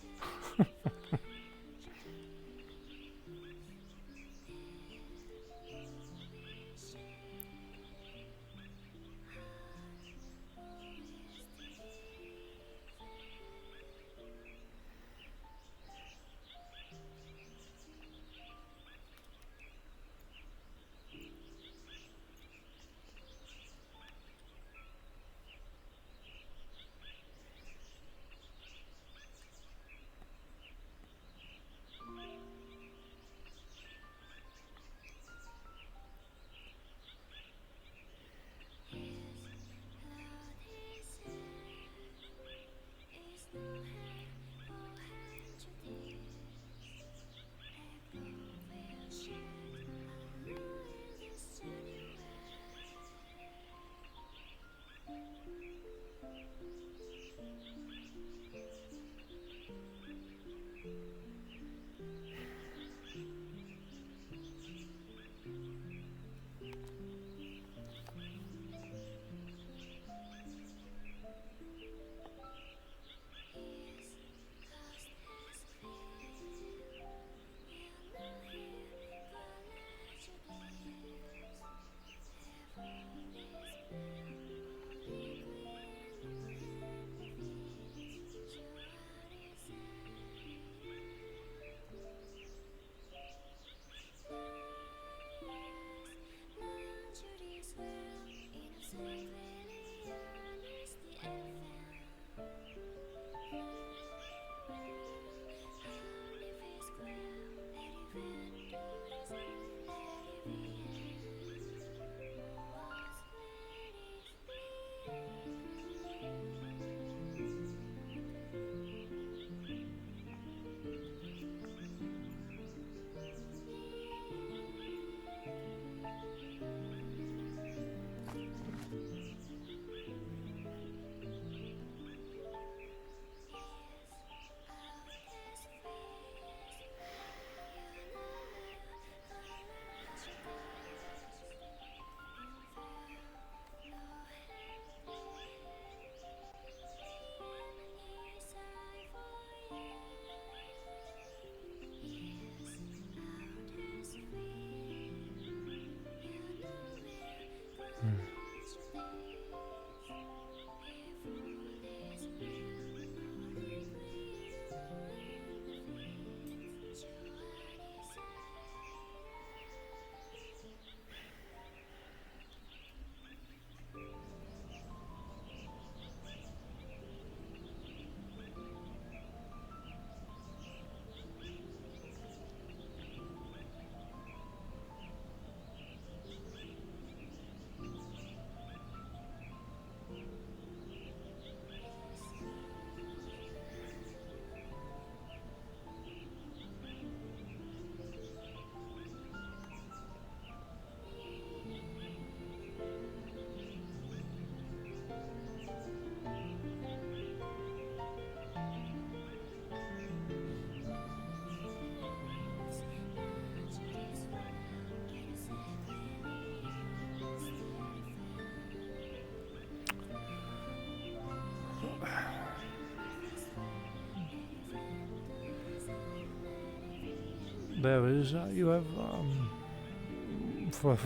there is, you have,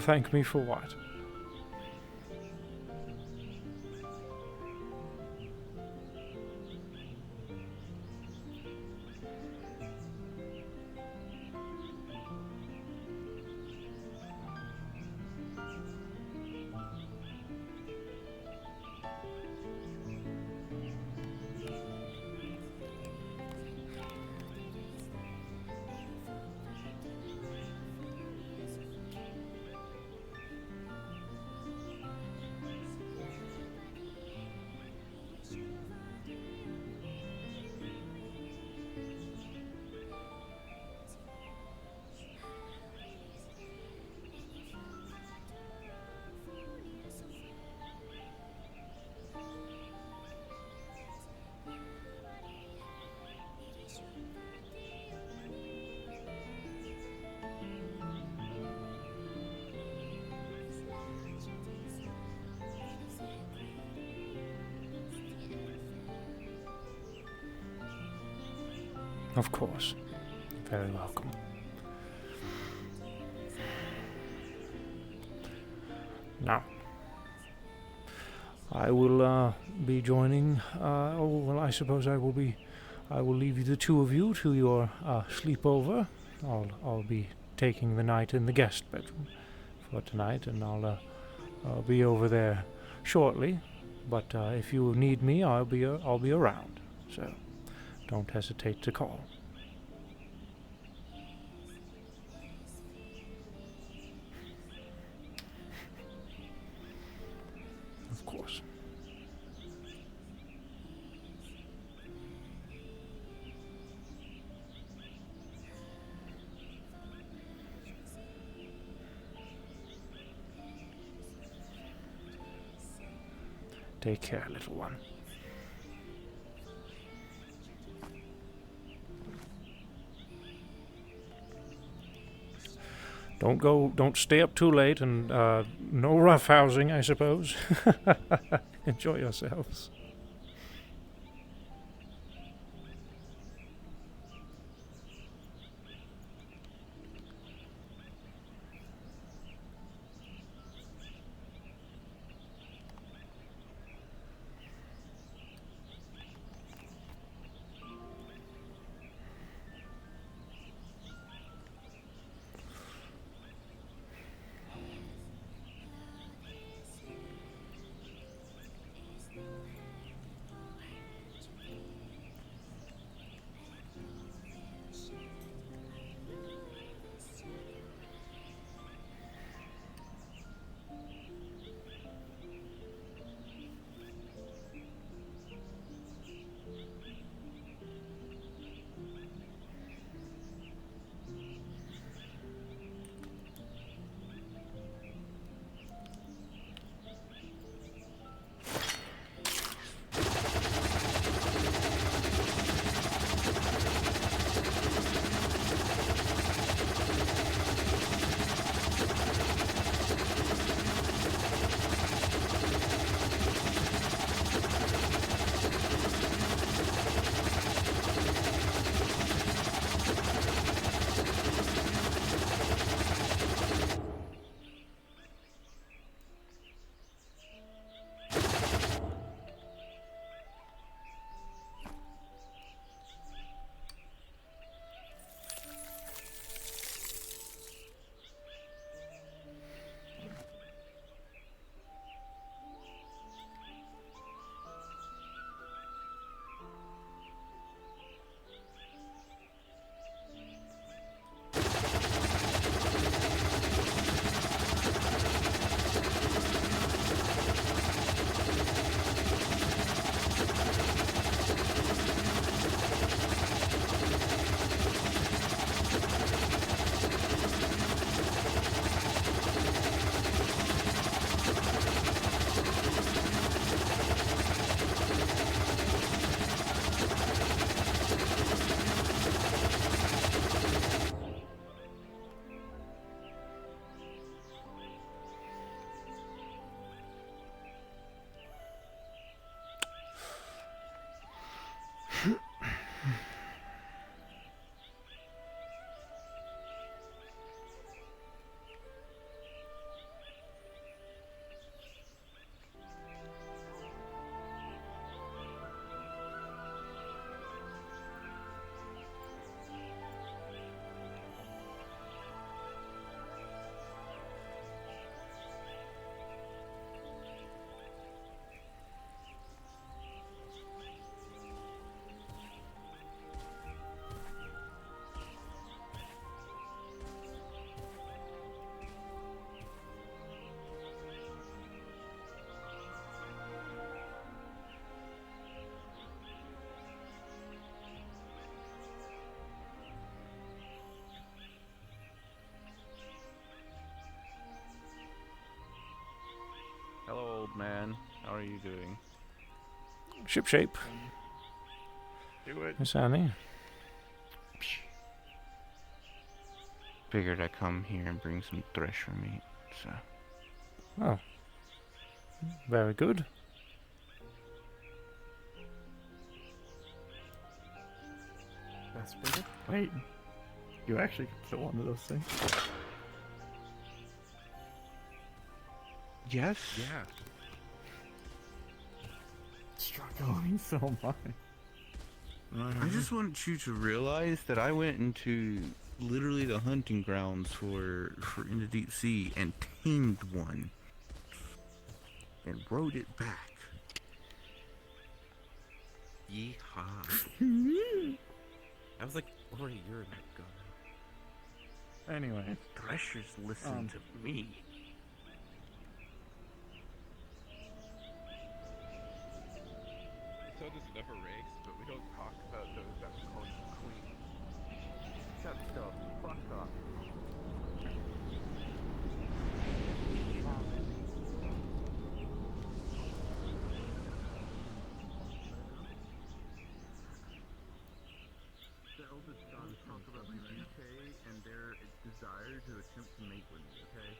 thank me for what? Of course. Very welcome. Now, I will be joining. I suppose I will leave the two of you to your sleepover. I'll be taking the night in the guest bedroom for tonight, and I'll be over there shortly. But if you need me, I'll be around. So don't hesitate to call. Of course. Take care, little one. Don't stay up too late, and no roughhousing, I suppose. Enjoy yourselves. How are you doing? Shipshape. Do it. Miss Annie. Figured I'd come here and bring some thresher meat, so. Oh. Very good. That's pretty. Wait. You actually can kill one of those things? Yes? Yeah. Struggling so much. I just want you to realize that I went into literally the hunting grounds for In the Deep Sea and tamed one and rode it back. Yeehaw. I was like over a year ago. Anyway. Threshers listen to me. So there's never race, but we don't talk about those that we call you queen. Shut up. Fuck off. The eldest son talk about the UK and their desire to attempt to mate with me, okay?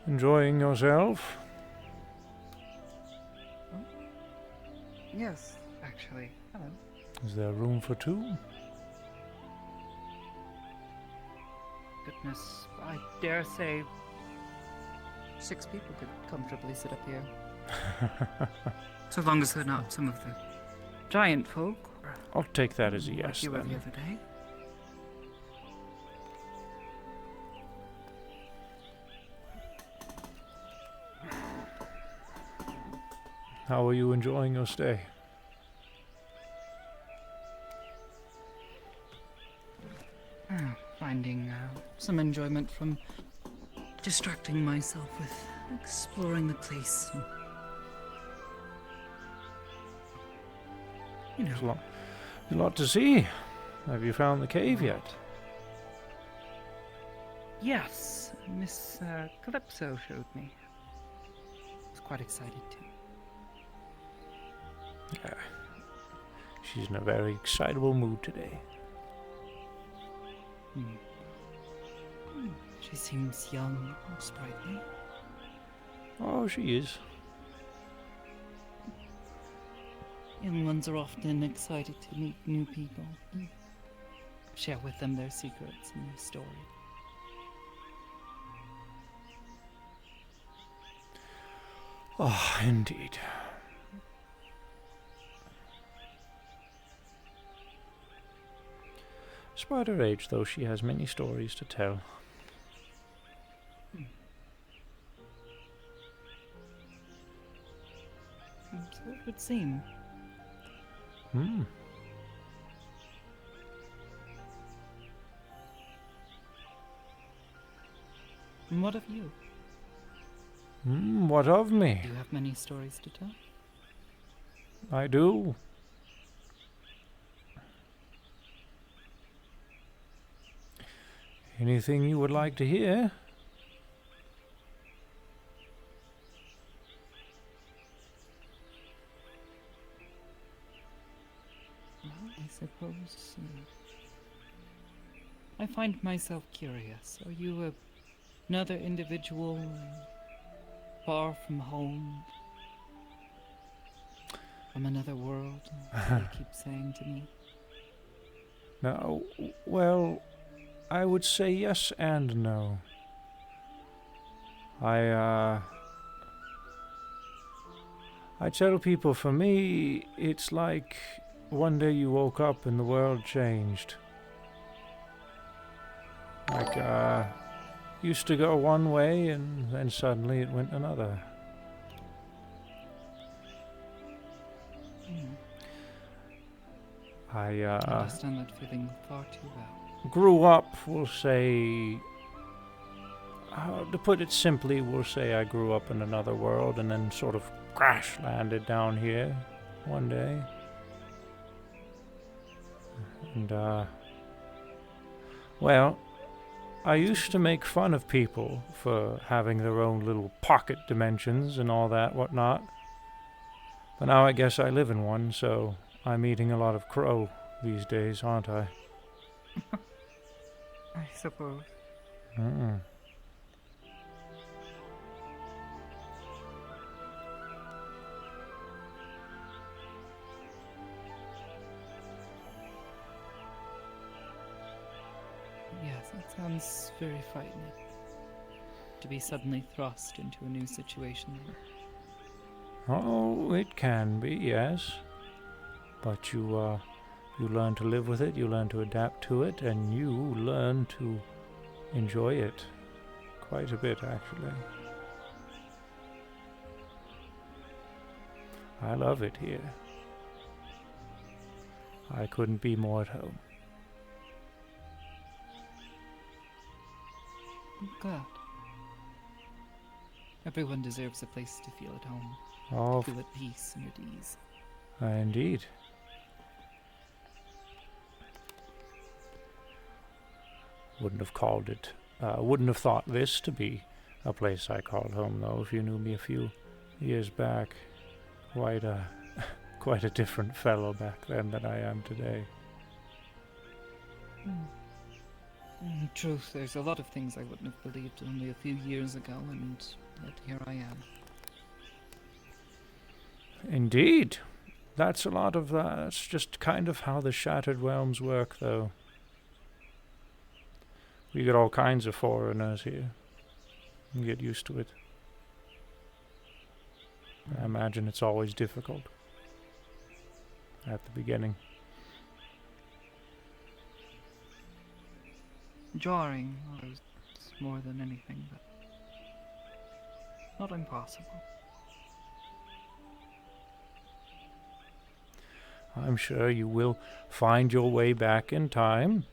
Enjoying yourself? Yes, actually. Hello. Is there room for two? Goodness, I dare say 6 people could comfortably sit up here. So long as they're not some of the giant folk. I'll take that as a like yes you were then. the other day. How are you enjoying your stay? Finding some enjoyment from distracting myself with exploring the place. You There's know. a lot to see. Have you found the cave yet? Yes, Miss Calypso showed me. I was quite excited too. Yeah. She's in a very excitable mood today. She seems young and sprightly. Oh, she is. Young ones are often excited to meet new people. Share with them their secrets and their story. Oh, indeed. Despite her age, though, she has many stories to tell. So it would seem. Hmm. And what of you? What of me? Do you have many stories to tell? I do. Anything you would like to hear? Well, I suppose I find myself curious. Are you another individual far from home? From another world? You keep saying to me. No, well, I would say yes and no. I I tell people, for me, it's like one day you woke up and the world changed. Like, used to go one way and then suddenly it went another. I understand that feeling far too well. Grew up, we'll say, to put it simply, we'll say I grew up in another world and then sort of crash landed down here one day. And, well, I used to make fun of people for having their own little pocket dimensions and all that whatnot. But now I guess I live in one, so I'm eating a lot of crow these days, aren't I? I suppose. Mm-mm. Yes, that sounds very frightening. To be suddenly thrust into a new situation. Oh, it can be, yes. But you learn to live with it, you learn to adapt to it, and you learn to enjoy it quite a bit, actually. I love it here. I couldn't be more at home. I'm glad. Everyone deserves a place to feel at home. Oh, to feel at peace and at ease. Indeed. Wouldn't have called it, wouldn't have thought this to be a place I called home, though, if you knew me a few years back. Quite a different fellow back then than I am today. In truth, there's a lot of things I wouldn't have believed only a few years ago, and yet here I am. Indeed. That's that's just kind of how the Shattered Realms work, though. We get all kinds of foreigners here. You get used to it. I imagine it's always difficult at the beginning. Jarring, more than anything, but not impossible. I'm sure you will find your way back in time.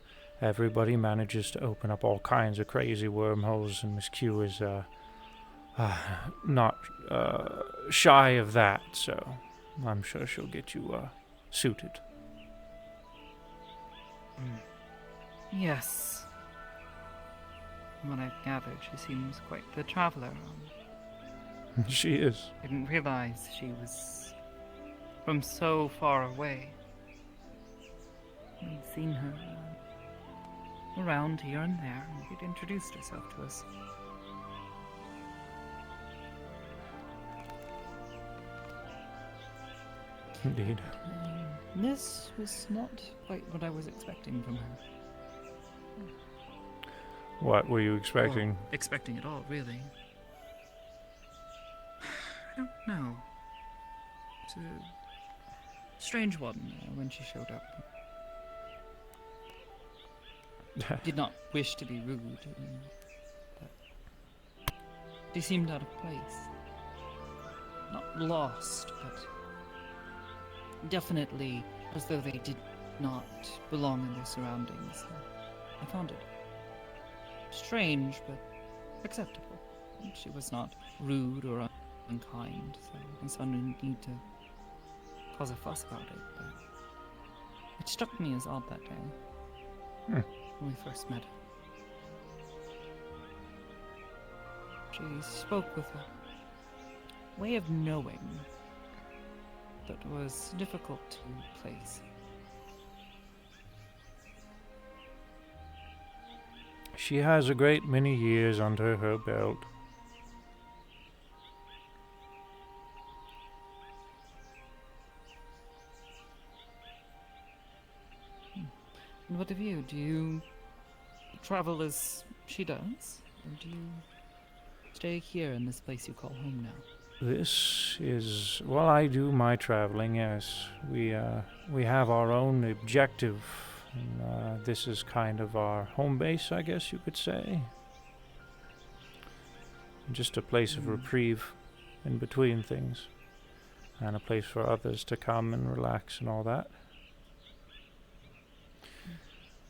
Everybody manages to open up all kinds of crazy wormholes, and Miss Q is not shy of that, so I'm sure she'll get you suited. Yes. From what I've gathered, she seems quite the traveler. She is. Didn't realize she was from so far away. We'd seen her around here and there, and she'd introduced herself to us. Indeed. This was not quite what I was expecting from her. What were you expecting? Or expecting at all, really. I don't know. It's a strange one when she showed up. Did not wish to be rude, but she seemed out of place. Not lost, but definitely as though they did not belong in their surroundings. I found it strange, but acceptable. She was not rude or unkind, so I saw no need to cause a fuss about it, but it struck me as odd that day. When we first met her. She spoke with a way of knowing that was difficult to place. She has a great many years under her belt. And what of you? Do you travel as she does? Or do you stay here in this place you call home now? this is, well, I do my traveling, yes. We have our own objective, and this is kind of our home base, I guess you could say. Just a place of reprieve in between things, and a place for others to come and relax and all that.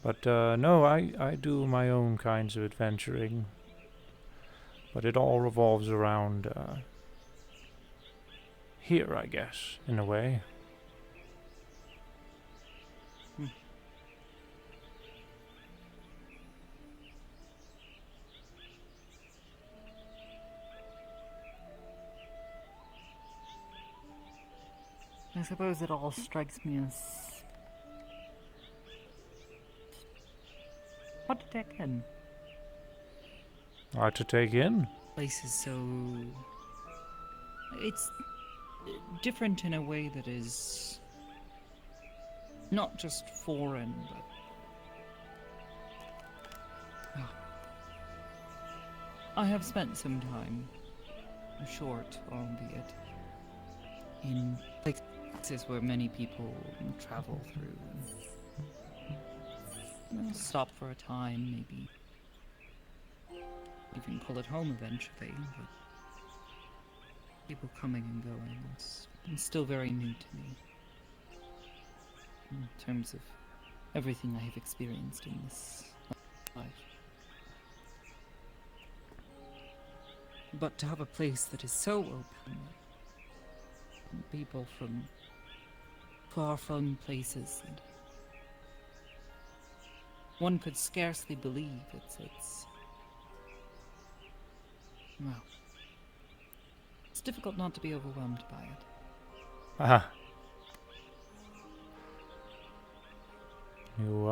But no, I do my own kinds of adventuring, but it all revolves around here, I guess, in a way. I suppose it all strikes me as hard to take in. Hard to take in? Place is so... It's different in a way that is not just foreign, but... Oh. I have spent some time, short albeit, in places where many people travel through. And stop for a time, maybe even call it home eventually, but people coming and going, it's still very new to me in terms of everything I have experienced in this life. But to have a place that is so open, and people from far-flung places, and one could scarcely believe it's well, it's difficult not to be overwhelmed by it. Ah. You,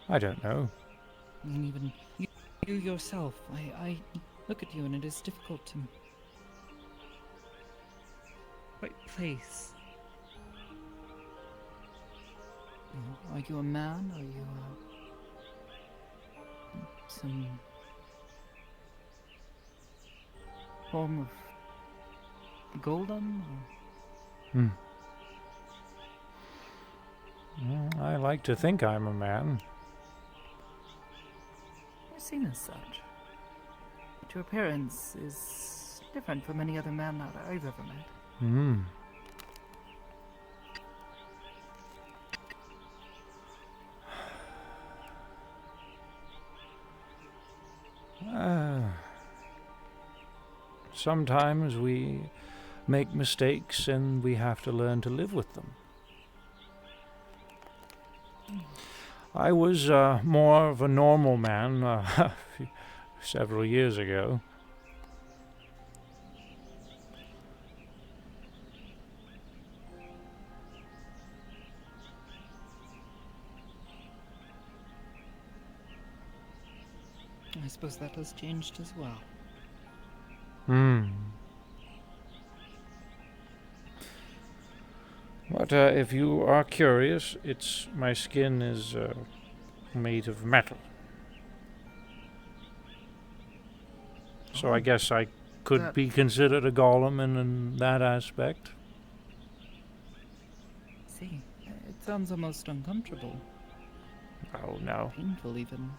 I don't know. And even you yourself, I look at you and it is difficult to quite place. Are you a man? Are you some form of golem? Or? I like to think I'm a man. You're seen as such. But your appearance is different from any other man that I've ever met. Sometimes we make mistakes and we have to learn to live with them. I was more of a normal man several years ago. I suppose that has changed as well. But if you are curious, my skin is made of metal. So I guess I could be considered a golem in that aspect. See, it sounds almost uncomfortable. Oh no. Painful even.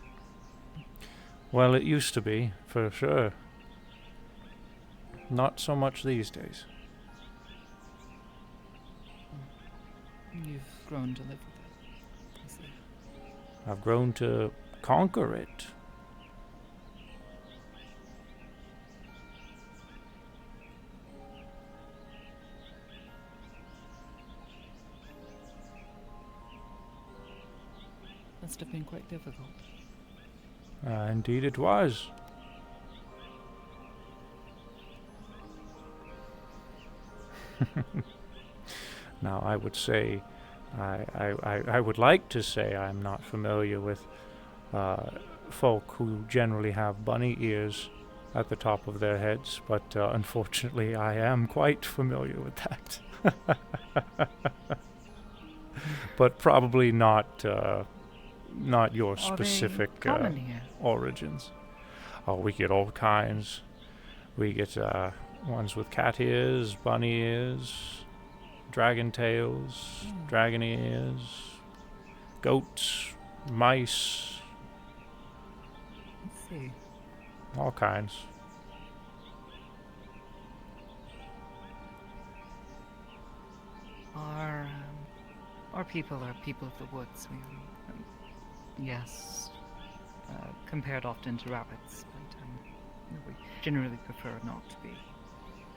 Well, it used to be, for sure. Not so much these days. You've grown to live with it, I see. I've grown to conquer it. Must have been quite difficult. Indeed it was. Now, I would say, I would like to say I'm not familiar with folk who generally have bunny ears at the top of their heads, but unfortunately I am quite familiar with that. But probably not not your Are they specific common here? origins. Oh, we get all kinds. We get ones with cat ears, bunny ears, dragon tails, dragon ears, goats, mice, Let's see. all kinds. Our people are people of the woods. Yes, compared often to rabbits, but we generally prefer not to be.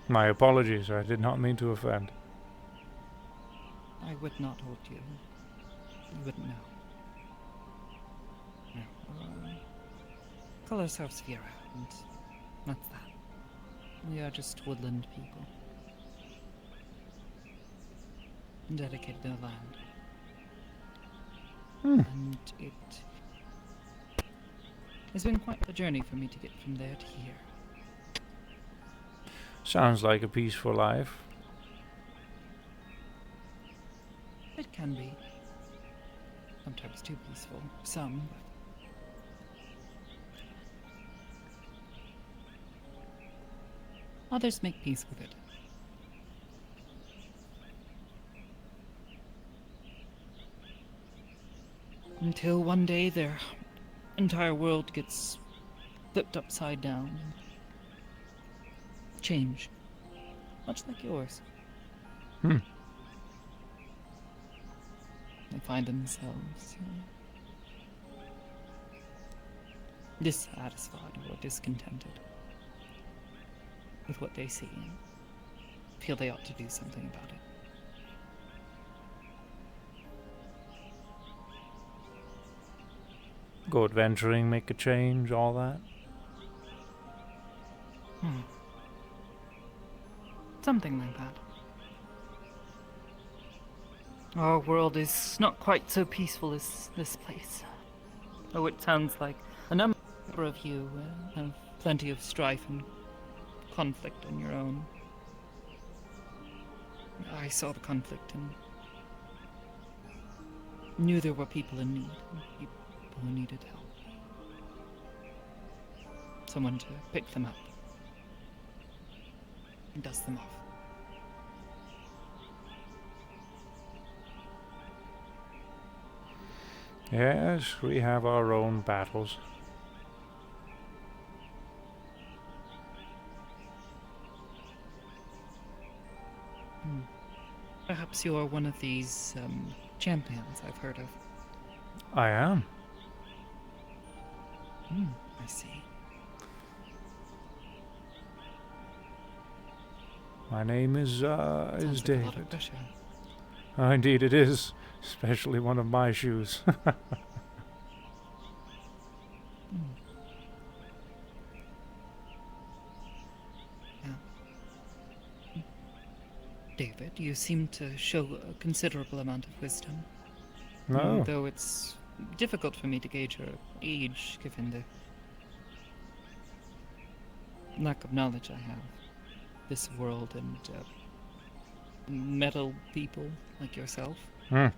My apologies, I did not mean to offend. I would not hold you. You wouldn't know. No. Call ourselves Vera, and that's that. We are just woodland people. Dedicated to the land. And it has been quite a journey for me to get from there to here. Sounds like a peaceful life. It can be. Sometimes too peaceful. Some. Others make peace with it. Until one day their entire world gets flipped upside down. Change. Much like yours. They find themselves dissatisfied or discontented with what they see and feel they ought to do something about it. Go adventuring, make a change, all that. Something like that. Our world is not quite so peaceful as this place. Oh, it sounds like a number of you have plenty of strife and conflict on your own. I saw the conflict and knew there were people in need, people who needed help. Someone to pick them up and dust them off. Yes, we have our own battles. Perhaps you are one of these champions I've heard of. I am. I see. My name is Sounds like a lot David. of pressure. Indeed it is, especially one of my shoes. David, you seem to show a considerable amount of wisdom. No. Though it's difficult for me to gauge your age, given the lack of knowledge I have. This world and metal people like yourself. I'm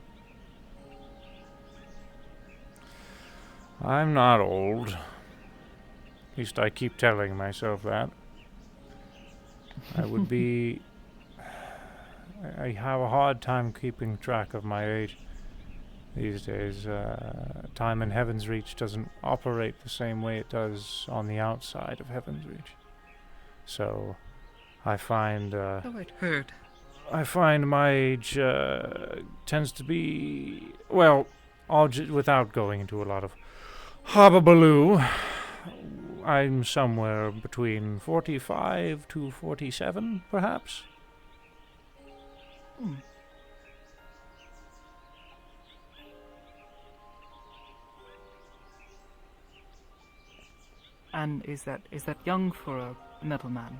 not old. At least I keep telling myself that. I would be... I have a hard time keeping track of my age these days. Time in Heaven's Reach doesn't operate the same way it does on the outside of Heaven's Reach. So, I find... Oh, I'd heard. I find my age tends to be... Well, without going into a lot of hobbabaloo, I'm somewhere between 45 to 47, perhaps. And is that young for a metal man?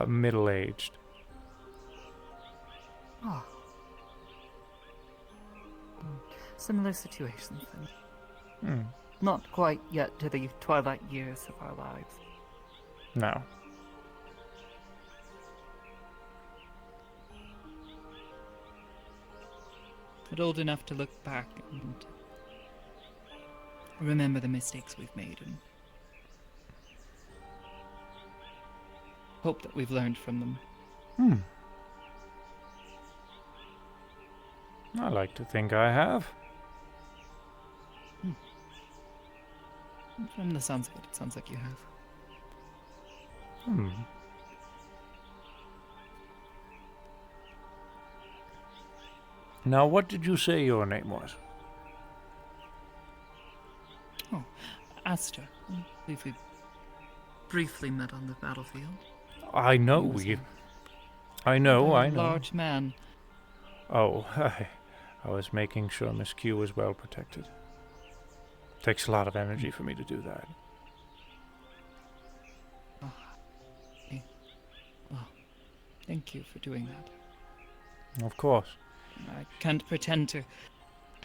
Middle-aged. Similar situations then. Not quite yet to the twilight years of our lives. No. but old enough to look back and remember the mistakes we've made and hope that we've learned from them. I like to think I have. From the sounds of it, it sounds like you have. Now, what did you say your name was? Oh, Asta. I believe we briefly met on the battlefield. I know I know. Large man. Oh, I was making sure Miss Q was well protected. Takes a lot of energy for me to do that. Oh, thank you for doing that. Of course. I can't pretend to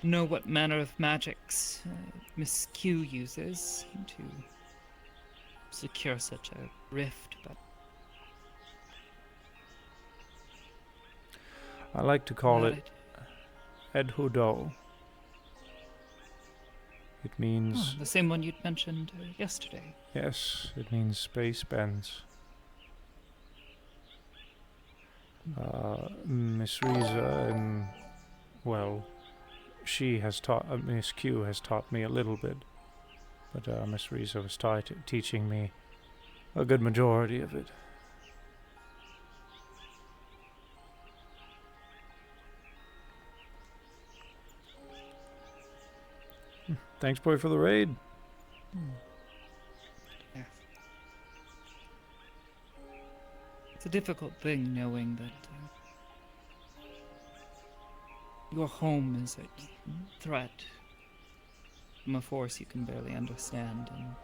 know what manner of magics Miss Q uses to secure such a rift, but I like to call it Ed Hudol. It means... the same one you'd mentioned yesterday. Yes, it means space bends. Miss Riza and... well, she has taught... Miss Q has taught me a little bit. But Miss Riza was teaching me a good majority of it. Thanks, boy, for the raid. Yes. It's a difficult thing knowing that your home is a threat from a force you can barely understand, and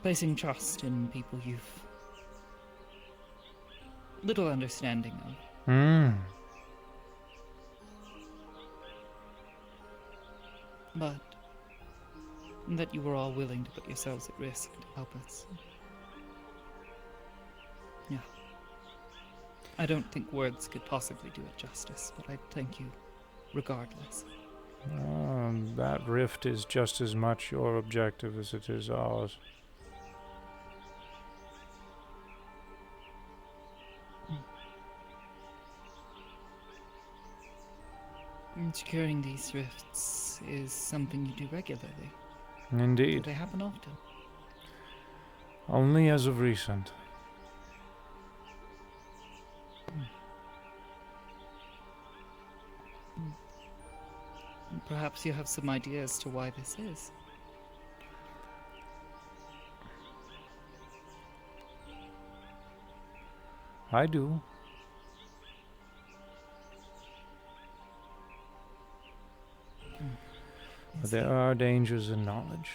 placing trust in people you've little understanding of. But that you were all willing to put yourselves at risk to help us. Yeah. I don't think words could possibly do it justice, but I thank you regardless. That rift is just as much your objective as it is ours. And securing these rifts is something you do regularly. Indeed. Do they happen often? Only as of recent. Perhaps you have some idea as to why this is. I do. But there are dangers in knowledge.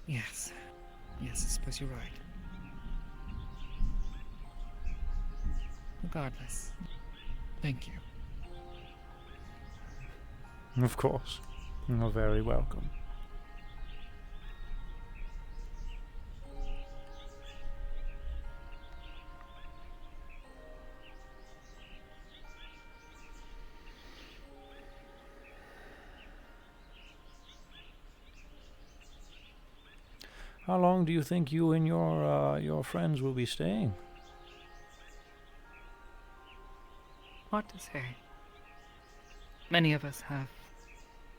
Yes. Yes, I suppose you're right. Regardless, thank you. Of course. You're very welcome. How long do you think you and your friends will be staying? Hard to say. Many of us have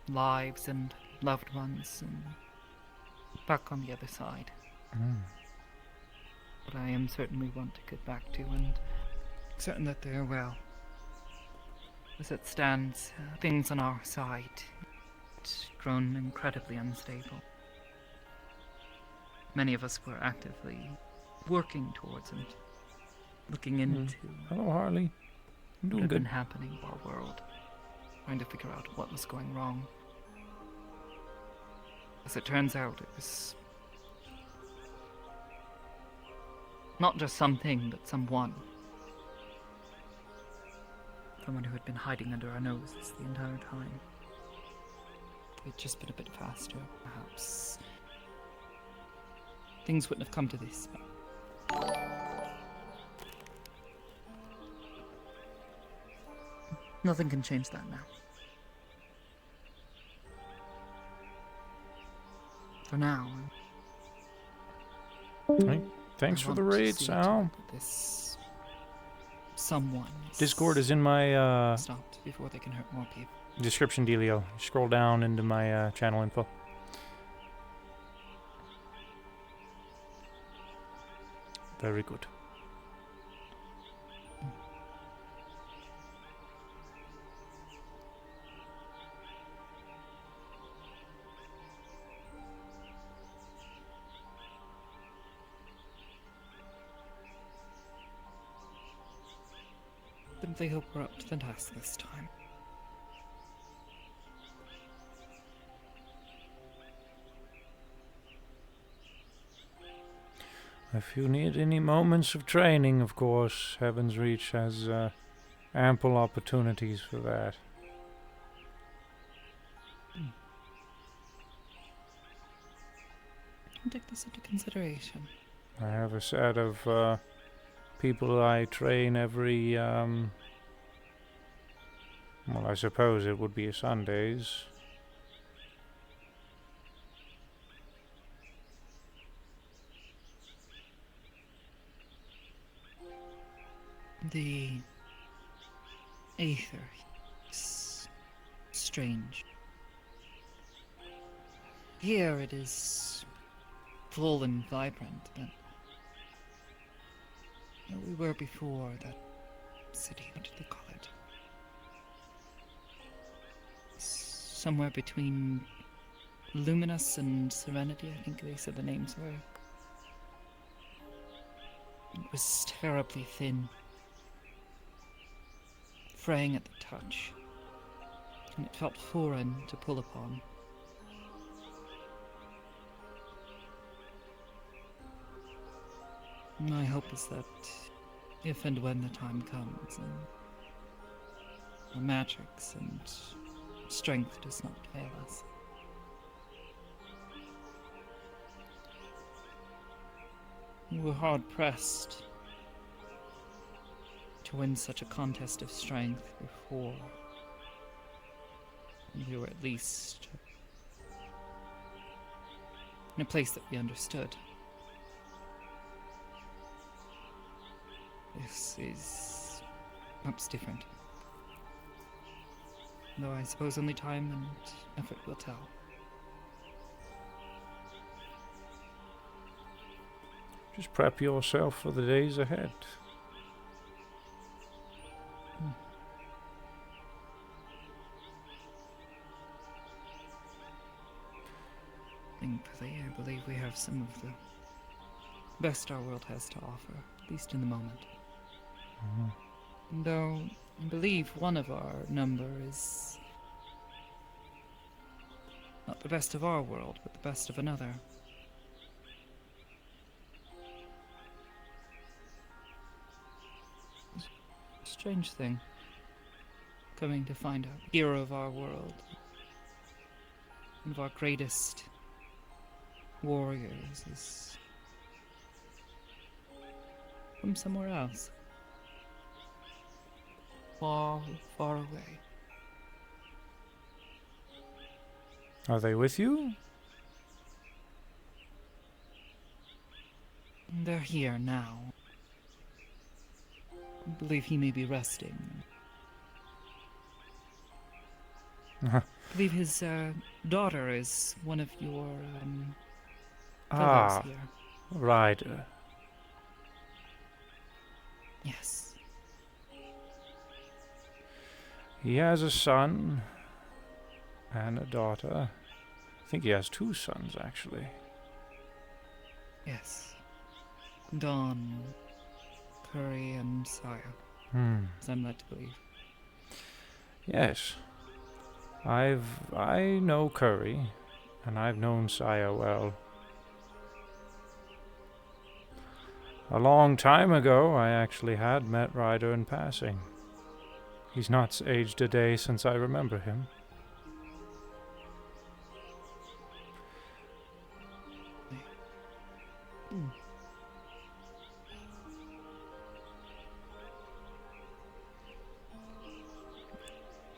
lives and loved ones and back on the other side. But I am certain we want to get back to, and certain that they are well. As it stands, things on our side it's grown incredibly unstable. Many of us were actively working towards and looking into Hello, Harley. I'm what doing had good. been happening in our world, trying to figure out what was going wrong. As it turns out, it was not just something, but someone. Someone who had been hiding under our noses the entire time. We'd just been a bit faster, perhaps. Things wouldn't have come to this. Nothing can change that now. For now. Hey, thanks for the raid, Sal. This someone Discord is in my stopped before they can hurt more people. description dealio. Scroll down into my channel info. Very good. Simply hope we're up to the task this time. If you need any moments of training, of course, Heaven's Reach has ample opportunities for that. I'll take this into consideration. I have a set of people I train every, well, I suppose it would be Sundays. The Aether is strange. Here it is full and vibrant, but where we were before, that city, what did they call it? Somewhere between Luminous and Serenity, I think they said the names were. It was terribly thin, fraying at the touch, and it felt foreign to pull upon. My hope is that if and when the time comes, and our magics and strength does not fail us, we were hard-pressed to win such a contest of strength before. We were at least in a place that we understood. This is perhaps different. Though I suppose only time and effort will tell. Just prep yourself for the days ahead. Thankfully, I believe we have some of the best our world has to offer, at least in the moment. Though, I believe one of our number is not the best of our world, but the best of another. Strange thing, coming to find out, hero of our world, one of our greatest warriors is from somewhere else. Far, far away. Are they with you? They're here now. I believe he may be resting. I believe his daughter is one of your fellows here. Right. Yes. He has a son and a daughter. I think he has 2 sons, actually. Yes. Dawn, Curry, and Saya. As I'm led to believe. Yes. I know Curry, and I've known Saya well. A long time ago, I actually had met Ryder in passing. He's not aged a day since I remember him.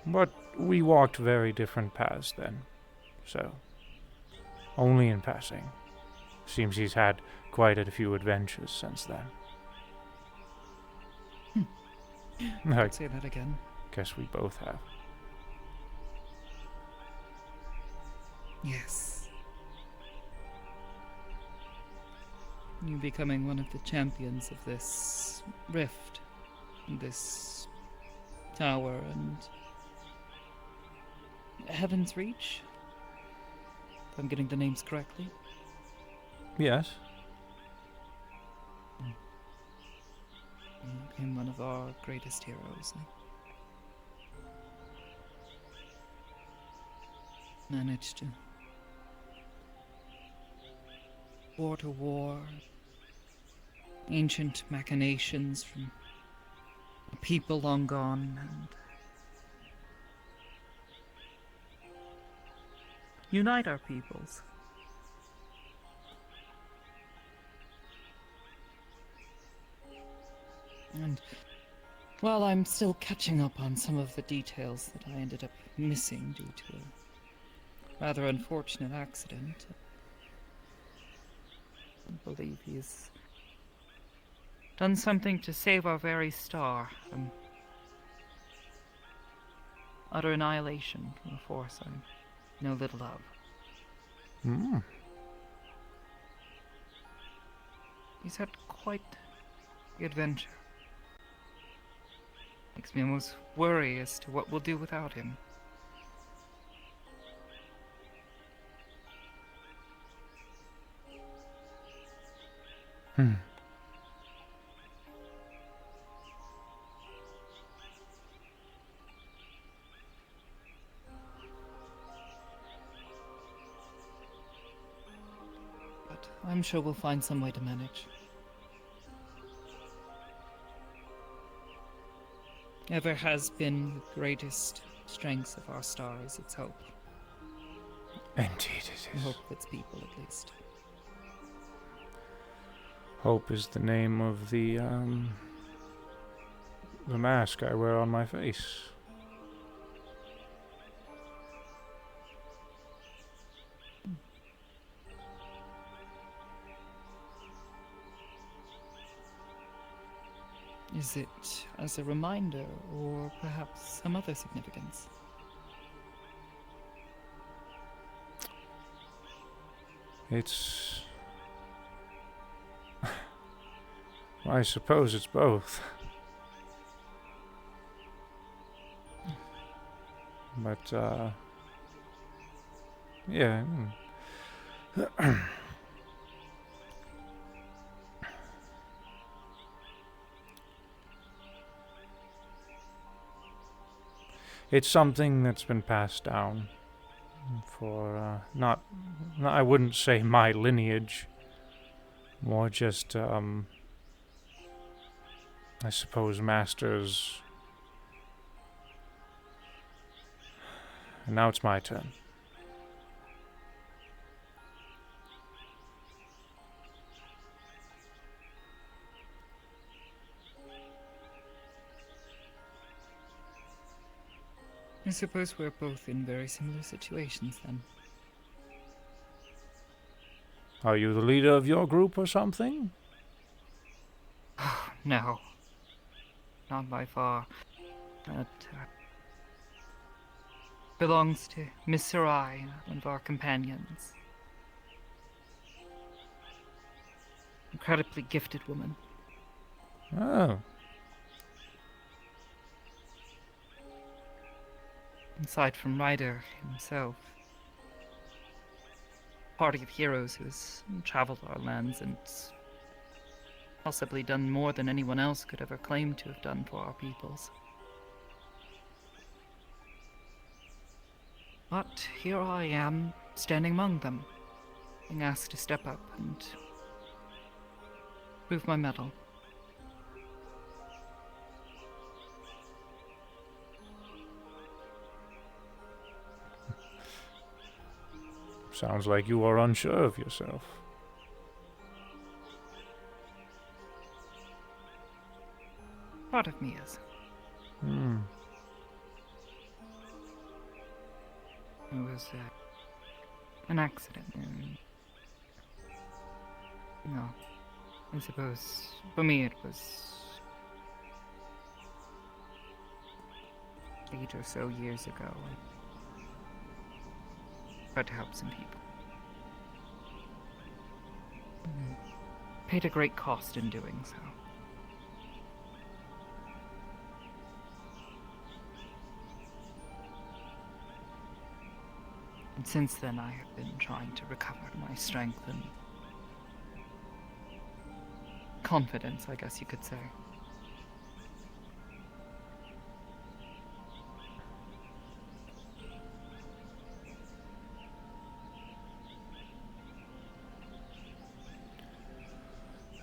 But we walked very different paths then, so only in passing. Seems he's had quite a few adventures since then. I'd say that again. Guess we both have. Yes. You becoming one of the champions of this rift, this tower, and Heaven's Reach? If I'm getting the names correctly. Yes. You became one of our greatest heroes. Managed to war to war, ancient machinations from a people long gone, and unite our peoples. And while I'm still catching up on some of the details that I ended up missing due to a rather unfortunate accident, I believe he's done something to save our very star from utter annihilation from a force I know little of. Hmm. He's had quite the adventure. Makes me almost worry as to what we'll do without him. Hmm. But I'm sure we'll find some way to manage. Ever has been the greatest strength of our star is its hope. Indeed it is. Hope of its people, at least. Hope is the name of the mask I wear on my face. Is it as a reminder, or perhaps some other significance? It's... I suppose it's both. But, yeah. It's something that's been passed down for, not, I wouldn't say my lineage, more just, I suppose masters. And now it's my turn. I suppose we're both in very similar situations then. Are you the leader of your group or something? No. Not by far. That belongs to Miss Sarai, one of our companions. Incredibly gifted woman. Oh. Aside from Ryder himself, party of heroes who has traveled our lands and possibly done more than anyone else could ever claim to have done for our peoples. But here I am, standing among them, being asked to step up and prove my mettle. Sounds like you are unsure of yourself. Part of me is. Hmm. It was an accident. No, I suppose for me it was 8 or so years ago. I tried to help some people. Paid a great cost in doing so. And since then I have been trying to recover my strength and confidence, I guess you could say.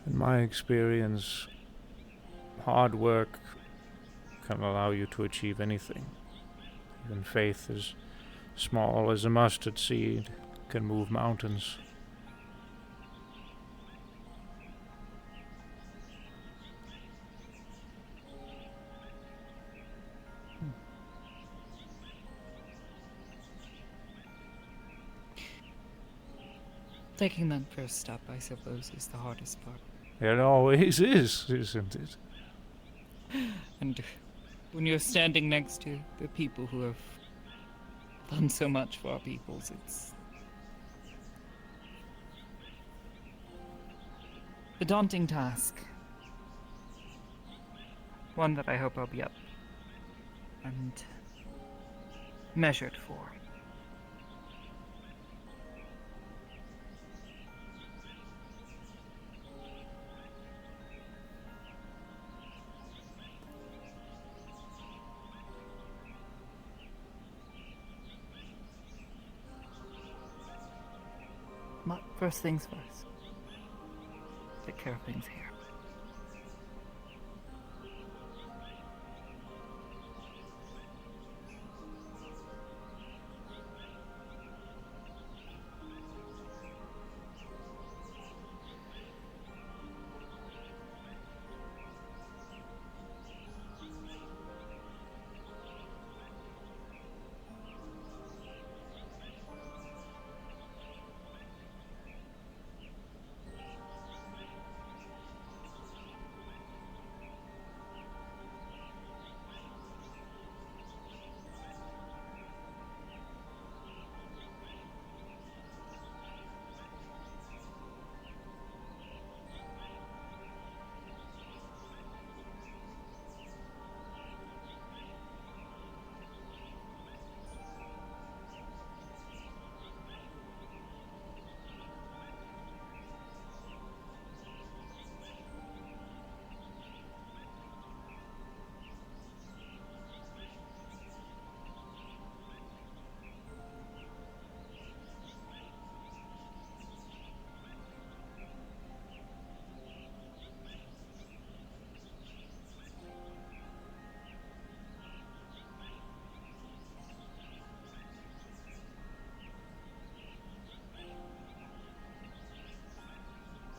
In my experience, hard work can allow you to achieve anything. Even faith as small as a mustard seed can move mountains. Taking that first step, I suppose, is the hardest part. It always is, isn't it? And when you're standing next to the people who have done so much for our peoples, it's a daunting task. One that I hope I'll be up and measured for. But first things first. Take care of things here.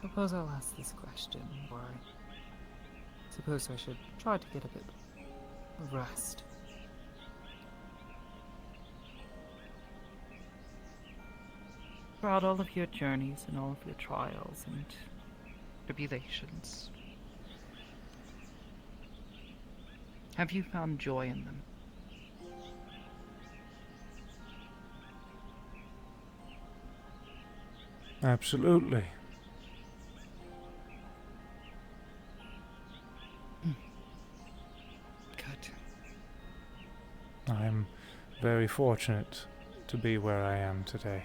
Suppose I'll ask this question, or I suppose I should try to get a bit of rest. Throughout all of your journeys and all of your trials and tribulations, have you found joy in them? Absolutely. I'm very fortunate to be where I am today.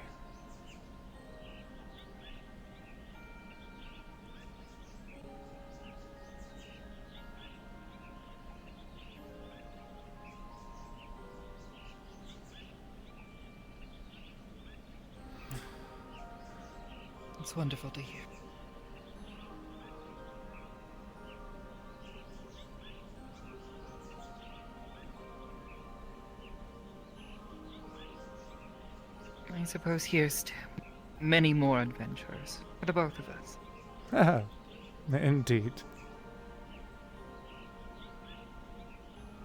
It's wonderful to hear. I suppose here's to many more adventures for the both of us. Indeed.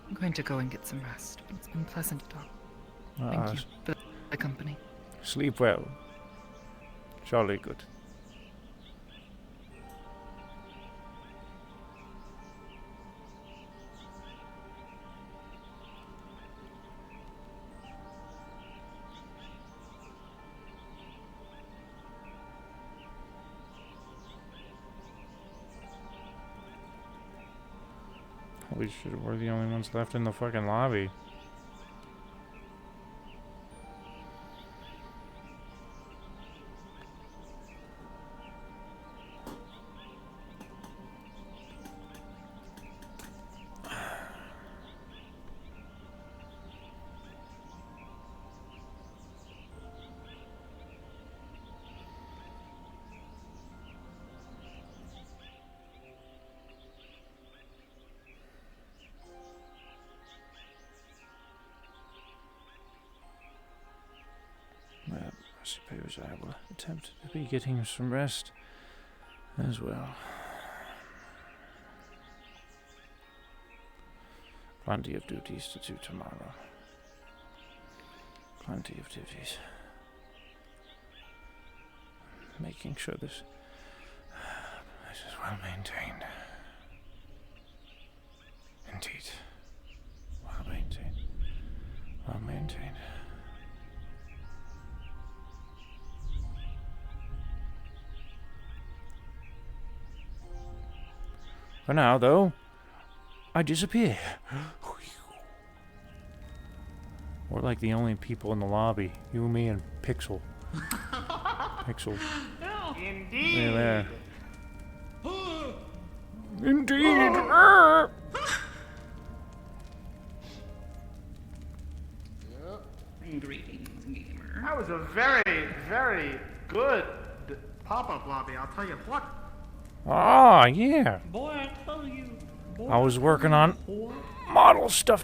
I'm going to go and get some rest. It's been pleasant to talk. Thank you. the company. Sleep well. Jolly good. Holy shit, we're the only ones left in the fucking lobby. Well, I suppose I will attempt to be getting some rest as well. Plenty of duties to do tomorrow. Plenty of duties. Making sure this place is well maintained. Indeed. Well maintained. Well maintained. For now, though, I disappear. We're like the only people in the lobby. You, me, and Pixel. Pixel. Indeed. There. Indeed. Greetings, gamer. That was a very, very good pop-up lobby, I'll tell you what. Ah, yeah. Boy, I tell you. Boy, I was working on model stuff